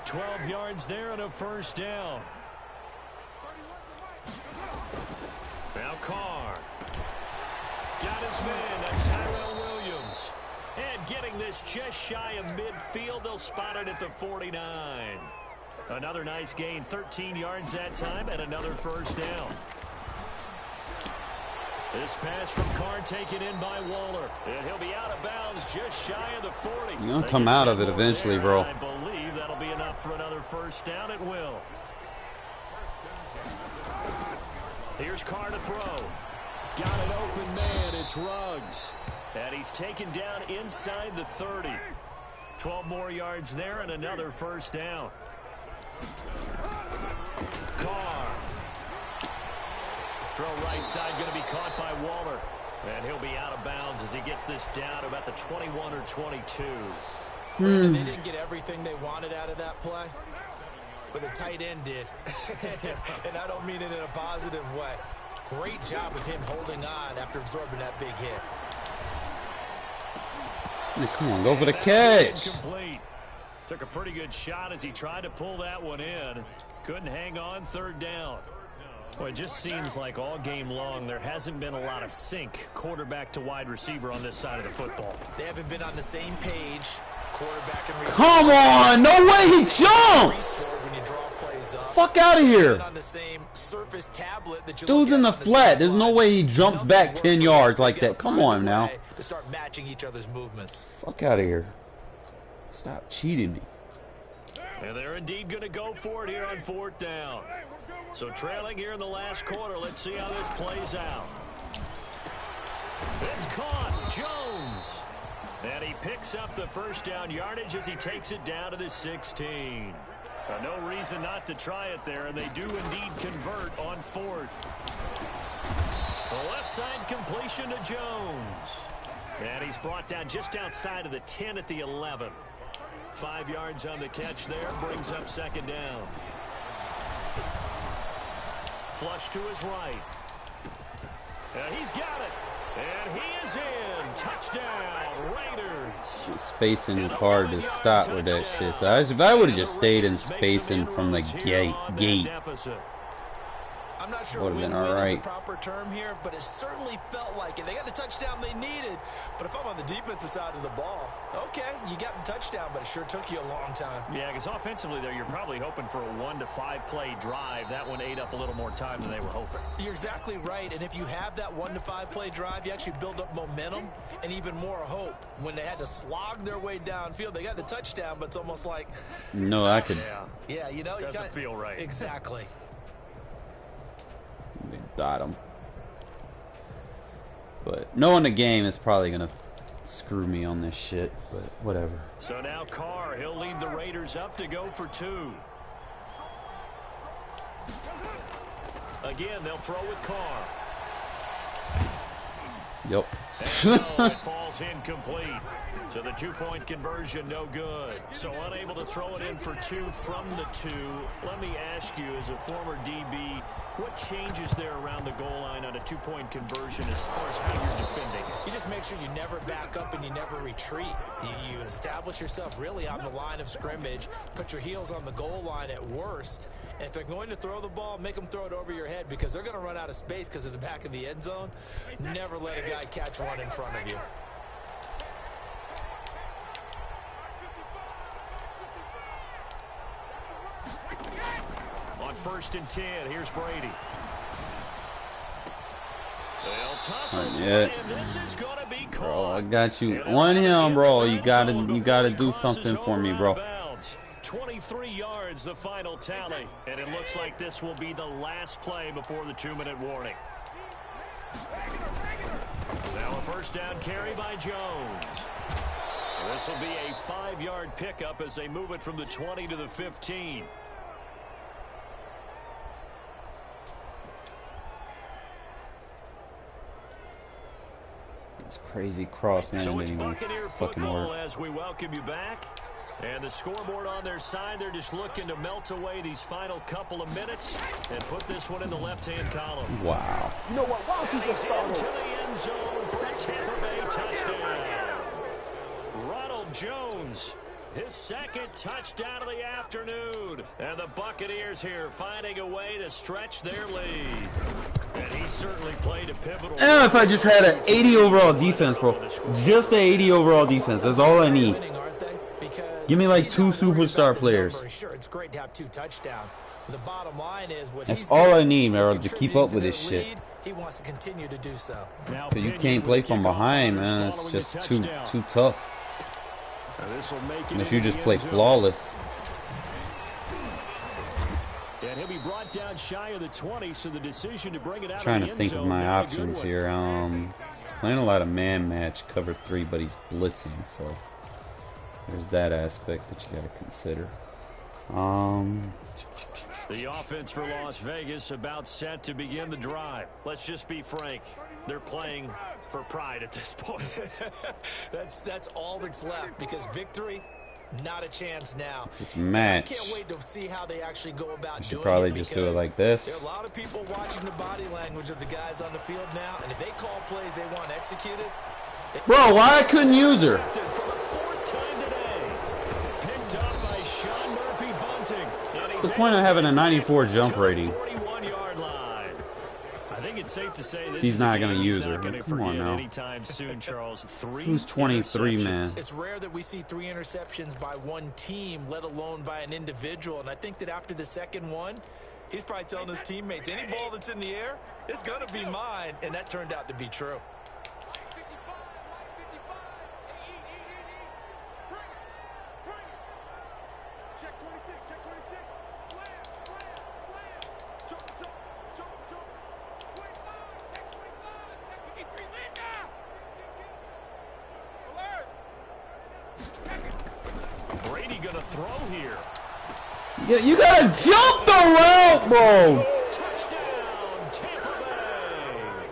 12 yards there and a 1st down. Now Carr. Got his man. That's Tyrell Williams. And getting this just shy of midfield. They'll spot it at the 49. Another nice gain, 13 yards that time, and another 1st down. This pass from Carr taken in by Waller. And he'll be out of bounds just shy of the 40. You're going to come out of it eventually, bro. I believe that'll be enough for another 1st down. It will. Here's Carr to throw. Got an open man. It's Ruggs. And he's taken down inside the 30. 12 more yards there and another 1st down. Carr. Throw right side, going to be caught by Waller. And he'll be out of bounds as he gets this down about the 21 or 22. They didn't get everything they wanted out of that play, but the tight end did. And I don't mean it in a positive way. Great job of him holding on after absorbing that big hit. Hey, come on, go for the catch. Incomplete. Took a pretty good shot as he tried to pull that one in. Couldn't hang on, 3rd down. Well, it just seems like all game long there hasn't been a lot of sync quarterback to wide receiver on this side of the football. They haven't been on the same page. Quarterback and receiver. Come on, no way he jumps. When you draw plays up. Fuck out of here. On the same surface tablet that you Dude's in the flat. There's no way he jumps back 10 yards like that. Come on now. To start matching each other's movements. Fuck out of here. Stop cheating me. And they're indeed going to go for it here on 4th down. So trailing here in the last quarter. Let's see how this plays out. It's caught. Jones. And he picks up the 1st down yardage as he takes it down to the 16. No reason not to try it there, and they do indeed convert on 4th. The left side completion to Jones. And he's brought down just outside of the 10 at the 11. 5 yards on the catch there, brings up 2nd down. Flush to his right. And he's got it. And he is in. Touchdown, Raiders. Spacing is hard to stop with that shit. So if I would have just stayed in spacing from the gate. I'm not sure would have been all is right. the proper term here, but it certainly felt like it. They got the touchdown they needed, but if I'm on the defensive side of the ball, okay, you got the touchdown, but it sure took you a long time. Yeah, because offensively there, you're probably hoping for a 1 to 5 play drive. That one ate up a little more time than they were hoping. You're exactly right, and if you have that 1 to 5 play drive, you actually build up momentum and even more hope. When they had to slog their way downfield, they got the touchdown, but it's almost like, No, I could. yeah, you know, Doesn't feel right. Exactly. They dot him. But knowing the game is probably gonna screw me on this shit. But whatever. So now Carr, he'll lead the Raiders up to go for 2. Again, they'll throw with Carr. Yep. And no, it falls incomplete. So the two-point conversion, no good. So unable to throw it in for 2 from the 2. Let me ask you, as a former DB, what changes there around the goal line on a two-point conversion as far as how you're defending? You just make sure you never back up and you never retreat. You establish yourself really on the line of scrimmage, put your heels on the goal line at worst, and if they're going to throw the ball, make them throw it over your head because they're going to run out of space because of the back of the end zone. Never let a guy catch one in front of you. On 1st and 10, here's Brady. They'll tussle, yet. and this is going to be caught. Bro, I got you on him, bro. You gotta do something for me, bro. 23 yards, the final tally, and it looks like this will be the last play before the 2-minute warning. Now a 1st down carry by Jones. This will be a 5-yard pickup as they move it from the 20 to the 15. It's crazy cross, man. So it's Didn't even Buccaneer fucking football work. as we welcome you back. And the scoreboard on their side, they're just looking to melt away these final couple of minutes and put this one in the left-hand column. Wow. You know what? Why don't you just start Into over? the end zone for a Tampa Bay touchdown. Ronald Jones, his 2nd touchdown of the afternoon. And the Buccaneers here finding a way to stretch their lead. And he certainly played a pivotal role. And if I just had an 80 overall defense, bro. Just an 80 overall defense. That's all I need. Give me like 2 superstar players. Sure, it's great to have 2 touchdowns. But the bottom line is what That's he's all doing I need, is man, to keep up with contributing this to their shit. lead. He wants to continue to do so. Cause you can't play from behind, man. It's just too tough. Unless you just play flawless. And he'll be brought down shy of the 20, so the decision to bring it out Trying of to the think end of zone, my not a good options one. here. He's playing a lot of man match, cover 3, but he's blitzing, so there's that aspect that you got to consider. The offense for Las Vegas about set to begin the drive. Let's just be frank. They're playing for pride at this point. That's all that's left because victory, not a chance now. It's match. I can't wait to see how they actually go about You should doing probably it just do it because like there this. are a lot of people watching the body language of the guys on the field now, and if they call plays they want executed. Bro, why I couldn't use her? For the 4th time today. Picked up by Sean Murphy Bunting. What's the point of having a 94 jump rating? 41-yard line. I think it's safe to say this He's is not a gonna game use he's not her. gonna Come on forget now. anytime soon, Charles. 3 Who's 23, man? interceptions. It's rare that we see 3 interceptions by one team, let alone by an individual. And I think that after the 2nd one, he's probably telling his teammates, any ball that's in the air, it's going to be mine. And that turned out to be true. Check 26, check 26. Slam, slam, slam. Jump, jump, jump, jump. 25, check 25, check 53, Linda. Alert. Brady going to throw here. You gotta jump the route, bro. Touchdown, Tampa Bay.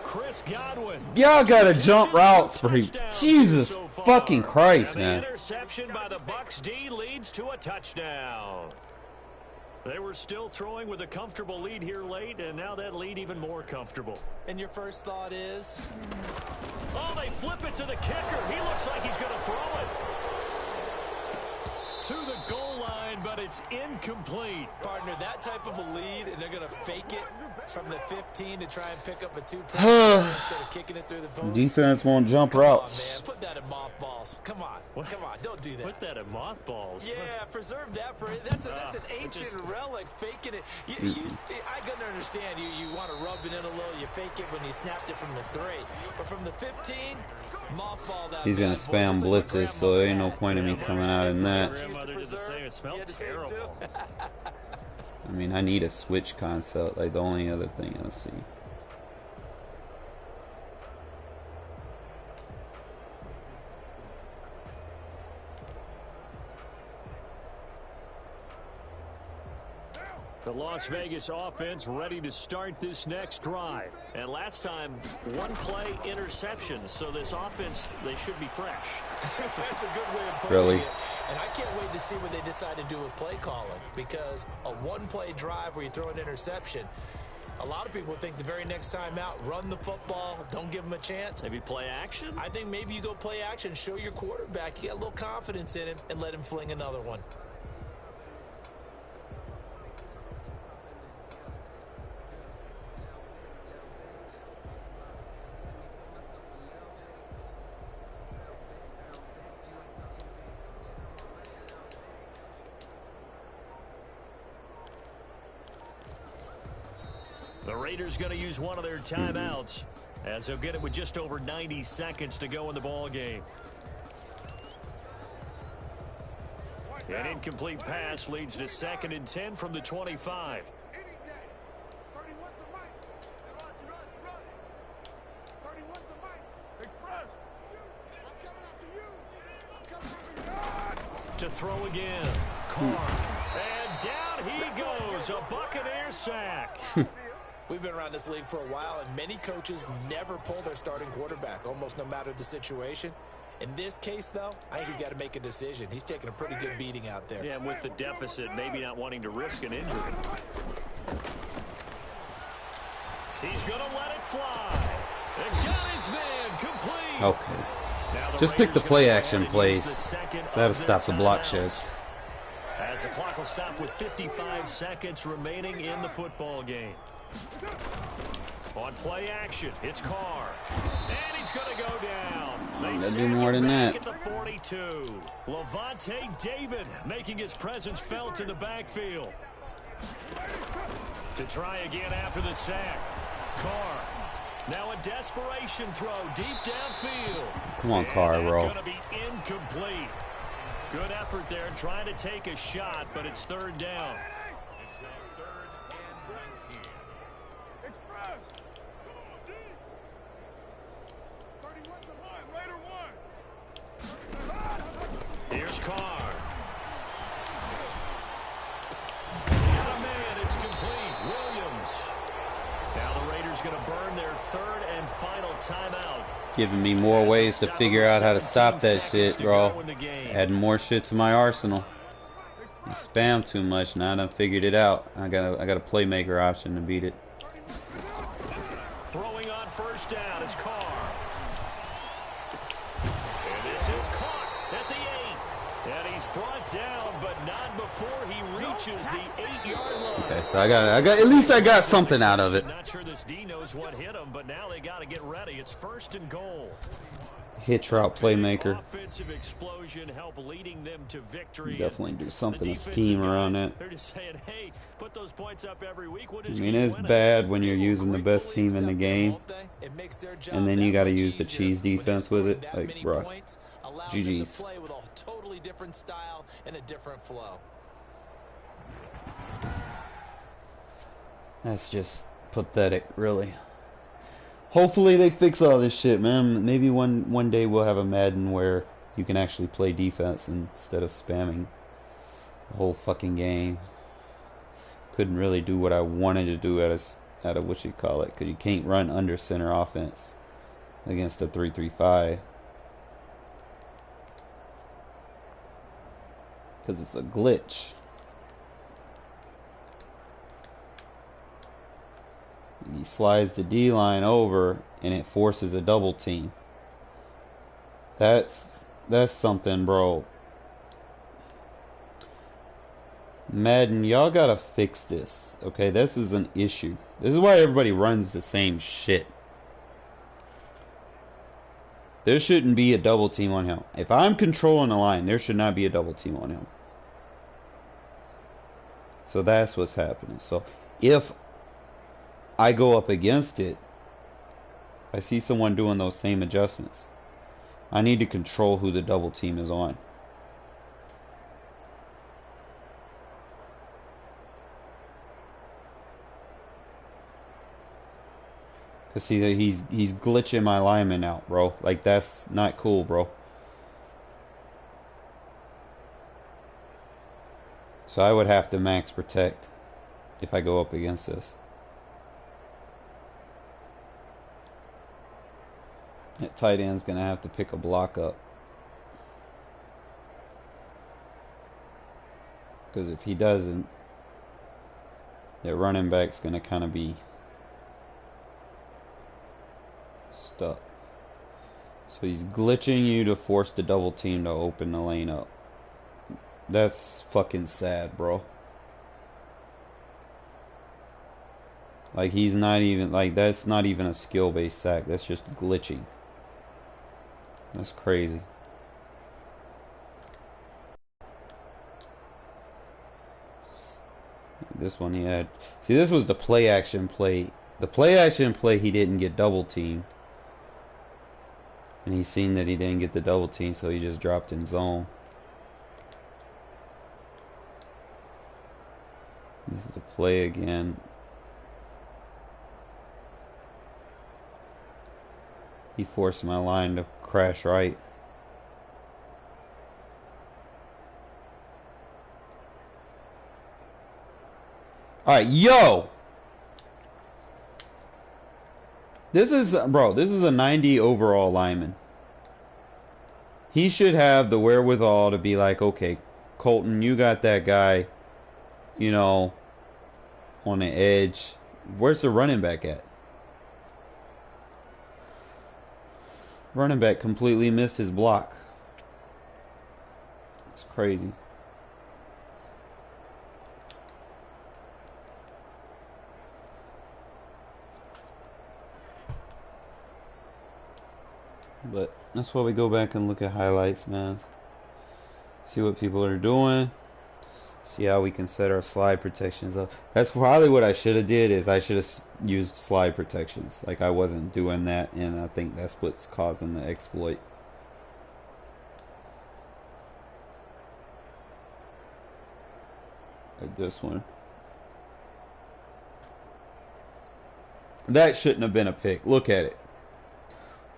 Chris Godwin. Y'all gotta jump routes, bro. Jesus fucking Christ, And the man. interception by the Bucs D leads to a touchdown. They were still throwing with a comfortable lead here late, and now that lead even more comfortable. And your first thought is? Oh, they flip it to the kicker. He looks like he's going to throw it. To the goal line, but it's incomplete. Partner, that type of a lead, and they're going to fake it from the 15 to try and pick up a 2-point instead of kicking it through the post. Defense won't jump Come on, routes. man. Put that in mothballs. Come on. Come on. Don't do that. Put that in mothballs. Yeah, preserve that for that's an ancient relic. Faking it. I can understand you want to rub it in a little. You fake it when you snapped it from the 3, but from the 15, mothball that. He's gonna spam blitzes, so there ain't no point in me coming out in that. Grandmother did the same. It smelled terrible. I mean, I need a switch concept, like the only other thing I see. The Las Vegas offense ready to start this next drive. And last time, one play interception. So this offense, they should be fresh. That's a good way of putting it. And I can't wait to see what they decide to do with play calling. Because a one-play drive where you throw an interception, a lot of people think the very next time out, run the football, don't give them a chance. Maybe play action? I think maybe you go play action, show your quarterback, you got a little confidence in him, and let him fling another one. The Raiders going to use one of their timeouts as they'll get it with just over 90 seconds to go in the ball game. An incomplete pass leads to 2nd and 10 from the 25. To throw again. Carr. And down he goes. A Buccaneer sack. We've been around this league for a while, and many coaches never pull their starting quarterback, almost no matter the situation. In this case, though, I think he's got to make a decision. He's taking a pretty good beating out there. Yeah, and with the deficit, maybe not wanting to risk an injury. He's going to let it fly. And got his man complete. Okay. Just pick the play action plays. That'll stop the block sheds. As the clock will stop with 55 seconds remaining in the football game. On play action, it's Carr. And he's going to go down. They do more than that. At the 42. Levante David making his presence felt in the backfield. To try again after the sack. Carr. Now a desperation throw deep downfield. Come on, Carr, bro. Going to be incomplete. Good effort there trying to take a shot, but it's 3rd down. Here's Carr. Got a man, it's complete. Williams. Now the Raiders going to burn their 3rd and final timeout. Giving me more ways to figure out how to stop that shit, bro. Adding more shit to my arsenal. You spam too much, now I done figured it out. I got a playmaker option to beat it. Throwing on 1st down is Carr. And this is caught at the 8. And he's brought down, but not before he reaches the 8-yard line. Okay, so I got at least I got something out of it. Not sure this D knows what hit him, but now they got to get ready. It's 1st and goal. Hitch route playmaker. Offensive explosion help leading them to victory. Definitely do something to scheme around it. They're just saying, hey, put those points up every week. I mean, it's bad when you're using the best team in the game, and then you got to use the cheese defense with it. Like, bro, GG's. Play with a totally different style and a different flow. That's just pathetic, really. Hopefully they fix all this shit, man. Maybe one day we'll have a Madden where you can actually play defense instead of spamming the whole fucking game. Couldn't really do what I wanted to do out of what you call it, because you can't run under center offense against a 3-3-5. Because it's a glitch. He slides the D-line over, and it forces a double team. That's something, bro. Madden, y'all gotta fix this, okay? This is an issue. This is why everybody runs the same shit. There shouldn't be a double team on him. If I'm controlling the line, there should not be a double team on him. So that's what's happening. So if I go up against it, I see someone doing those same adjustments, I need to control who the double team is on. Cause see, he's glitching my lineman out, bro. Like, that's not cool, bro. So I would have to max protect if I go up against this. That tight end's going to have to pick a block up. Because if he doesn't, that running back's going to kind of be stuck. So he's glitching you to force the double team to open the lane up. That's fucking sad, bro. Like, he's not even, like, that's not even a skill-based sack. That's just glitching. That's crazy. This one he had. See, this was the play action play. The play action play, he didn't get double teamed. And he's seen that he didn't get the double team, so he just dropped in zone. This is the play again. He forced my line to crash right. Alright, yo! This is, bro, this is a 90 overall lineman. He should have the wherewithal to be like, okay, Colton, you got that guy, you know, on the edge. Where's the running back at? Running back completely missed his block. It's crazy. But that's why we go back and look at highlights, man. See what people are doing. See how we can set our slide protections up. That's probably what I should have did, is I should have used slide protections. Like, I wasn't doing that, and I think that's what's causing the exploit. Like this one. That shouldn't have been a pick. Look at it.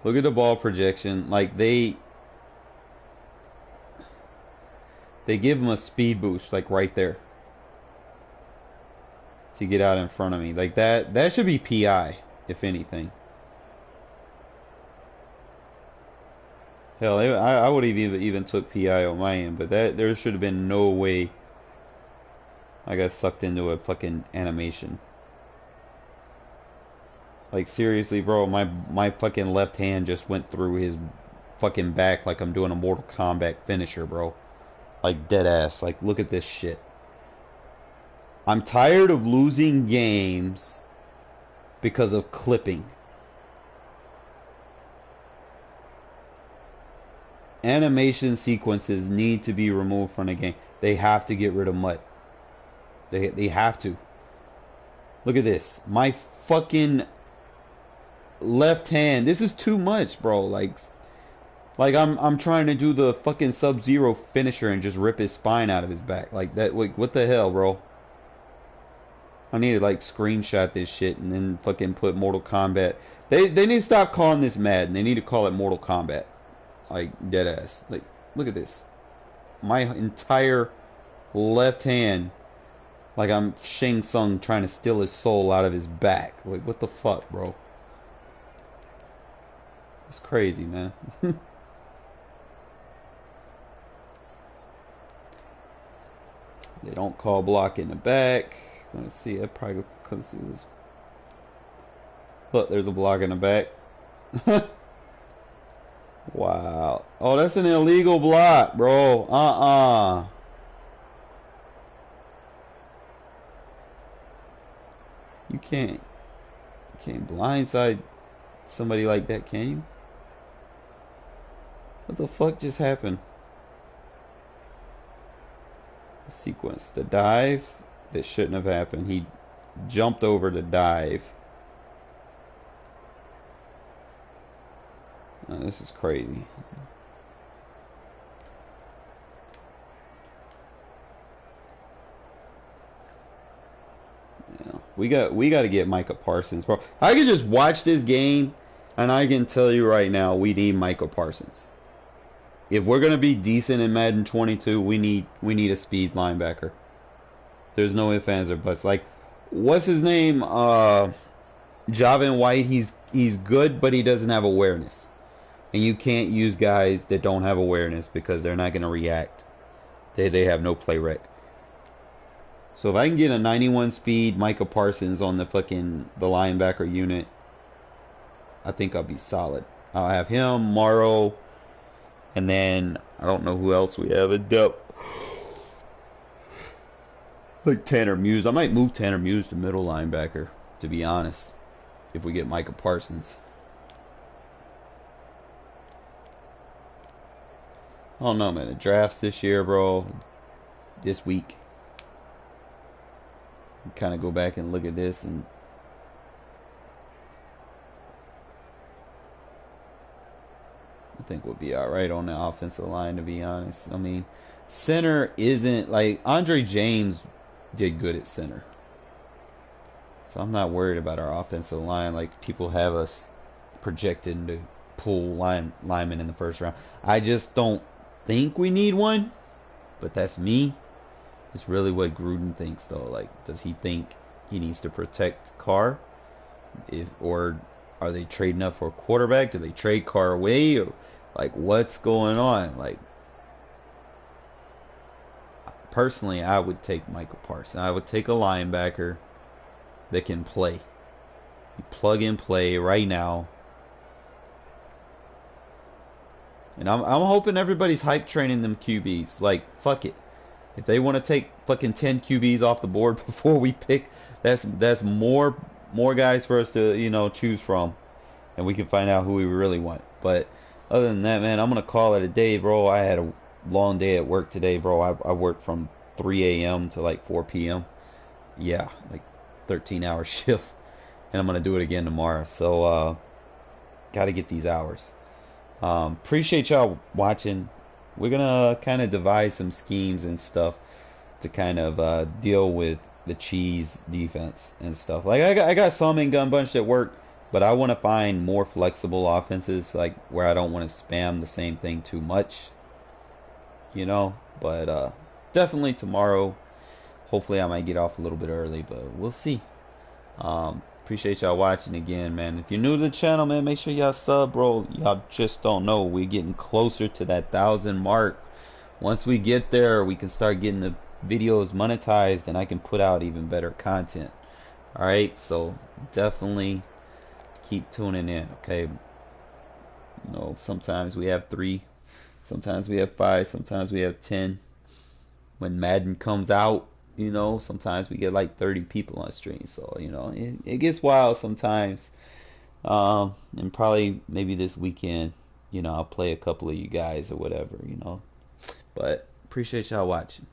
Look at the ball projection. Like, they give him a speed boost, like right there, to get out in front of me. Like, that should be PI, if anything. Hell, I would have even took PI on my end, but there should have been no way I got sucked into a fucking animation. Like, seriously, bro, my fucking left hand just went through his fucking back like I'm doing a Mortal Kombat finisher, bro. Like, dead ass. Like, look at this shit. I'm tired of losing games because of clipping. Animation sequences need to be removed from the game. They have to get rid of MUT. They have to. Look at this. My fucking left hand. This is too much, bro. Like I'm trying to do the fucking Sub-Zero finisher and just rip his spine out of his back. Like that. Like, what the hell, bro? I need to like screenshot this shit and then fucking put Mortal Kombat. They need to stop calling this Madden. They need to call it Mortal Kombat. Like, dead ass. Like, look at this. My entire left hand, like I'm Shang Tsung trying to steal his soul out of his back. Like, what the fuck, bro? It's crazy, man. They don't call block in the back. Let's see. I probably because it was. Look, there's a block in the back. Wow. Oh, that's an illegal block, bro. You can't blindside somebody like that, can you? What the fuck just happened? Sequence. The dive that shouldn't have happened. He jumped over the dive. Oh, this is crazy. Yeah, we got to get Micah Parsons, bro. I can just watch this game, and I can tell you right now, we need Micah Parsons. If we're gonna be decent in Madden 22, we need a speed linebacker. There's no ifs, ands, or buts. Like, what's his name? Javin White. He's good, but he doesn't have awareness. And you can't use guys that don't have awareness because they're not going to react. They have no play rec. So if I can get a 91 speed Micah Parsons on the linebacker unit, I think I'll be solid. I'll have him, Morrow, and then I don't know who else we have in depth. Like Tanner Muse. I might move Tanner Muse to middle linebacker, to be honest, if we get Micah Parsons. I don't know, man. The drafts this year, bro. This week. Kind of go back and look at this, and I think we'll be alright on the offensive line, to be honest. I mean, center isn't like Andre James did good at center. So I'm not worried about our offensive line like people have us projected to pull linemen in the first round. I just don't think we need one, but that's me. It's really what Gruden thinks, though. Like, does he think he needs to protect Carr? Or are they trading up for a quarterback? Do they trade Carr away? Or, like, what's going on? Like, personally, I would take Michael Parsons. I would take a linebacker that can play. You plug and play right now. And I'm hoping everybody's hype training them QBs. Like, fuck it. If they want to take fucking 10 QBs off the board before we pick, that's more guys for us to, choose from. And we can find out who we really want. But other than that, man, I'm going to call it a day, bro. I had a long day at work today, bro. I worked from 3 a.m. to like 4 p.m. Yeah, like 13-hour shift. And I'm going to do it again tomorrow. So, got to get these hours. Appreciate y'all watching. We're gonna kind of devise some schemes and stuff to kind of deal with the cheese defense and stuff. Like I got some in Gun Bunch that work, but I want to find more flexible offenses, like where I don't want to spam the same thing too much. But definitely tomorrow. Hopefully I might get off a little bit early, but we'll see. Appreciate y'all watching again, man. If you're new to the channel, man, make sure y'all sub, bro. Y'all just don't know. We're getting closer to that 1,000 mark. Once we get there, we can start getting the videos monetized, and I can put out even better content. Alright, so definitely keep tuning in, okay? Sometimes we have 3, sometimes we have 5, sometimes we have 10. When Madden comes out, sometimes we get like 30 people on stream. So, it gets wild sometimes. And probably maybe this weekend, I'll play a couple of you guys or whatever, But appreciate y'all watching.